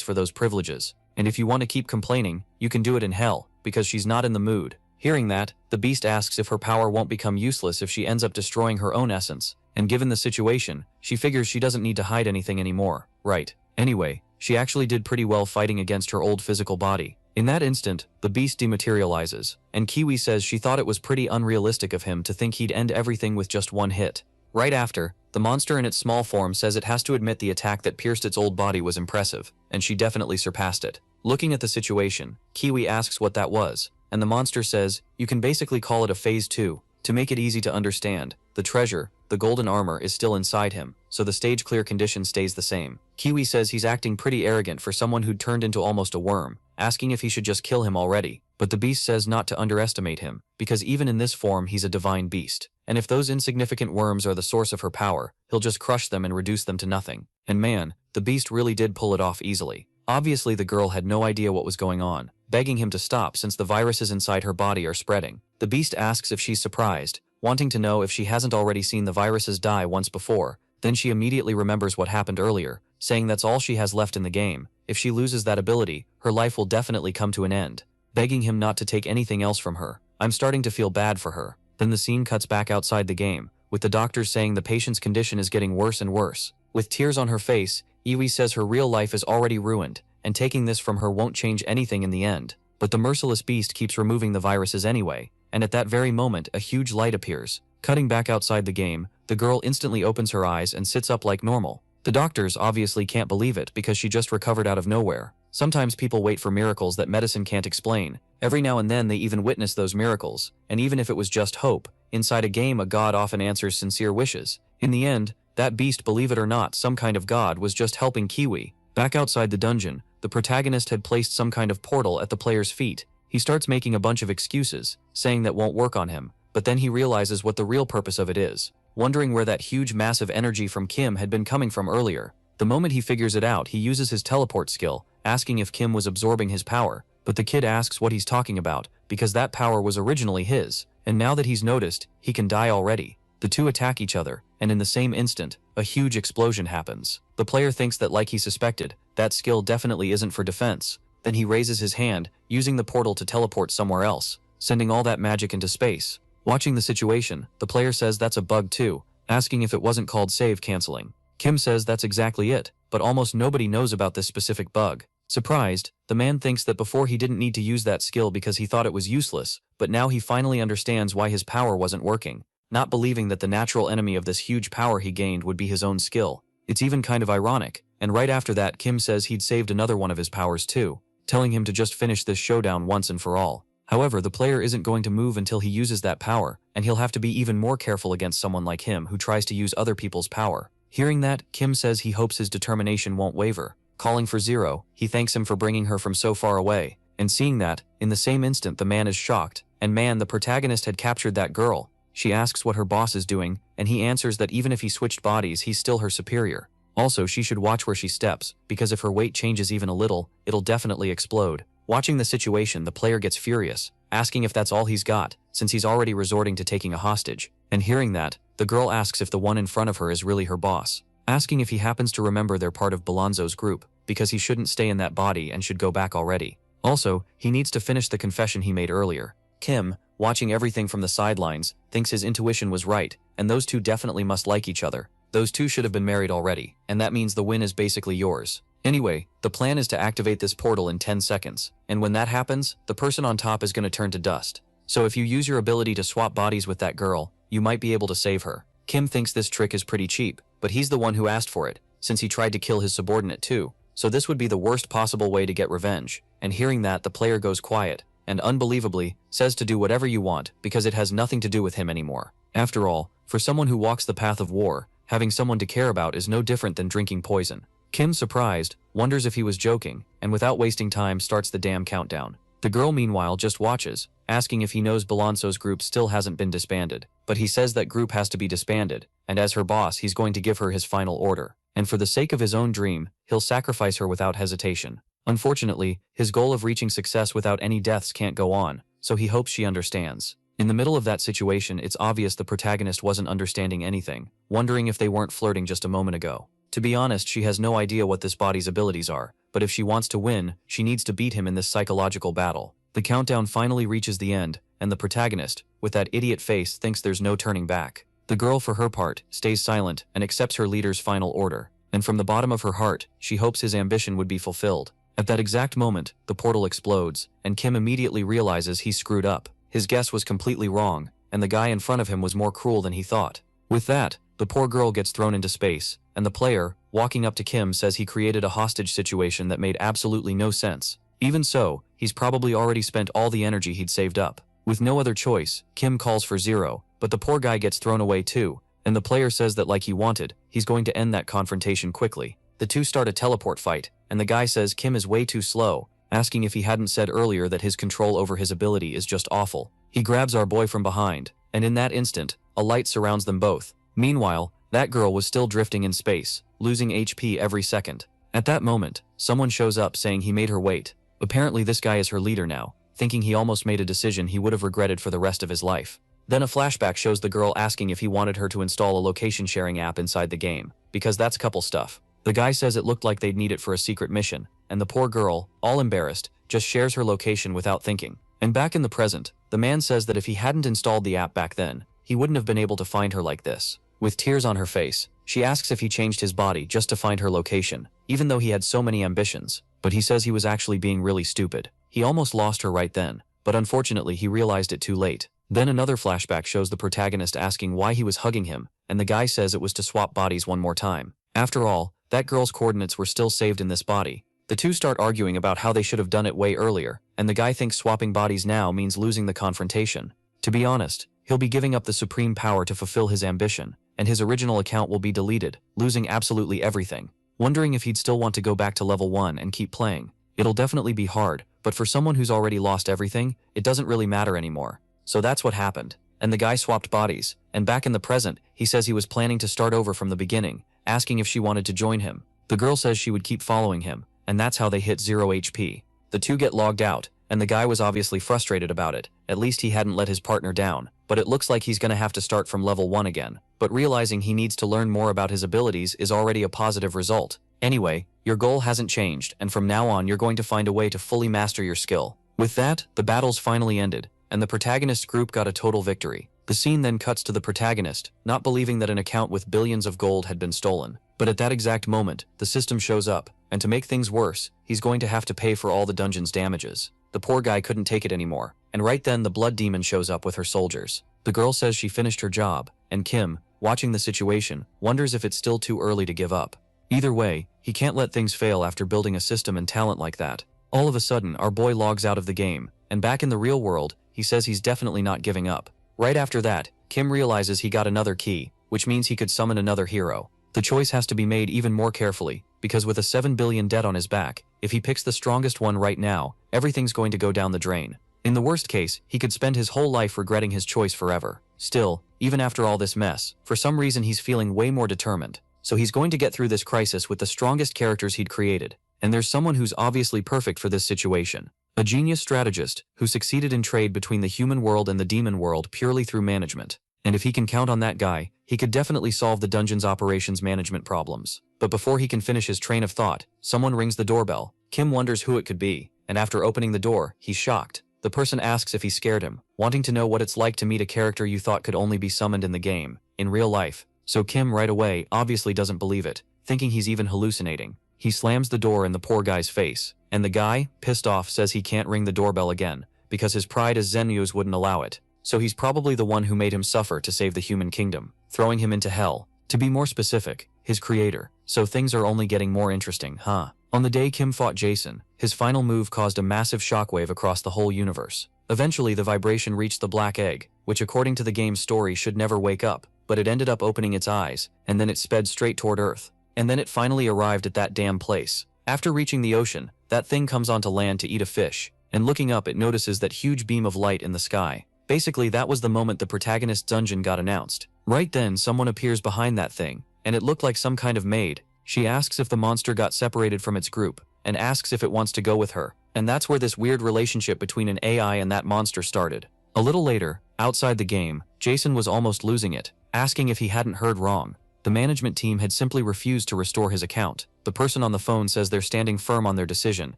for those privileges. And if you want to keep complaining, you can do it in hell, because she's not in the mood. Hearing that, the beast asks if her power won't become useless if she ends up destroying her own essence, and given the situation, she figures she doesn't need to hide anything anymore, right? Anyway, she actually did pretty well fighting against her old physical body. In that instant, the beast dematerializes, and Kiwi says she thought it was pretty unrealistic of him to think he'd end everything with just one hit. Right after, the monster in its small form says it has to admit the attack that pierced its old body was impressive, and she definitely surpassed it. Looking at the situation, Kiwi asks what that was, and the monster says, you can basically call it a phase 2. To make it easy to understand, the treasure, the golden armor, is still inside him, so the stage clear condition stays the same. Kiwi says he's acting pretty arrogant for someone who'd turned into almost a worm, asking if he should just kill him already, but the beast says not to underestimate him, because even in this form he's a divine beast, and if those insignificant worms are the source of her power, he'll just crush them and reduce them to nothing. And man, the beast really did pull it off easily. Obviously the girl had no idea what was going on, begging him to stop since the viruses inside her body are spreading. The beast asks if she's surprised, wanting to know if she hasn't already seen the viruses die once before. Then she immediately remembers what happened earlier, saying that's all she has left in the game. If she loses that ability, her life will definitely come to an end, begging him not to take anything else from her. I'm starting to feel bad for her. Then the scene cuts back outside the game, with the doctors saying the patient's condition is getting worse and worse. With tears on her face, Iwi says her real life is already ruined, and taking this from her won't change anything in the end. But the merciless beast keeps removing the viruses anyway, and at that very moment a huge light appears. Cutting back outside the game, the girl instantly opens her eyes and sits up like normal. The doctors obviously can't believe it because she just recovered out of nowhere. Sometimes people wait for miracles that medicine can't explain. Every now and then they even witness those miracles, and even if it was just hope, inside a game a god often answers sincere wishes. In the end, that beast, believe it or not, some kind of god, was just helping Kiwi. Back outside the dungeon, the protagonist had placed some kind of portal at the player's feet. He starts making a bunch of excuses, saying that won't work on him, but then he realizes what the real purpose of it is, wondering where that huge massive energy from Kim had been coming from earlier. The moment he figures it out, he uses his teleport skill, asking if Kim was absorbing his power, but the kid asks what he's talking about, because that power was originally his, and now that he's noticed, he can die already. The two attack each other, and in the same instant, a huge explosion happens. The player thinks that, like he suspected, that skill definitely isn't for defense. Then he raises his hand, using the portal to teleport somewhere else, sending all that magic into space. Watching the situation, the player says that's a bug too, asking if it wasn't called save canceling. Kim says that's exactly it, but almost nobody knows about this specific bug. Surprised, the man thinks that before he didn't need to use that skill because he thought it was useless, but now he finally understands why his power wasn't working, not believing that the natural enemy of this huge power he gained would be his own skill. It's even kind of ironic, and right after that Kim says he'd saved another one of his powers too, telling him to just finish this showdown once and for all. However, the player isn't going to move until he uses that power, and he'll have to be even more careful against someone like him who tries to use other people's power. Hearing that, Kim says he hopes his determination won't waver. Calling for Zero, he thanks him for bringing her from so far away, and seeing that, in the same instant the man is shocked, and man, the protagonist had captured that girl. She asks what her boss is doing, and he answers that even if he switched bodies, he's still her superior. Also, she should watch where she steps, because if her weight changes even a little, it'll definitely explode. Watching the situation, the player gets furious, asking if that's all he's got, since he's already resorting to taking a hostage. And hearing that, the girl asks if the one in front of her is really her boss, asking if he happens to remember they're part of Balonzo's group, because he shouldn't stay in that body and should go back already. Also, he needs to finish the confession he made earlier. Kim, watching everything from the sidelines, thinks his intuition was right, and those two definitely must like each other. Those two should have been married already, and that means the win is basically yours. Anyway, the plan is to activate this portal in 10 seconds, and when that happens, the person on top is going to turn to dust. So if you use your ability to swap bodies with that girl, you might be able to save her. Kim thinks this trick is pretty cheap, but he's the one who asked for it, since he tried to kill his subordinate too, so this would be the worst possible way to get revenge. And hearing that, the player goes quiet, and unbelievably, says to do whatever you want because it has nothing to do with him anymore. After all, for someone who walks the path of war, having someone to care about is no different than drinking poison. Kim, surprised, wonders if he was joking, and without wasting time starts the damn countdown. The girl meanwhile just watches, asking if he knows Balonso's group still hasn't been disbanded, but he says that group has to be disbanded, and as her boss he's going to give her his final order, and for the sake of his own dream, he'll sacrifice her without hesitation. Unfortunately, his goal of reaching success without any deaths can't go on, so he hopes she understands. In the middle of that situation, it's obvious the protagonist wasn't understanding anything, wondering if they weren't flirting just a moment ago. To be honest, she has no idea what this body's abilities are, but if she wants to win, she needs to beat him in this psychological battle. The countdown finally reaches the end, and the protagonist, with that idiot face, thinks there's no turning back. The girl, for her part, stays silent and accepts her leader's final order, and from the bottom of her heart, she hopes his ambition would be fulfilled. At that exact moment, the portal explodes, and Kim immediately realizes he screwed up. His guess was completely wrong, and the guy in front of him was more cruel than he thought. With that, the poor girl gets thrown into space, and the player, walking up to Kim, says he created a hostage situation that made absolutely no sense. Even so, he's probably already spent all the energy he'd saved up. With no other choice, Kim calls for Zero, but the poor guy gets thrown away too, and the player says that like he wanted, he's going to end that confrontation quickly. The two start a teleport fight, and the guy says Kim is way too slow, asking if he hadn't said earlier that his control over his ability is just awful. He grabs our boy from behind, and in that instant, a light surrounds them both. Meanwhile, that girl was still drifting in space, losing HP every second. At that moment, someone shows up saying he made her wait. Apparently this guy is her leader now, thinking he almost made a decision he would have regretted for the rest of his life. Then a flashback shows the girl asking if he wanted her to install a location sharing app inside the game, because that's couple stuff. The guy says it looked like they'd need it for a secret mission, and the poor girl, all embarrassed, just shares her location without thinking. And back in the present, the man says that if he hadn't installed the app back then, he wouldn't have been able to find her like this. With tears on her face, she asks if he changed his body just to find her location, even though he had so many ambitions, but he says he was actually being really stupid. He almost lost her right then, but unfortunately he realized it too late. Then another flashback shows the protagonist asking why he was hugging him, and the guy says it was to swap bodies one more time. After all, that girl's coordinates were still saved in this body. The two start arguing about how they should have done it way earlier, and the guy thinks swapping bodies now means losing the confrontation. To be honest, he'll be giving up the supreme power to fulfill his ambition, and his original account will be deleted, losing absolutely everything. Wondering if he'd still want to go back to level 1 and keep playing. It'll definitely be hard, but for someone who's already lost everything, it doesn't really matter anymore. So that's what happened, and the guy swapped bodies, and back in the present, he says he was planning to start over from the beginning, asking if she wanted to join him. The girl says she would keep following him, and that's how they hit 0 HP. The two get logged out, and the guy was obviously frustrated about it. At least he hadn't let his partner down, but it looks like he's gonna have to start from level 1 again. But realizing he needs to learn more about his abilities is already a positive result. Anyway, your goal hasn't changed, and from now on you're going to find a way to fully master your skill. With that, the battles finally ended, and the protagonist group got a total victory. The scene then cuts to the protagonist, not believing that an account with billions of gold had been stolen. But at that exact moment, the system shows up, and to make things worse, he's going to have to pay for all the dungeon's damages. The poor guy couldn't take it anymore, and right then the blood demon shows up with her soldiers. The girl says she finished her job, and Kim, watching the situation, wonders if it's still too early to give up. Either way, he can't let things fail after building a system and talent like that. All of a sudden, our boy logs out of the game, and back in the real world, he says he's definitely not giving up. Right after that, Kim realizes he got another key, which means he could summon another hero. The choice has to be made even more carefully, because with a 7 billion debt on his back, if he picks the strongest one right now, everything's going to go down the drain. In the worst case, he could spend his whole life regretting his choice forever. Still, even after all this mess, for some reason he's feeling way more determined. So he's going to get through this crisis with the strongest characters he'd created. And there's someone who's obviously perfect for this situation. A genius strategist who succeeded in trade between the human world and the demon world purely through management. And if he can count on that guy, he could definitely solve the dungeon's operations management problems. But before he can finish his train of thought, someone rings the doorbell. Kim wonders who it could be, and after opening the door, he's shocked. The person asks if he scared him, wanting to know what it's like to meet a character you thought could only be summoned in the game, in real life. So Kim right away obviously doesn't believe it, thinking he's even hallucinating. He slams the door in the poor guy's face, and the guy, pissed off, says he can't ring the doorbell again, because his pride as Zenyu's wouldn't allow it. So he's probably the one who made him suffer to save the human kingdom, throwing him into hell. To be more specific, his creator. So things are only getting more interesting, huh? On the day Kim fought Jason, his final move caused a massive shockwave across the whole universe. Eventually the vibration reached the black egg, which according to the game's story should never wake up, but it ended up opening its eyes, and then it sped straight toward Earth. And then it finally arrived at that damn place. After reaching the ocean, that thing comes onto land to eat a fish, and looking up it notices that huge beam of light in the sky. Basically that was the moment the protagonist's dungeon got announced. Right then someone appears behind that thing, and it looked like some kind of maid. She asks if the monster got separated from its group, and asks if it wants to go with her. And that's where this weird relationship between an AI and that monster started. A little later, outside the game, Jason was almost losing it, asking if he hadn't heard wrong. The management team had simply refused to restore his account. The person on the phone says they're standing firm on their decision,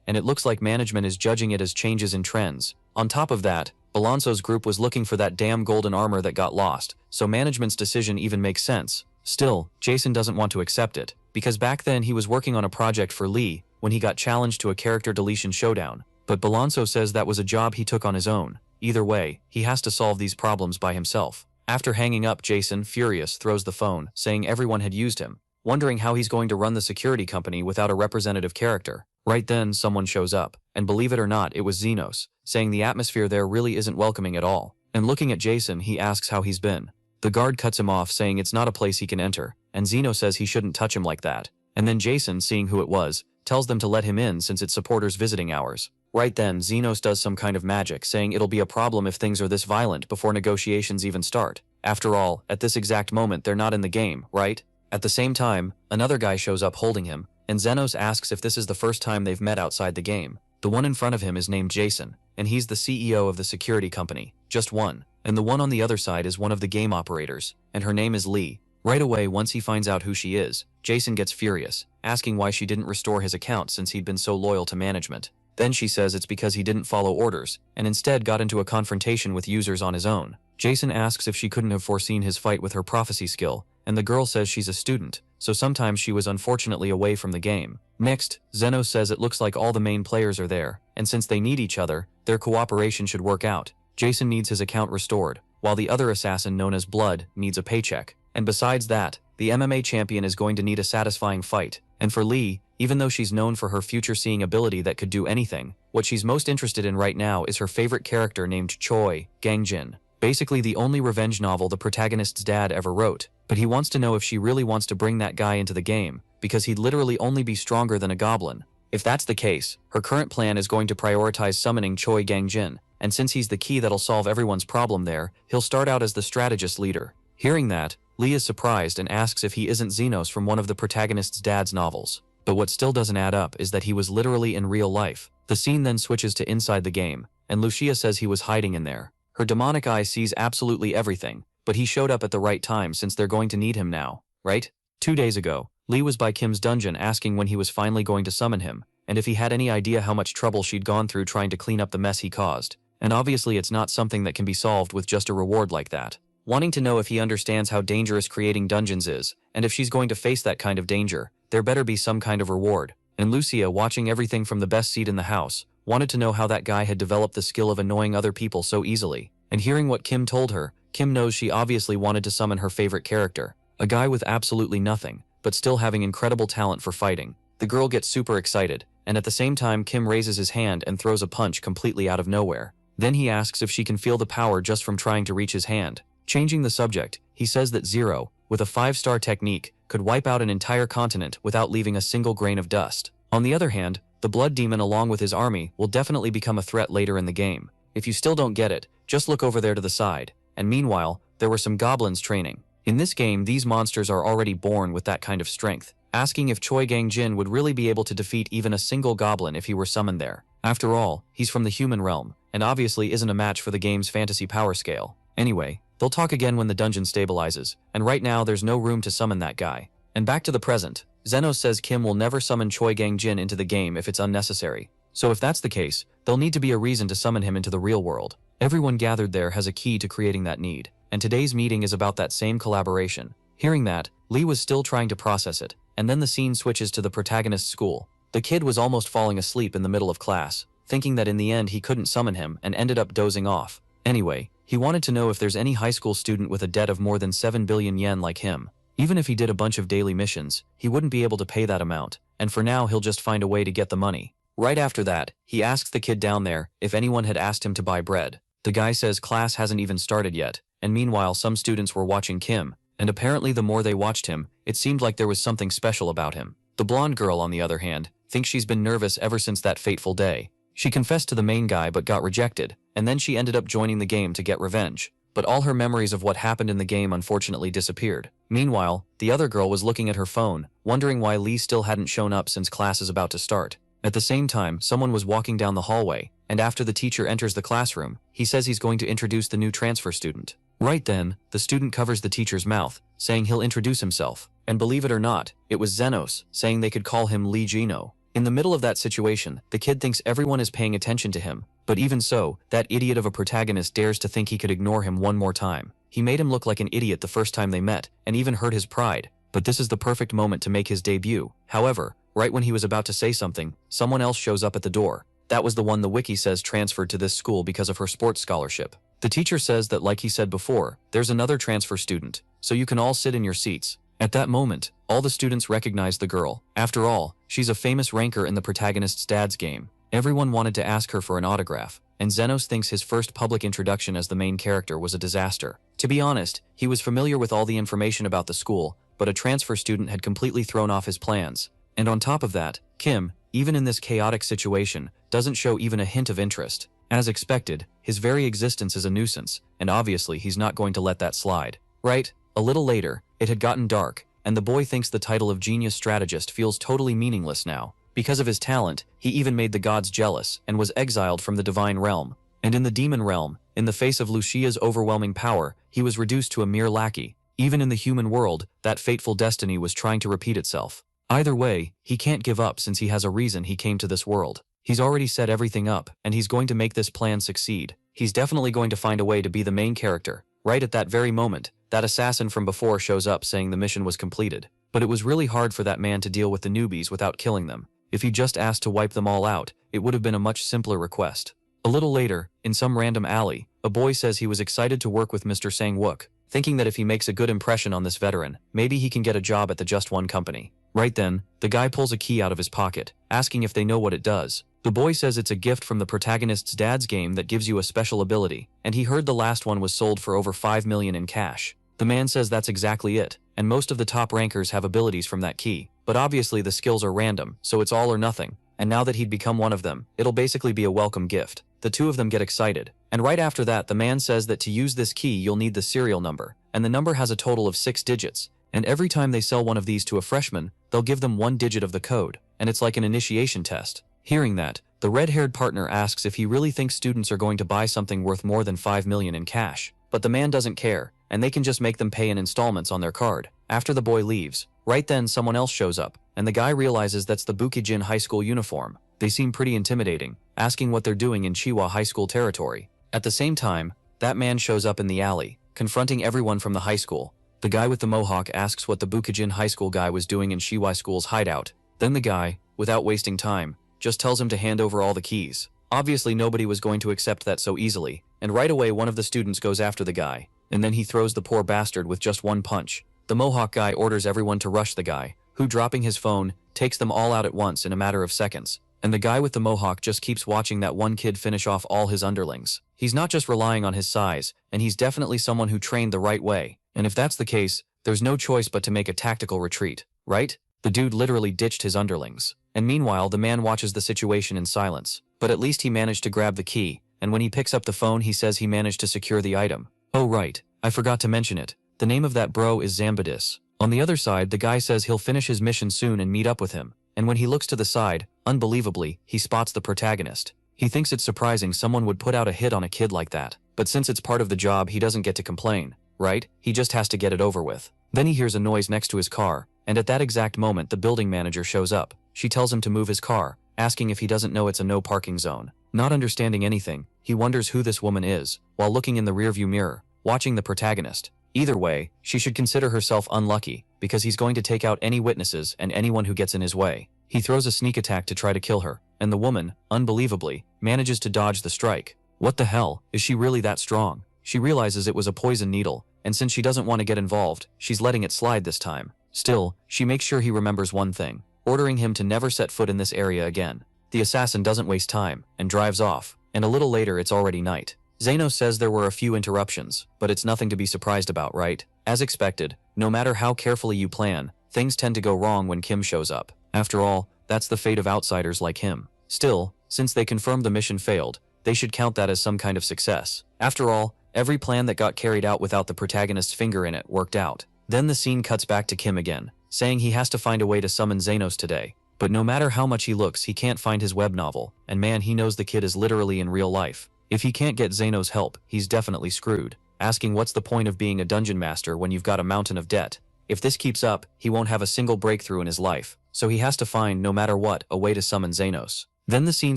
and it looks like management is judging it as changes in trends. On top of that, Balonso's group was looking for that damn golden armor that got lost, so management's decision even makes sense. Still, Jason doesn't want to accept it, because back then he was working on a project for Lee when he got challenged to a character deletion showdown. But Balonso says that was a job he took on his own. Either way, he has to solve these problems by himself. After hanging up, Jason, furious, throws the phone, saying everyone had used him, wondering how he's going to run the security company without a representative character. Right then, someone shows up, and believe it or not, it was Xenos, saying the atmosphere there really isn't welcoming at all. And looking at Jason, he asks how he's been. The guard cuts him off, saying it's not a place he can enter, and Xeno says he shouldn't touch him like that. And then Jason, seeing who it was, tells them to let him in since it's supporters' visiting hours. Right then, Xenos does some kind of magic, saying it'll be a problem if things are this violent before negotiations even start. After all, at this exact moment they're not in the game, right? At the same time, another guy shows up holding him, and Xenos asks if this is the first time they've met outside the game. The one in front of him is named Jason, and he's the CEO of the security company. Just one. And the one on the other side is one of the game operators, and her name is Lee. Right away, once he finds out who she is, Jason gets furious, asking why she didn't restore his account since he'd been so loyal to management. Then she says it's because he didn't follow orders, and instead got into a confrontation with users on his own. Jason asks if she couldn't have foreseen his fight with her prophecy skill, and the girl says she's a student, so sometimes she was unfortunately away from the game. Next, Xenos says it looks like all the main players are there, and since they need each other, their cooperation should work out. Jason needs his account restored, while the other assassin known as Blood needs a paycheck. And besides that, the MMA champion is going to need a satisfying fight. And for Lee, even though she's known for her future-seeing ability that could do anything, what she's most interested in right now is her favorite character named Choi Gangjin. Basically the only revenge novel the protagonist's dad ever wrote, but he wants to know if she really wants to bring that guy into the game, because he'd literally only be stronger than a goblin. If that's the case, her current plan is going to prioritize summoning Choi Gangjin, and since he's the key that'll solve everyone's problem there, he'll start out as the strategist leader. Hearing that, Lee is surprised and asks if he isn't Xenos from one of the protagonist's dad's novels. But what still doesn't add up is that he was literally in real life. The scene then switches to inside the game, and Lucia says he was hiding in there. Her demonic eye sees absolutely everything, but he showed up at the right time since they're going to need him now, right? 2 days ago, Lee was by Kim's dungeon asking when he was finally going to summon him, and if he had any idea how much trouble she'd gone through trying to clean up the mess he caused. And obviously it's not something that can be solved with just a reward like that. Wanting to know if he understands how dangerous creating dungeons is, and if she's going to face that kind of danger, there better be some kind of reward. And Lucia, watching everything from the best seat in the house, wanted to know how that guy had developed the skill of annoying other people so easily. And hearing what Kim told her, Kim knows she obviously wanted to summon her favorite character, a guy with absolutely nothing, but still having incredible talent for fighting. The girl gets super excited, and at the same time Kim raises his hand and throws a punch completely out of nowhere. Then he asks if she can feel the power just from trying to reach his hand. Changing the subject, he says that Zero, with a 5-star technique, could wipe out an entire continent without leaving a single grain of dust. On the other hand, the Blood Demon along with his army will definitely become a threat later in the game. If you still don't get it, just look over there to the side. And meanwhile, there were some goblins training. In this game, these monsters are already born with that kind of strength, asking if Choi Gangjin would really be able to defeat even a single goblin if he were summoned there. After all, he's from the human realm, and obviously isn't a match for the game's fantasy power scale. Anyway, they'll talk again when the dungeon stabilizes, and right now there's no room to summon that guy. And back to the present, Xenos says Kim will never summon Choi Gangjin into the game if it's unnecessary. So if that's the case, there'll need to be a reason to summon him into the real world. Everyone gathered there has a key to creating that need, and today's meeting is about that same collaboration. Hearing that, Lee was still trying to process it, and then the scene switches to the protagonist's school. The kid was almost falling asleep in the middle of class, thinking that in the end he couldn't summon him and ended up dozing off. Anyway, he wanted to know if there's any high school student with a debt of more than 7 billion yen like him. Even if he did a bunch of daily missions, he wouldn't be able to pay that amount, and for now he'll just find a way to get the money. Right after that, he asks the kid down there if anyone had asked him to buy bread. The guy says class hasn't even started yet, and meanwhile some students were watching Kim, and apparently the more they watched him, it seemed like there was something special about him. The blonde girl, on the other hand, thinks she's been nervous ever since that fateful day. She confessed to the main guy but got rejected, and then she ended up joining the game to get revenge. But all her memories of what happened in the game unfortunately disappeared. Meanwhile, the other girl was looking at her phone, wondering why Lee still hadn't shown up since class is about to start. At the same time, someone was walking down the hallway, and after the teacher enters the classroom, he says he's going to introduce the new transfer student. Right then, the student covers the teacher's mouth, saying he'll introduce himself. And believe it or not, it was Zenos, saying they could call him Lee Gino. In the middle of that situation, the kid thinks everyone is paying attention to him, but even so, that idiot of a protagonist dares to think he could ignore him one more time. He made him look like an idiot the first time they met, and even hurt his pride, but this is the perfect moment to make his debut. However, right when he was about to say something, someone else shows up at the door. That was the one the wiki says transferred to this school because of her sports scholarship. The teacher says that, like he said before, there's another transfer student, so you can all sit in your seats. At that moment, all the students recognized the girl. After all, she's a famous ranker in the protagonist's dad's game. Everyone wanted to ask her for an autograph, and Zenos thinks his first public introduction as the main character was a disaster. To be honest, he was familiar with all the information about the school, but a transfer student had completely thrown off his plans. And on top of that, Kim, even in this chaotic situation, doesn't show even a hint of interest. As expected, his very existence is a nuisance, and obviously he's not going to let that slide. Right? A little later, it had gotten dark, and the boy thinks the title of genius strategist feels totally meaningless now. Because of his talent, he even made the gods jealous and was exiled from the divine realm. And in the demon realm, in the face of Lucia's overwhelming power, he was reduced to a mere lackey. Even in the human world, that fateful destiny was trying to repeat itself. Either way, he can't give up since he has a reason he came to this world. He's already set everything up, and he's going to make this plan succeed. He's definitely going to find a way to be the main character. Right at that very moment, that assassin from before shows up saying the mission was completed. But it was really hard for that man to deal with the newbies without killing them. If he just asked to wipe them all out, it would have been a much simpler request. A little later, in some random alley, a boy says he was excited to work with Mr. Sang-wook, thinking that if he makes a good impression on this veteran, maybe he can get a job at the Just One company. Right then, the guy pulls a key out of his pocket, asking if they know what it does. The boy says it's a gift from the protagonist's dad's game that gives you a special ability, and he heard the last one was sold for over 5 million in cash. The man says that's exactly it, and most of the top rankers have abilities from that key, but obviously the skills are random, so it's all or nothing, and now that he'd become one of them, it'll basically be a welcome gift. The two of them get excited, and right after that the man says that to use this key you'll need the serial number, and the number has a total of 6 digits, and every time they sell one of these to a freshman, they'll give them 1 digit of the code, and it's like an initiation test. Hearing that, the red-haired partner asks if he really thinks students are going to buy something worth more than 5 million in cash, but the man doesn't care, and they can just make them pay in installments on their card. After the boy leaves, right then someone else shows up, and the guy realizes that's the Bukijin high school uniform. They seem pretty intimidating, asking what they're doing in Chiwa high school territory. At the same time, that man shows up in the alley, confronting everyone from the high school. The guy with the mohawk asks what the Bukijin high school guy was doing in Shiwai school's hideout. Then the guy, without wasting time, just tells him to hand over all the keys. Obviously nobody was going to accept that so easily, and right away one of the students goes after the guy, and then he throws the poor bastard with just one punch. The mohawk guy orders everyone to rush the guy, who, dropping his phone, takes them all out at once in a matter of seconds. And the guy with the mohawk just keeps watching that one kid finish off all his underlings. He's not just relying on his size, and he's definitely someone who trained the right way. And if that's the case, there's no choice but to make a tactical retreat, right? The dude literally ditched his underlings. And meanwhile, the man watches the situation in silence. But at least he managed to grab the key, and when he picks up the phone he says he managed to secure the item. Oh right, I forgot to mention it. The name of that bro is Zambadis. On the other side, the guy says he'll finish his mission soon and meet up with him. And when he looks to the side, unbelievably, he spots the protagonist. He thinks it's surprising someone would put out a hit on a kid like that. But since it's part of the job, he doesn't get to complain, right? He just has to get it over with. Then he hears a noise next to his car, and at that exact moment the building manager shows up. She tells him to move his car, asking if he doesn't know it's a no parking zone. Not understanding anything, he wonders who this woman is, while looking in the rearview mirror, watching the protagonist. Either way, she should consider herself unlucky, because he's going to take out any witnesses and anyone who gets in his way. He throws a sneak attack to try to kill her, and the woman, unbelievably, manages to dodge the strike. What the hell, is she really that strong? She realizes it was a poison needle, and since she doesn't want to get involved, she's letting it slide this time. Still, she makes sure he remembers one thing. ordering him to never set foot in this area again. The assassin doesn't waste time and drives off, and a little later it's already night. Zeno says there were a few interruptions, but it's nothing to be surprised about, right? As expected, no matter how carefully you plan, things tend to go wrong when Kim shows up. After all, that's the fate of outsiders like him. Still, since they confirmed the mission failed, they should count that as some kind of success. After all, every plan that got carried out without the protagonist's finger in it worked out. Then the scene cuts back to Kim again, saying he has to find a way to summon Xenos today. But no matter how much he looks, he can't find his web novel, and man, he knows the kid is literally in real life. If he can't get Xenos' help, he's definitely screwed, asking what's the point of being a dungeon master when you've got a mountain of debt. If this keeps up, he won't have a single breakthrough in his life, so he has to find, no matter what, a way to summon Xenos. Then the scene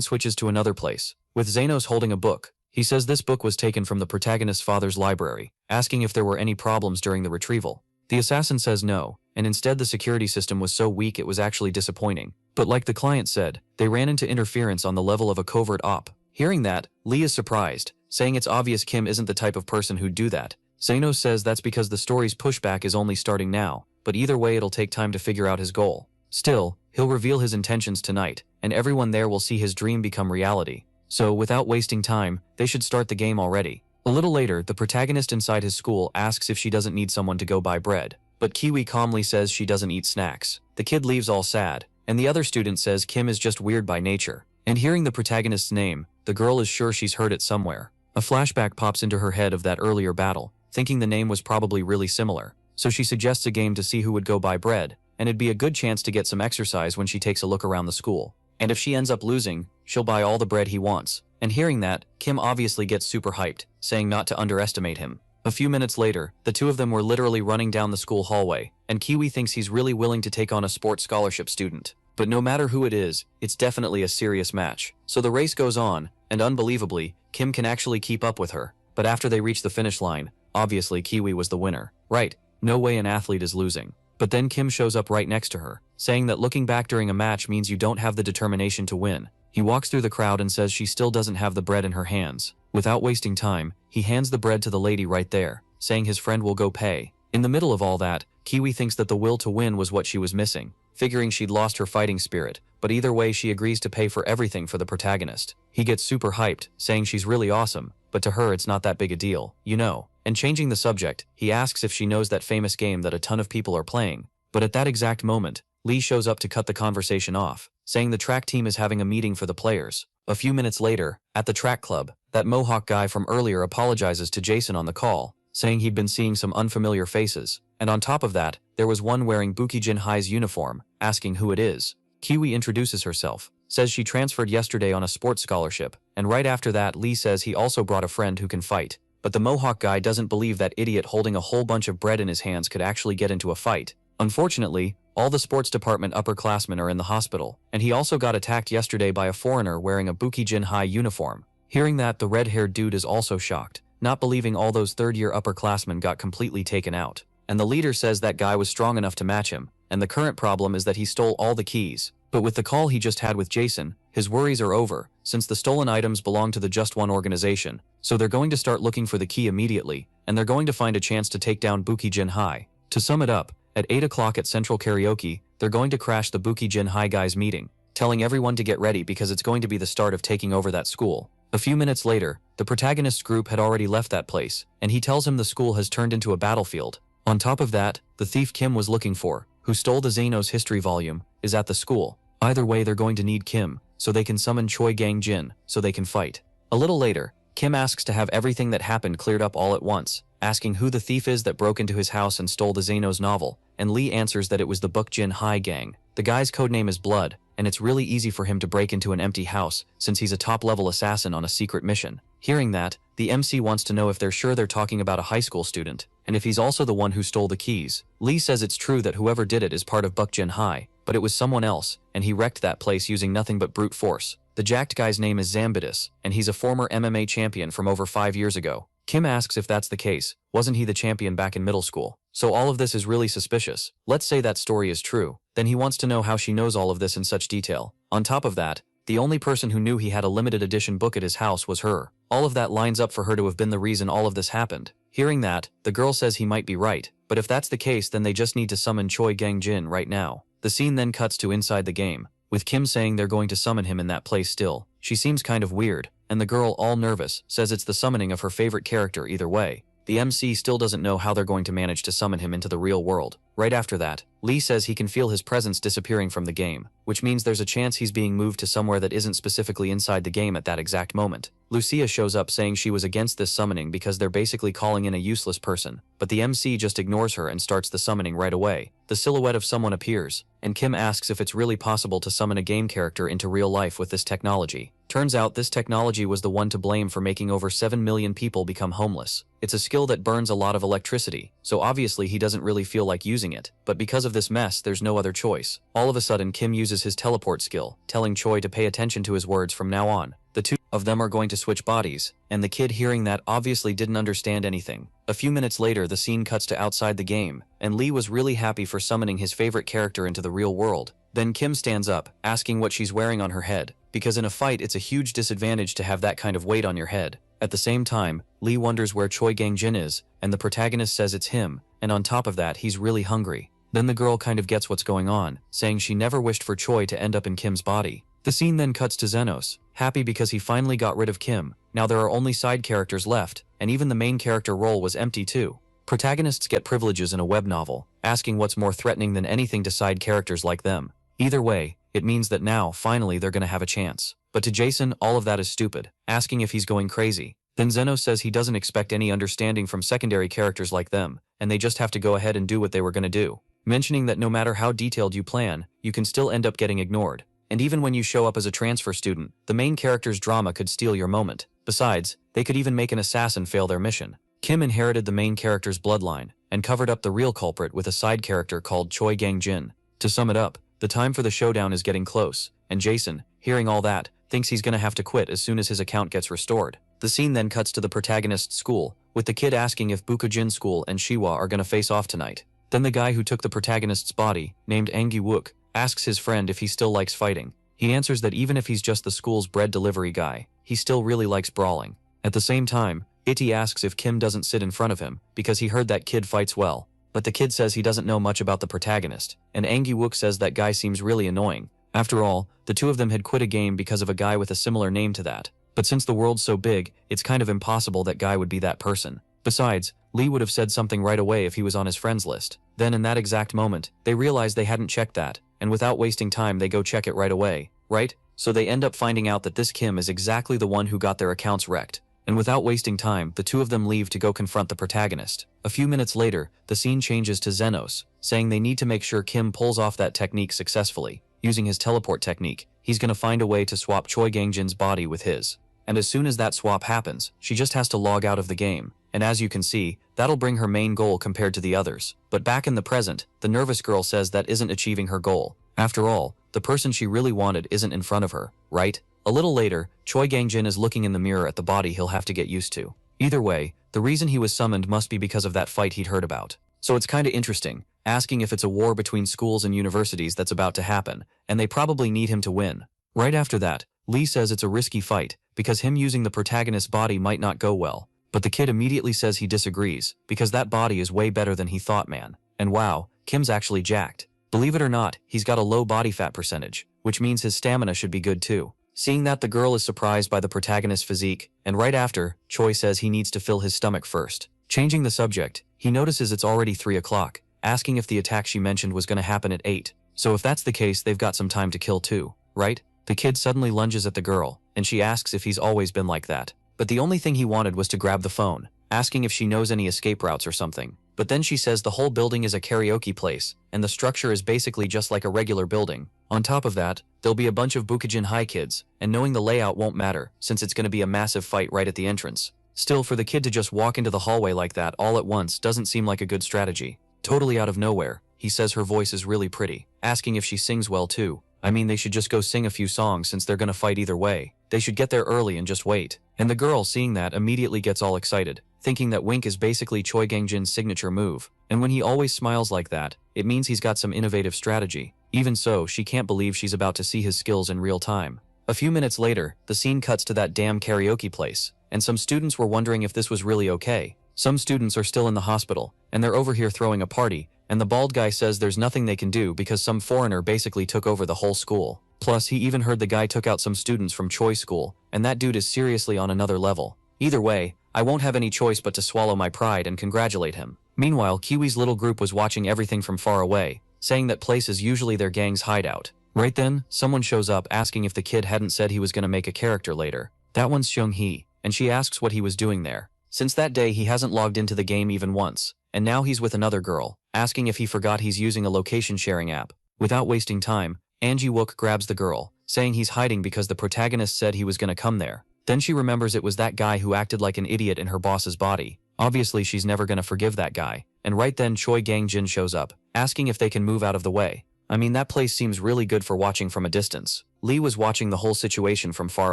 switches to another place, with Xenos holding a book. He says this book was taken from the protagonist's father's library, asking if there were any problems during the retrieval. The assassin says no, and instead the security system was so weak it was actually disappointing. But like the client said, they ran into interference on the level of a covert op. Hearing that, Lee is surprised, saying it's obvious Kim isn't the type of person who'd do that. Xenos says that's because the story's pushback is only starting now, but either way it'll take time to figure out his goal. Still, he'll reveal his intentions tonight, and everyone there will see his dream become reality. So, without wasting time, they should start the game already. A little later, the protagonist inside his school asks if she doesn't need someone to go buy bread, but Kiwi calmly says she doesn't eat snacks. The kid leaves all sad, and the other student says Kim is just weird by nature. And hearing the protagonist's name, the girl is sure she's heard it somewhere. A flashback pops into her head of that earlier battle, thinking the name was probably really similar. So she suggests a game to see who would go buy bread, and it'd be a good chance to get some exercise when she takes a look around the school. And if she ends up losing, she'll buy all the bread he wants. And hearing that, Kim obviously gets super hyped, saying not to underestimate him. A few minutes later, the two of them were literally running down the school hallway, and Kiwi thinks he's really willing to take on a sports scholarship student. But no matter who it is, it's definitely a serious match. So the race goes on, and unbelievably, Kim can actually keep up with her. But after they reach the finish line, obviously Kiwi was the winner. Right, no way an athlete is losing. But then Kim shows up right next to her, saying that looking back during a match means you don't have the determination to win. He walks through the crowd and says she still doesn't have the bread in her hands. Without wasting time, he hands the bread to the lady right there, saying his friend will go pay. In the middle of all that, Kiwi thinks that the will to win was what she was missing, figuring she'd lost her fighting spirit, but either way she agrees to pay for everything for the protagonist. He gets super hyped, saying she's really awesome, but to her it's not that big a deal, you know. And changing the subject, he asks if she knows that famous game that a ton of people are playing. But at that exact moment, Lee shows up to cut the conversation off, saying the track team is having a meeting for the players. A few minutes later, at the track club, that Mohawk guy from earlier apologizes to Jason on the call, saying he'd been seeing some unfamiliar faces, and on top of that, there was one wearing Bukijin High's uniform, asking who it is. Kiwi introduces herself, says she transferred yesterday on a sports scholarship, and right after that Lee says he also brought a friend who can fight. But the Mohawk guy doesn't believe that idiot holding a whole bunch of bread in his hands could actually get into a fight. Unfortunately, all the sports department upperclassmen are in the hospital, and he also got attacked yesterday by a foreigner wearing a Bukijin High uniform. Hearing that, the red-haired dude is also shocked, not believing all those third-year upperclassmen got completely taken out. And the leader says that guy was strong enough to match him, and the current problem is that he stole all the keys. But with the call he just had with Jason, his worries are over, since the stolen items belong to the Just One organization, so they're going to start looking for the key immediately, and they're going to find a chance to take down Bukijin High. To sum it up, at 8 o'clock at Central Karaoke, they're going to crash the Bukijin High guys meeting, telling everyone to get ready because it's going to be the start of taking over that school. A few minutes later, the protagonist's group had already left that place, and he tells him the school has turned into a battlefield. On top of that, the thief Kim was looking for, who stole the Xenos history volume, is at the school. Either way they're going to need Kim, so they can summon Choi Gang-jin, so they can fight. A little later, Kim asks to have everything that happened cleared up all at once, asking who the thief is that broke into his house and stole the Xenos novel, and Lee answers that it was the Bukjin High gang. The guy's codename is Blood, and it's really easy for him to break into an empty house since he's a top-level assassin on a secret mission. Hearing that, the MC wants to know if they're sure they're talking about a high school student, and if he's also the one who stole the keys. Lee says it's true that whoever did it is part of Bukjin High, but it was someone else, and he wrecked that place using nothing but brute force. The jacked guy's name is Zambidus, and he's a former MMA champion from over 5 years ago. Kim asks if that's the case, wasn't he the champion back in middle school? So all of this is really suspicious. Let's say that story is true. Then he wants to know how she knows all of this in such detail. On top of that, the only person who knew he had a limited edition book at his house was her. All of that lines up for her to have been the reason all of this happened. Hearing that, the girl says he might be right, but if that's the case then they just need to summon Choi Gang-jin right now. The The scene then cuts to inside the game, with Kim saying they're going to summon him in that place still. She seems kind of weird, and the girl, all nervous, says it's the summoning of her favorite character either way. The MC still doesn't know how they're going to manage to summon him into the real world. Right after that, Lee says he can feel his presence disappearing from the game, which means there's a chance he's being moved to somewhere that isn't specifically inside the game at that exact moment. Lucia shows up saying she was against this summoning because they're basically calling in a useless person, but the MC just ignores her and starts the summoning right away. The silhouette of someone appears, and Kim asks if it's really possible to summon a game character into real life with this technology. Turns out this technology was the one to blame for making over 7 million people become homeless. It's a skill that burns a lot of electricity, so obviously he doesn't really feel like using it, but because of this mess there's no other choice. All of a sudden Kim uses his teleport skill, telling Choi to pay attention to his words from now on. The two of them are going to switch bodies, and the kid hearing that obviously didn't understand anything. A few minutes later the scene cuts to outside the game, and Lee was really happy for summoning his favorite character into the real world. Then Kim stands up, asking what she's wearing on her head, because in a fight it's a huge disadvantage to have that kind of weight on your head. At the same time, Lee wonders where Choi Gang-jin is, and the protagonist says it's him, and on top of that he's really hungry. Then the girl kind of gets what's going on, saying she never wished for Choi to end up in Kim's body. The scene then cuts to Zenos, happy because he finally got rid of Kim. Now there are only side characters left, and even the main character role was empty too. Protagonists get privileges in a web novel, asking what's more threatening than anything to side characters like them. Either way, it means that now, finally, they're gonna have a chance. But to Jason, all of that is stupid, asking if he's going crazy. Then Zenos says he doesn't expect any understanding from secondary characters like them, and they just have to go ahead and do what they were gonna do. Mentioning that no matter how detailed you plan, you can still end up getting ignored. And even when you show up as a transfer student, the main character's drama could steal your moment. Besides, they could even make an assassin fail their mission. Kim inherited the main character's bloodline, and covered up the real culprit with a side character called Choi Gang-jin. To sum it up, the time for the showdown is getting close, and Jason, hearing all that, thinks he's gonna have to quit as soon as his account gets restored. The scene then cuts to the protagonist's school, with the kid asking if Bukujin School and Shiwa are gonna face off tonight. Then the guy who took the protagonist's body, named Angi Wook, asks his friend if he still likes fighting. He answers that even if he's just the school's bread delivery guy, he still really likes brawling. At the same time, Iti asks if Kim doesn't sit in front of him, because he heard that kid fights well. But the kid says he doesn't know much about the protagonist, and Angi Wook says that guy seems really annoying. After all, the two of them had quit a game because of a guy with a similar name to that. But since the world's so big, it's kind of impossible that guy would be that person. Besides, Lee would have said something right away if he was on his friends list. Then in that exact moment, they realize they hadn't checked that, and without wasting time they go check it right away, right? So they end up finding out that this Kim is exactly the one who got their accounts wrecked. And without wasting time, the two of them leave to go confront the protagonist. A few minutes later, the scene changes to Zenos, saying they need to make sure Kim pulls off that technique successfully. Using his teleport technique, he's gonna find a way to swap Choi Gang-jin's body with his. And as soon as that swap happens, she just has to log out of the game. And as you can see, that'll bring her main goal compared to the others. But back in the present, the nervous girl says that isn't achieving her goal. After all, the person she really wanted isn't in front of her, right? A little later, Choi Gang-jin is looking in the mirror at the body he'll have to get used to. Either way, the reason he was summoned must be because of that fight he'd heard about. So it's kinda interesting, asking if it's a war between schools and universities that's about to happen, and they probably need him to win. Right after that, Lee says it's a risky fight, because him using the protagonist's body might not go well. But the kid immediately says he disagrees, because that body is way better than he thought, man. And wow, Kim's actually jacked. Believe it or not, he's got a low body fat percentage, which means his stamina should be good too. Seeing that, the girl is surprised by the protagonist's physique, and right after, Choi says he needs to fill his stomach first. Changing the subject, he notices it's already 3 o'clock, asking if the attack she mentioned was gonna happen at 8. So if that's the case, they've got some time to kill too, right? The kid suddenly lunges at the girl, and she asks if he's always been like that. But the only thing he wanted was to grab the phone, asking if she knows any escape routes or something. But then she says the whole building is a karaoke place, and the structure is basically just like a regular building. On top of that, there'll be a bunch of Bukujin High kids, and knowing the layout won't matter, since it's gonna be a massive fight right at the entrance. Still, for the kid to just walk into the hallway like that all at once doesn't seem like a good strategy. Totally out of nowhere, he says her voice is really pretty, asking if she sings well too. I mean, they should just go sing a few songs since they're gonna fight either way. They should get there early and just wait. And the girl, seeing that, immediately gets all excited, thinking that wink is basically Choi Gang-jin's signature move. And when he always smiles like that, it means he's got some innovative strategy. Even so, she can't believe she's about to see his skills in real time. A few minutes later, the scene cuts to that damn karaoke place, and some students were wondering if this was really okay. Some students are still in the hospital, and they're over here throwing a party, and the bald guy says there's nothing they can do because some foreigner basically took over the whole school. Plus, he even heard the guy took out some students from Choi's school, and that dude is seriously on another level. Either way, I won't have any choice but to swallow my pride and congratulate him. Meanwhile, Kiwi's little group was watching everything from far away, saying that place is usually their gang's hideout. Right then, someone shows up asking if the kid hadn't said he was gonna make a character later. That one's Seung-hee, and she asks what he was doing there. Since that day he hasn't logged into the game even once, and now he's with another girl, asking if he forgot he's using a location sharing app. Without wasting time, Wook grabs the girl, saying he's hiding because the protagonist said he was gonna come there. Then she remembers it was that guy who acted like an idiot in her boss's body. Obviously she's never gonna forgive that guy, and right then Choi Gang-jin shows up, asking if they can move out of the way. I mean, that place seems really good for watching from a distance. Lee was watching the whole situation from far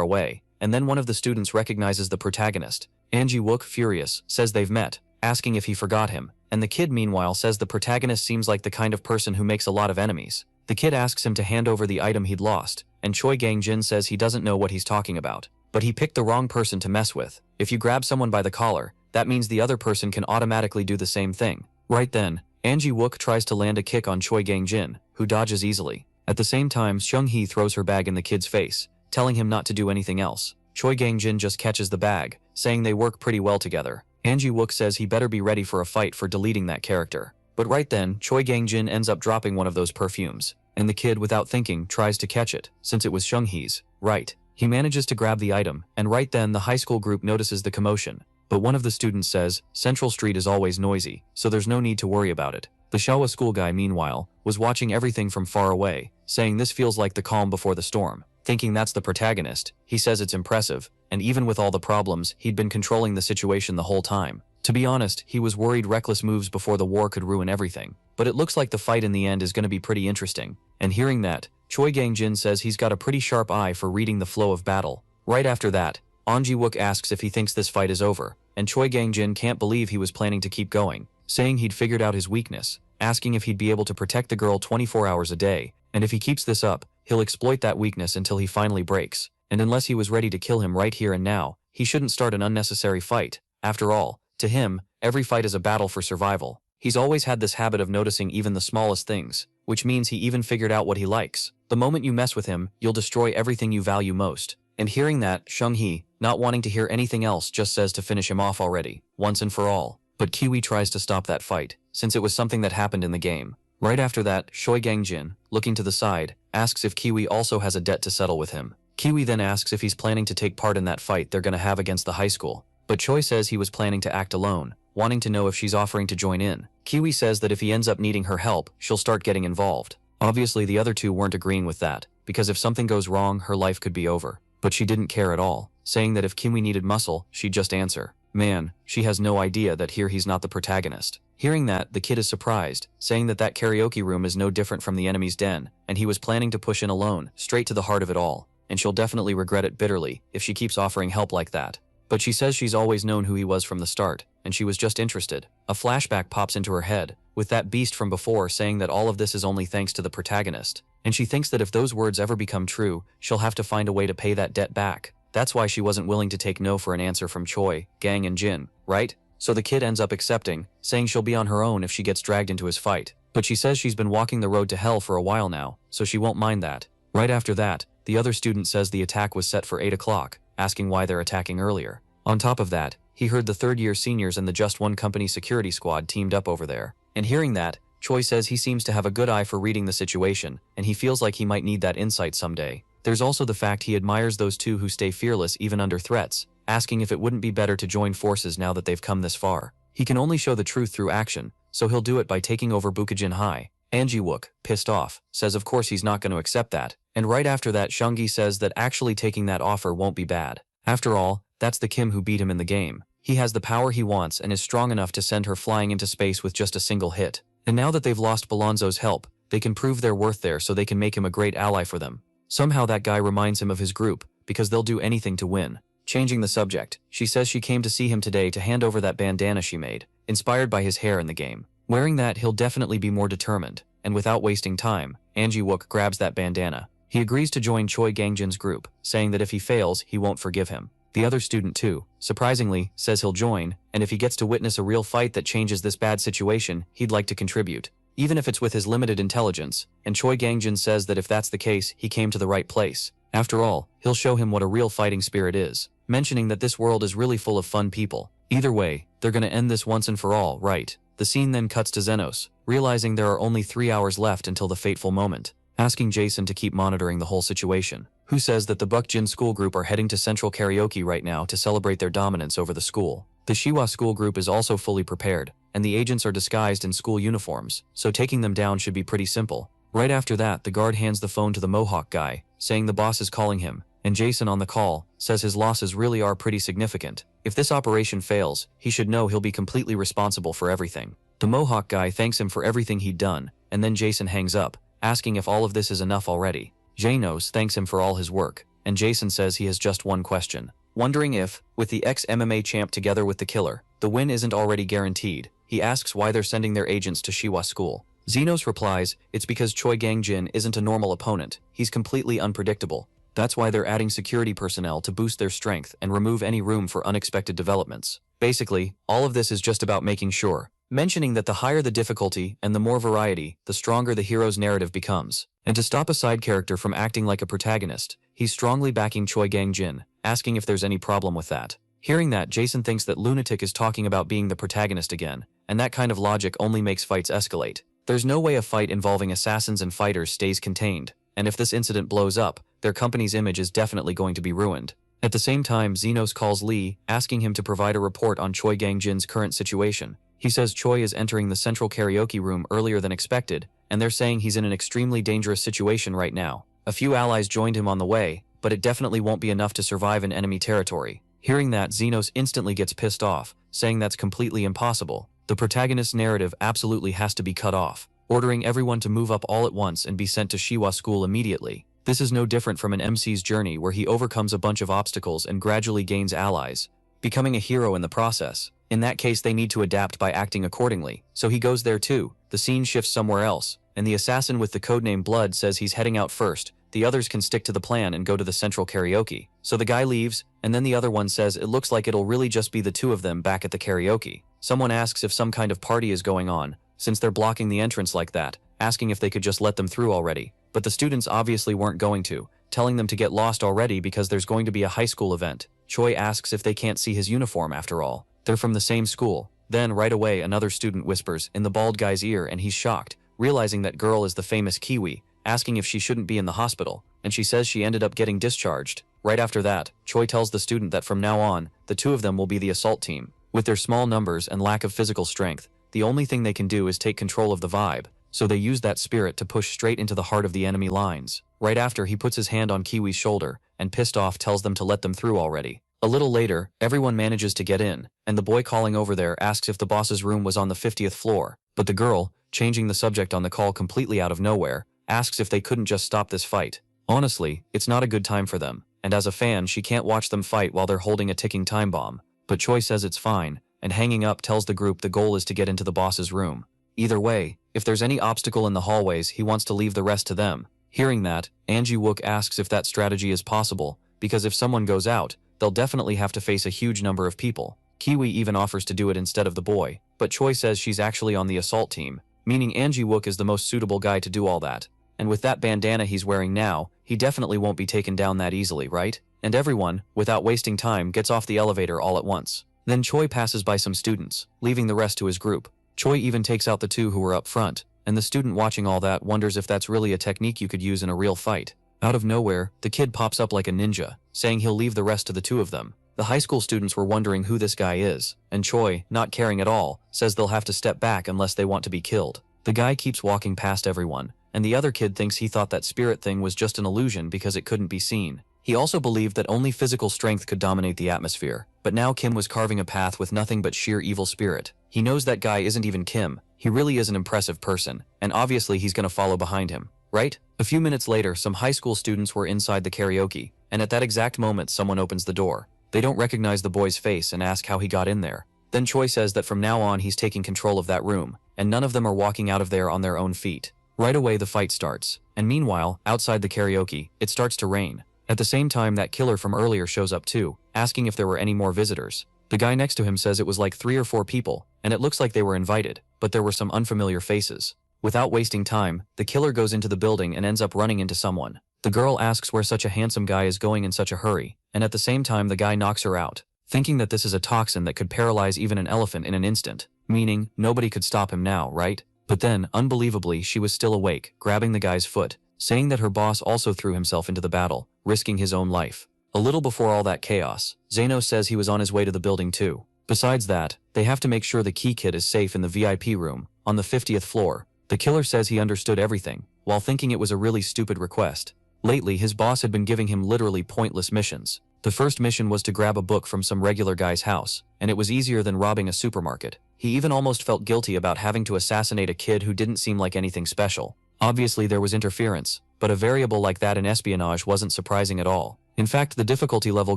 away, and then one of the students recognizes the protagonist. Wook, furious, says they've met, asking if he forgot him, and the kid meanwhile says the protagonist seems like the kind of person who makes a lot of enemies. The kid asks him to hand over the item he'd lost, and Choi Gang-jin says he doesn't know what he's talking about. But he picked the wrong person to mess with. If you grab someone by the collar, that means the other person can automatically do the same thing. Right then, Wook tries to land a kick on Choi Gang-jin, who dodges easily. At the same time, Seung-hee throws her bag in the kid's face, telling him not to do anything else. Choi Gang-jin just catches the bag, saying they work pretty well together. Wook says he better be ready for a fight for deleting that character. But right then, Choi Gang-jin ends up dropping one of those perfumes, and the kid, without thinking, tries to catch it, since it was Seung-hee's. Right. He manages to grab the item, and right then the high school group notices the commotion. But one of the students says, Central Street is always noisy, so there's no need to worry about it. The Shawa school guy, meanwhile, was watching everything from far away, saying this feels like the calm before the storm. Thinking that's the protagonist, he says it's impressive, and even with all the problems, he'd been controlling the situation the whole time. To be honest, he was worried reckless moves before the war could ruin everything. But it looks like the fight in the end is going to be pretty interesting. And hearing that, Choi Gang-jin says he's got a pretty sharp eye for reading the flow of battle. Right after that, Wook asks if he thinks this fight is over, and Choi Gang-jin can't believe he was planning to keep going, saying he'd figured out his weakness, asking if he'd be able to protect the girl 24 hours a day, and if he keeps this up, he'll exploit that weakness until he finally breaks. And unless he was ready to kill him right here and now, he shouldn't start an unnecessary fight. After all, to him, every fight is a battle for survival. He's always had this habit of noticing even the smallest things, which means he even figured out what he likes. The moment you mess with him, you'll destroy everything you value most. And hearing that, Seung-hee, not wanting to hear anything else, just says to finish him off already, once and for all. But Kiwi tries to stop that fight, since it was something that happened in the game. Right after that, Choi Gang-jin, looking to the side, asks if Kiwi also has a debt to settle with him. Kiwi then asks if he's planning to take part in that fight they're gonna have against the high school. But Choi says he was planning to act alone, wanting to know if she's offering to join in. Kiwi says that if he ends up needing her help, she'll start getting involved. Obviously the other two weren't agreeing with that, because if something goes wrong, her life could be over. But she didn't care at all, saying that if Kiwi needed muscle, she'd just answer. Man, she has no idea that here he's not the protagonist. Hearing that, the kid is surprised, saying that that karaoke room is no different from the enemy's den, and he was planning to push in alone, straight to the heart of it all, and she'll definitely regret it bitterly if she keeps offering help like that. But she says she's always known who he was from the start, and she was just interested. A flashback pops into her head, with that beast from before saying that all of this is only thanks to the protagonist, and she thinks that if those words ever become true, she'll have to find a way to pay that debt back. That's why she wasn't willing to take no for an answer from Choi, Gang and Jin, right? So the kid ends up accepting, saying she'll be on her own if she gets dragged into his fight. But she says she's been walking the road to hell for a while now, so she won't mind that. Right after that, the other student says the attack was set for 8 o'clock, asking why they're attacking earlier. On top of that, he heard the third-year seniors and the Just One Company security squad teamed up over there. And hearing that, Choi says he seems to have a good eye for reading the situation, and he feels like he might need that insight someday. There's also the fact he admires those two who stay fearless even under threats, asking if it wouldn't be better to join forces now that they've come this far. He can only show the truth through action, so he'll do it by taking over Bukajin High. Wook, pissed off, says of course he's not going to accept that, and right after that Seung-gi says that actually taking that offer won't be bad. After all, that's the Kim who beat him in the game. He has the power he wants and is strong enough to send her flying into space with just a single hit. And now that they've lost Balonzo's help, they can prove their worth there so they can make him a great ally for them. Somehow that guy reminds him of his group, because they'll do anything to win. Changing the subject, she says she came to see him today to hand over that bandana she made, inspired by his hair in the game. Wearing that, he'll definitely be more determined, and without wasting time, Wook grabs that bandana. He agrees to join Choi Gangjin's group, saying that if he fails, he won't forgive him. The other student too, surprisingly, says he'll join, and if he gets to witness a real fight that changes this bad situation, he'd like to contribute. even if it's with his limited intelligence, and Choi Gangjin says that if that's the case, he came to the right place. After all, he'll show him what a real fighting spirit is, mentioning that this world is really full of fun people. Either way, they're gonna end this once and for all, right? The scene then cuts to Zenos, realizing there are only 3 hours left until the fateful moment, asking Jason to keep monitoring the whole situation, who says that the Bukjin school group are heading to Central Karaoke right now to celebrate their dominance over the school. The Shiwa school group is also fully prepared, and the agents are disguised in school uniforms, so taking them down should be pretty simple. Right after that, the guard hands the phone to the Mohawk guy, saying the boss is calling him, and Jason on the call says his losses really are pretty significant. If this operation fails, he should know he'll be completely responsible for everything. The Mohawk guy thanks him for everything he'd done, and then Jason hangs up, asking if all of this is enough already. Janos thanks him for all his work, and Jason says he has just one question, wondering if, with the ex-MMA champ together with the killer, the win isn't already guaranteed. He asks why they're sending their agents to Shiwa school. Zenos replies, it's because Choi Gangjin isn't a normal opponent, he's completely unpredictable. That's why they're adding security personnel to boost their strength and remove any room for unexpected developments. Basically, all of this is just about making sure, mentioning that the higher the difficulty and the more variety, the stronger the hero's narrative becomes. And to stop a side character from acting like a protagonist, he's strongly backing Choi Gangjin, asking if there's any problem with that. Hearing that, Jason thinks that Lunatic is talking about being the protagonist again, and that kind of logic only makes fights escalate. There's no way a fight involving assassins and fighters stays contained, and if this incident blows up, their company's image is definitely going to be ruined. At the same time, Zenos calls Lee, asking him to provide a report on Choi Gangjin's current situation. He says Choi is entering the central karaoke room earlier than expected, and they're saying he's in an extremely dangerous situation right now. A few allies joined him on the way, but it definitely won't be enough to survive in enemy territory. Hearing that, Zenos instantly gets pissed off, saying that's completely impossible. The protagonist's narrative absolutely has to be cut off, ordering everyone to move up all at once and be sent to Shiwa school immediately. This is no different from an MC's journey where he overcomes a bunch of obstacles and gradually gains allies, becoming a hero in the process. In that case, they need to adapt by acting accordingly, so he goes there too. The scene shifts somewhere else, and the assassin with the codename Blood says he's heading out first. The others can stick to the plan and go to the central karaoke. So the guy leaves, and then the other one says it looks like it'll really just be the two of them back at the karaoke. Someone asks if some kind of party is going on, since they're blocking the entrance like that, asking if they could just let them through already. But the students obviously weren't going to, telling them to get lost already because there's going to be a high school event. Choi asks if they can't see his uniform after all. They're from the same school. Then right away another student whispers in the bald guy's ear and he's shocked, realizing that girl is the famous Kiwi, asking if she shouldn't be in the hospital, and she says she ended up getting discharged. Right after that, Choi tells the student that from now on, the two of them will be the assault team. With their small numbers and lack of physical strength, the only thing they can do is take control of the vibe, so they use that spirit to push straight into the heart of the enemy lines. Right after, he puts his hand on Kiwi's shoulder, and pissed off tells them to let them through already. A little later, everyone manages to get in, and the boy calling over there asks if the boss's room was on the 50th floor, but the girl, changing the subject on the call completely out of nowhere, asks if they couldn't just stop this fight. Honestly, it's not a good time for them, and as a fan she can't watch them fight while they're holding a ticking time bomb. But Choi says it's fine, and hanging up tells the group the goal is to get into the boss's room. Either way, if there's any obstacle in the hallways, he wants to leave the rest to them. Hearing that, Angie Wook asks if that strategy is possible, because if someone goes out, they'll definitely have to face a huge number of people. Kiwi even offers to do it instead of the boy, but Choi says she's actually on the assault team, meaning Angie Wook is the most suitable guy to do all that. And with that bandana he's wearing now, he definitely won't be taken down that easily, right? And everyone, without wasting time, gets off the elevator all at once. Then Choi passes by some students, leaving the rest to his group. Choi even takes out the two who were up front, and the student watching all that wonders if that's really a technique you could use in a real fight. Out of nowhere, the kid pops up like a ninja, saying he'll leave the rest to the two of them. The high school students were wondering who this guy is, and Choi, not caring at all, says they'll have to step back unless they want to be killed. The guy keeps walking past everyone, and the other kid thinks he thought that spirit thing was just an illusion because it couldn't be seen. He also believed that only physical strength could dominate the atmosphere, but now Kim was carving a path with nothing but sheer evil spirit. He knows that guy isn't even Kim. He really is an impressive person, and obviously he's gonna follow behind him, right? A few minutes later, some high school students were inside the karaoke, and at that exact moment someone opens the door. They don't recognize the boy's face and ask how he got in there. Then Choi says that from now on he's taking control of that room, and none of them are walking out of there on their own feet. Right away the fight starts, and meanwhile, outside the karaoke, it starts to rain. At the same time, that killer from earlier shows up too, asking if there were any more visitors. The guy next to him says it was like 3 or 4 people, and it looks like they were invited, but there were some unfamiliar faces. Without wasting time, the killer goes into the building and ends up running into someone. The girl asks where such a handsome guy is going in such a hurry, and at the same time the guy knocks her out, thinking that this is a toxin that could paralyze even an elephant in an instant, meaning nobody could stop him now, right? But then, unbelievably, she was still awake, grabbing the guy's foot, saying that her boss also threw himself into the battle, risking his own life. A little before all that chaos, Zeno says he was on his way to the building too. Besides that, they have to make sure the key kid is safe in the VIP room, on the 50th floor. The killer says he understood everything, while thinking it was a really stupid request. Lately, his boss had been giving him literally pointless missions. The first mission was to grab a book from some regular guy's house, and it was easier than robbing a supermarket. He even almost felt guilty about having to assassinate a kid who didn't seem like anything special. Obviously there was interference, but a variable like that in espionage wasn't surprising at all. In fact, the difficulty level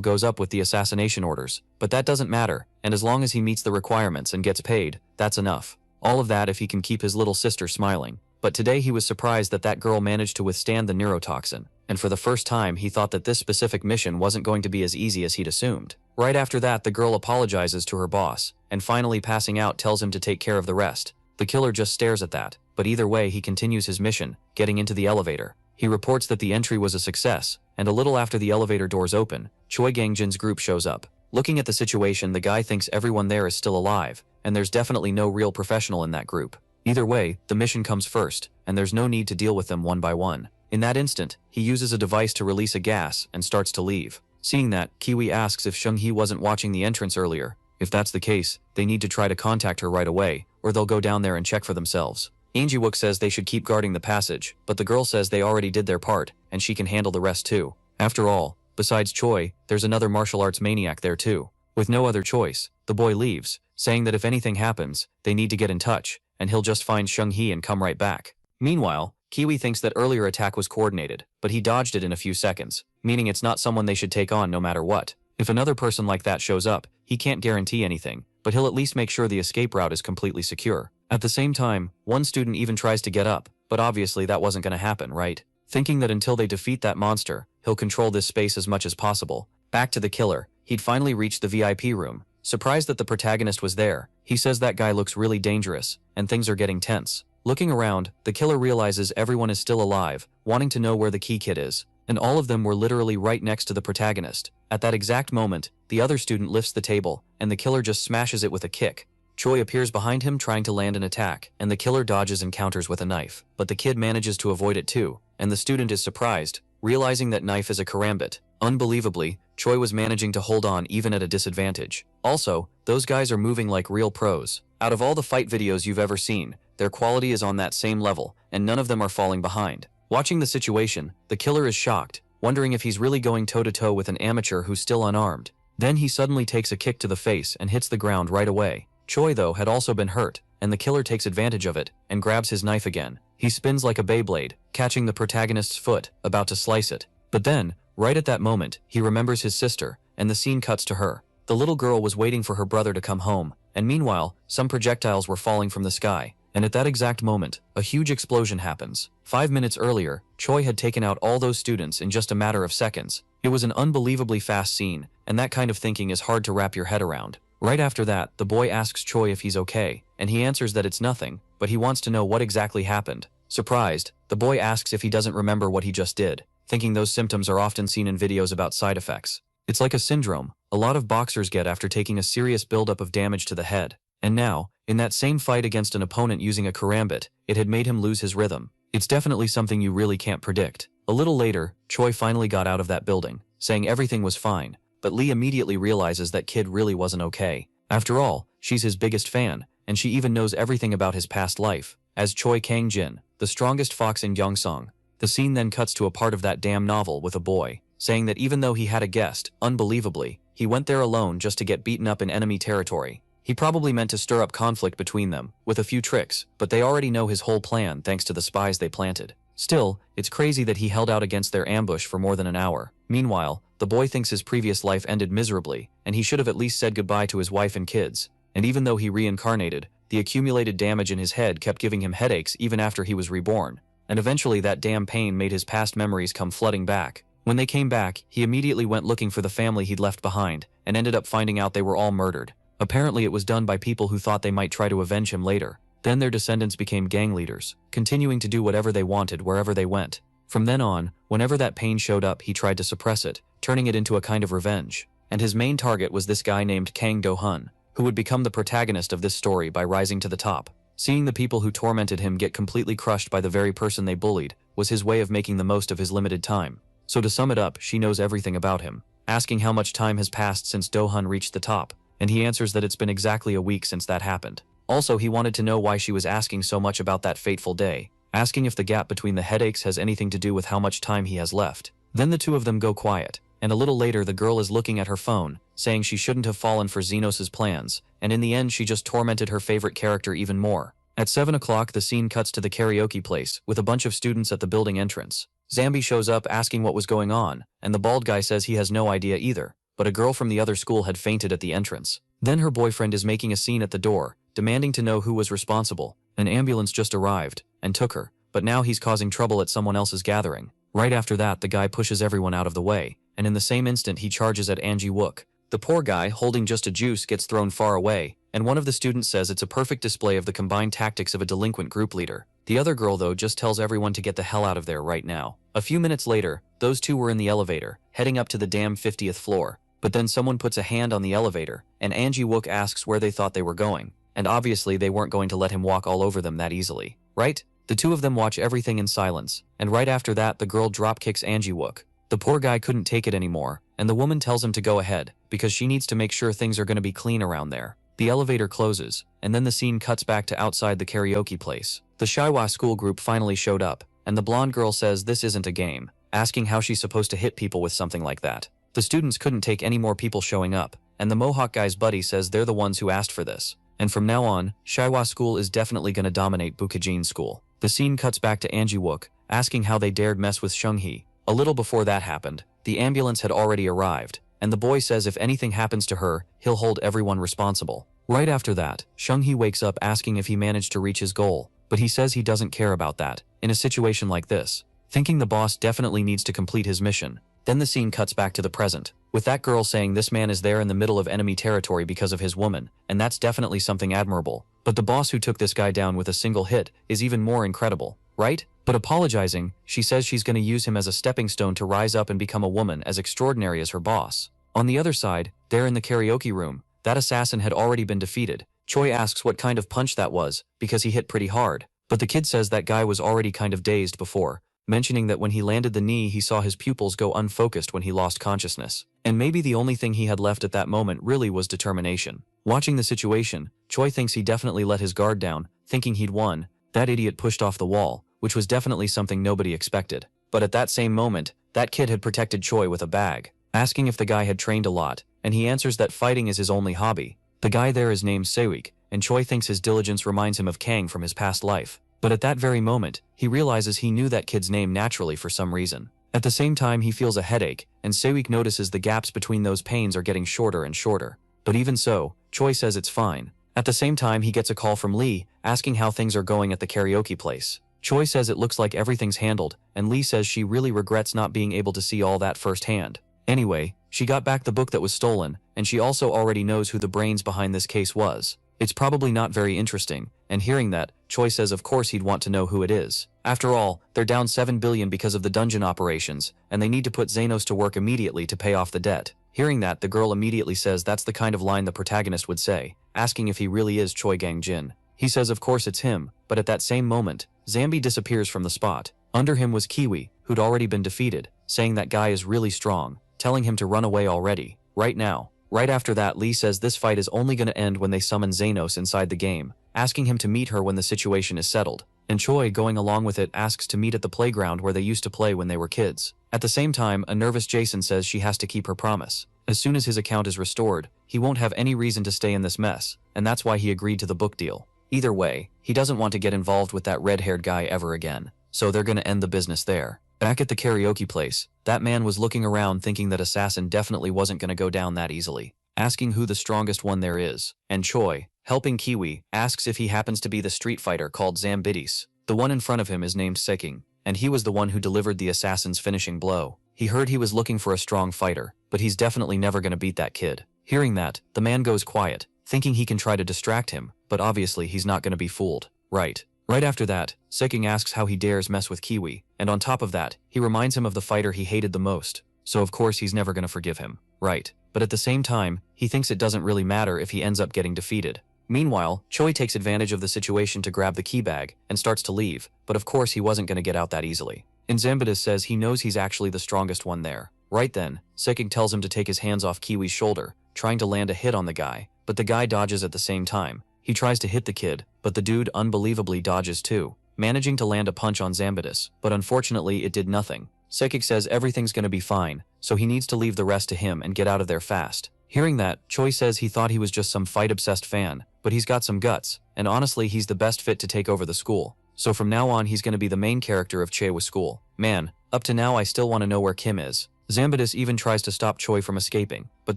goes up with the assassination orders, but that doesn't matter, and as long as he meets the requirements and gets paid, that's enough. All of that if he can keep his little sister smiling. But today he was surprised that that girl managed to withstand the neurotoxin, and for the first time he thought that this specific mission wasn't going to be as easy as he'd assumed. Right after that, the girl apologizes to her boss, and finally passing out tells him to take care of the rest. The killer just stares at that, but either way he continues his mission, getting into the elevator. He reports that the entry was a success, and a little after the elevator doors open, Choi Gangjin's group shows up. Looking at the situation, the guy thinks everyone there is still alive, and there's definitely no real professional in that group. Either way, the mission comes first, and there's no need to deal with them one by one. In that instant, he uses a device to release a gas and starts to leave. Seeing that, Kiwi asks if Seung-hee wasn't watching the entrance earlier. If that's the case, they need to try to contact her right away, or they'll go down there and check for themselves. Angiewook says they should keep guarding the passage, but the girl says they already did their part, and she can handle the rest too. After all, besides Choi, there's another martial arts maniac there too. With no other choice, the boy leaves, saying that if anything happens, they need to get in touch, and he'll just find Seung-hee and come right back. Meanwhile, Kiwi thinks that earlier attack was coordinated, but he dodged it in a few seconds, meaning it's not someone they should take on no matter what. If another person like that shows up, he can't guarantee anything, but he'll at least make sure the escape route is completely secure. At the same time, one student even tries to get up, but obviously that wasn't going to happen, right? Thinking that until they defeat that monster, he'll control this space as much as possible. Back to the killer, he'd finally reached the VIP room. Surprised that the protagonist was there, he says that guy looks really dangerous, and things are getting tense. Looking around, the killer realizes everyone is still alive, wanting to know where the key kid is, and all of them were literally right next to the protagonist. At that exact moment, the other student lifts the table, and the killer just smashes it with a kick. Choi appears behind him trying to land an attack, and the killer dodges and counters with a knife, but the kid manages to avoid it too, and the student is surprised, realizing that knife is a karambit. Unbelievably, Choi was managing to hold on even at a disadvantage. Also, those guys are moving like real pros. Out of all the fight videos you've ever seen, their quality is on that same level, and none of them are falling behind. Watching the situation, the killer is shocked, wondering if he's really going toe-to-toe with an amateur who's still unarmed. Then he suddenly takes a kick to the face and hits the ground right away. Choi, though, had also been hurt, and the killer takes advantage of it and grabs his knife again. He spins like a Beyblade, catching the protagonist's foot, about to slice it. But then, right at that moment, he remembers his sister, and the scene cuts to her. The little girl was waiting for her brother to come home, and meanwhile, some projectiles were falling from the sky. And at that exact moment, a huge explosion happens. 5 minutes earlier, Choi had taken out all those students in just a matter of seconds. It was an unbelievably fast scene, and that kind of thinking is hard to wrap your head around. Right after that, the boy asks Choi if he's okay, and he answers that it's nothing, but he wants to know what exactly happened. Surprised, the boy asks if he doesn't remember what he just did, thinking those symptoms are often seen in videos about side effects. It's like a syndrome a lot of boxers get after taking a serious buildup of damage to the head. And now, in that same fight against an opponent using a karambit, it had made him lose his rhythm. It's definitely something you really can't predict. A little later, Choi finally got out of that building, saying everything was fine, but Lee immediately realizes that kid really wasn't okay. After all, she's his biggest fan, and she even knows everything about his past life. As Choi Kang-jin, the strongest fox in Gyeongsang. The scene then cuts to a part of that damn novel with a boy, saying that even though he had a guest, unbelievably, he went there alone just to get beaten up in enemy territory. He probably meant to stir up conflict between them, with a few tricks, but they already know his whole plan thanks to the spies they planted. Still, it's crazy that he held out against their ambush for more than an hour. Meanwhile, the boy thinks his previous life ended miserably, and he should have at least said goodbye to his wife and kids. And even though he reincarnated, the accumulated damage in his head kept giving him headaches even after he was reborn. And eventually that damn pain made his past memories come flooding back. When they came back, he immediately went looking for the family he'd left behind, and ended up finding out they were all murdered. Apparently it was done by people who thought they might try to avenge him later. Then their descendants became gang leaders, continuing to do whatever they wanted wherever they went. From then on, whenever that pain showed up he tried to suppress it, turning it into a kind of revenge. And his main target was this guy named Kang Do-hun, who would become the protagonist of this story by rising to the top. Seeing the people who tormented him get completely crushed by the very person they bullied was his way of making the most of his limited time. So to sum it up, she knows everything about him, asking how much time has passed since Do-hun reached the top, and he answers that it's been exactly a week since that happened. Also, he wanted to know why she was asking so much about that fateful day, asking if the gap between the headaches has anything to do with how much time he has left. Then the two of them go quiet, and a little later the girl is looking at her phone, saying she shouldn't have fallen for Xenos' plans, and in the end she just tormented her favorite character even more. At 7 o'clock the scene cuts to the karaoke place, with a bunch of students at the building entrance. Zambi shows up asking what was going on, and the bald guy says he has no idea either, but a girl from the other school had fainted at the entrance. Then her boyfriend is making a scene at the door, demanding to know who was responsible. An ambulance just arrived, and took her, but now he's causing trouble at someone else's gathering. Right after that the guy pushes everyone out of the way, and in the same instant he charges at Angie Wook. The poor guy, holding just a juice, gets thrown far away, and one of the students says it's a perfect display of the combined tactics of a delinquent group leader. The other girl though just tells everyone to get the hell out of there right now. A few minutes later, those two were in the elevator, heading up to the damn 50th floor. But then someone puts a hand on the elevator, and Angie Wook asks where they thought they were going, and obviously they weren't going to let him walk all over them that easily, right? The two of them watch everything in silence, and right after that the girl dropkicks Angie Wook. The poor guy couldn't take it anymore, and the woman tells him to go ahead, because she needs to make sure things are going to be clean around there. The elevator closes, and then the scene cuts back to outside the karaoke place. The Shiwa school group finally showed up, and the blonde girl says this isn't a game, asking how she's supposed to hit people with something like that. The students couldn't take any more people showing up, and the Mohawk guy's buddy says they're the ones who asked for this. And from now on, Shiwa school is definitely going to dominate Bukijin school. The scene cuts back to Angie Wook, asking how they dared mess with Shunghee. A little before that happened, the ambulance had already arrived, and the boy says if anything happens to her, he'll hold everyone responsible. Right after that, Shunghee wakes up asking if he managed to reach his goal, but he says he doesn't care about that, in a situation like this, thinking the boss definitely needs to complete his mission. Then the scene cuts back to the present, with that girl saying this man is there in the middle of enemy territory because of his woman, and that's definitely something admirable. But the boss who took this guy down with a single hit is even more incredible, right? But apologizing, she says she's going to use him as a stepping stone to rise up and become a woman as extraordinary as her boss. On the other side, there in the karaoke room, that assassin had already been defeated. Choi asks what kind of punch that was, because he hit pretty hard, but the kid says that guy was already kind of dazed before, mentioning that when he landed the knee he saw his pupils go unfocused when he lost consciousness. And maybe the only thing he had left at that moment really was determination. Watching the situation, Choi thinks he definitely let his guard down, thinking he'd won. That idiot pushed off the wall, which was definitely something nobody expected. But at that same moment, that kid had protected Choi with a bag, asking if the guy had trained a lot, and he answers that fighting is his only hobby. The guy there is named Seweik, and Choi thinks his diligence reminds him of Kang from his past life. But at that very moment, he realizes he knew that kid's name naturally for some reason. At the same time he feels a headache, and Seweik notices the gaps between those pains are getting shorter and shorter. But even so, Choi says it's fine. At the same time he gets a call from Lee, asking how things are going at the karaoke place. Choi says it looks like everything's handled, and Lee says she really regrets not being able to see all that firsthand. Anyway, she got back the book that was stolen, and she also already knows who the brains behind this case was. It's probably not very interesting, and hearing that, Choi says of course he'd want to know who it is. After all, they're down 7 billion because of the dungeon operations, and they need to put Xenos to work immediately to pay off the debt. Hearing that, the girl immediately says that's the kind of line the protagonist would say, asking if he really is Choi Gang-jin. He says of course it's him, but at that same moment, Zambi disappears from the spot. Under him was Kiwi, who'd already been defeated, saying that guy is really strong, telling him to run away already, right now. Right after that, Lee says this fight is only going to end when they summon Xenos inside the game, asking him to meet her when the situation is settled. And Choi, going along with it, asks to meet at the playground where they used to play when they were kids. At the same time, a nervous Jason says she has to keep her promise. As soon as his account is restored, he won't have any reason to stay in this mess, and that's why he agreed to the book deal. Either way, he doesn't want to get involved with that red-haired guy ever again, so they're going to end the business there. Back at the karaoke place, that man was looking around thinking that Assassin definitely wasn't going to go down that easily, asking who the strongest one there is, and Choi, helping Kiwi, asks if he happens to be the street fighter called Zambidis. The one in front of him is named Seking, and he was the one who delivered the assassin's finishing blow. He heard he was looking for a strong fighter, but he's definitely never going to beat that kid. Hearing that, the man goes quiet, thinking he can try to distract him, but obviously he's not gonna be fooled, right? Right after that, Seking asks how he dares mess with Kiwi, and on top of that, he reminds him of the fighter he hated the most, so of course he's never gonna forgive him, right? But at the same time, he thinks it doesn't really matter if he ends up getting defeated. Meanwhile, Choi takes advantage of the situation to grab the key bag and starts to leave, but of course he wasn't gonna get out that easily. And Zambidus says he knows he's actually the strongest one there. Right then, Seking tells him to take his hands off Kiwi's shoulder, trying to land a hit on the guy, but the guy dodges at the same time. He tries to hit the kid, but the dude unbelievably dodges too, managing to land a punch on Zambidus, but unfortunately it did nothing. Seking says everything's gonna be fine, so he needs to leave the rest to him and get out of there fast. Hearing that, Choi says he thought he was just some fight-obsessed fan, but he's got some guts, and honestly he's the best fit to take over the school. So from now on he's gonna be the main character of Chewa School. Man, up to now I still want to know where Kim is. Zambidus even tries to stop Choi from escaping, but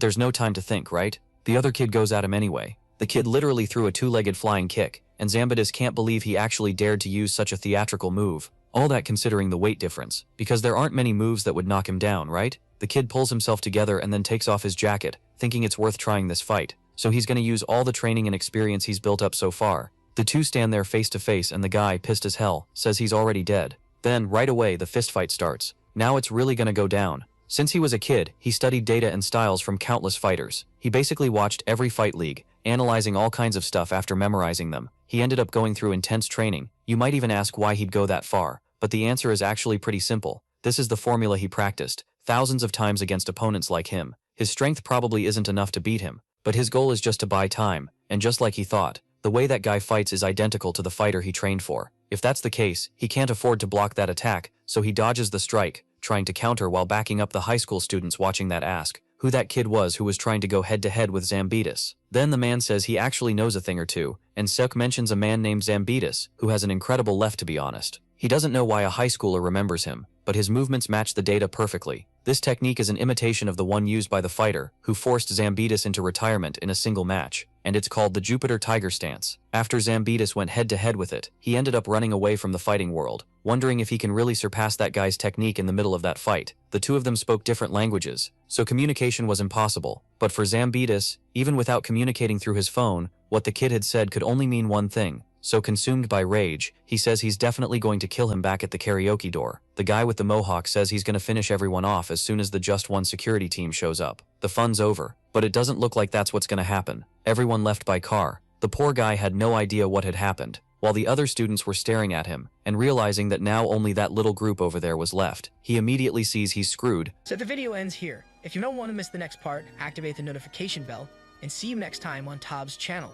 there's no time to think, right? The other kid goes at him anyway. The kid literally threw a two-legged flying kick, and Zambidus can't believe he actually dared to use such a theatrical move. All that considering the weight difference, because there aren't many moves that would knock him down, right? The kid pulls himself together and then takes off his jacket, thinking it's worth trying this fight. So he's gonna use all the training and experience he's built up so far. The two stand there face to face and the guy, pissed as hell, says he's already dead. Then, right away, the fistfight starts. Now it's really gonna go down. Since he was a kid, he studied data and styles from countless fighters. He basically watched every fight league, analyzing all kinds of stuff after memorizing them. He ended up going through intense training. You might even ask why he'd go that far, but the answer is actually pretty simple. This is the formula he practiced, thousands of times against opponents like him. His strength probably isn't enough to beat him, but his goal is just to buy time, and just like he thought, the way that guy fights is identical to the fighter he trained for. If that's the case, he can't afford to block that attack, so he dodges the strike, trying to counter while backing up the high school students watching that ask who that kid was who was trying to go head-to-head with Zambidus. Then the man says he actually knows a thing or two, and Suk mentions a man named Zambidus, who has an incredible left to be honest. He doesn't know why a high schooler remembers him, but his movements match the data perfectly. This technique is an imitation of the one used by the fighter who forced Zambidus into retirement in a single match, and it's called the Jupiter Tiger Stance. After Zambidus went head-to-head with it, he ended up running away from the fighting world, wondering if he can really surpass that guy's technique in the middle of that fight. The two of them spoke different languages, so communication was impossible. But for Zambidus, even without communicating through his phone, what the kid had said could only mean one thing. So consumed by rage, he says he's definitely going to kill him back at the karaoke door. The guy with the mohawk says he's gonna finish everyone off as soon as the Just One security team shows up. The fun's over, but it doesn't look like that's what's gonna happen. Everyone left by car. The poor guy had no idea what had happened, while the other students were staring at him, and realizing that now only that little group over there was left. He immediately sees he's screwed. So the video ends here. If you don't want to miss the next part, activate the notification bell, and see you next time on Tob's channel.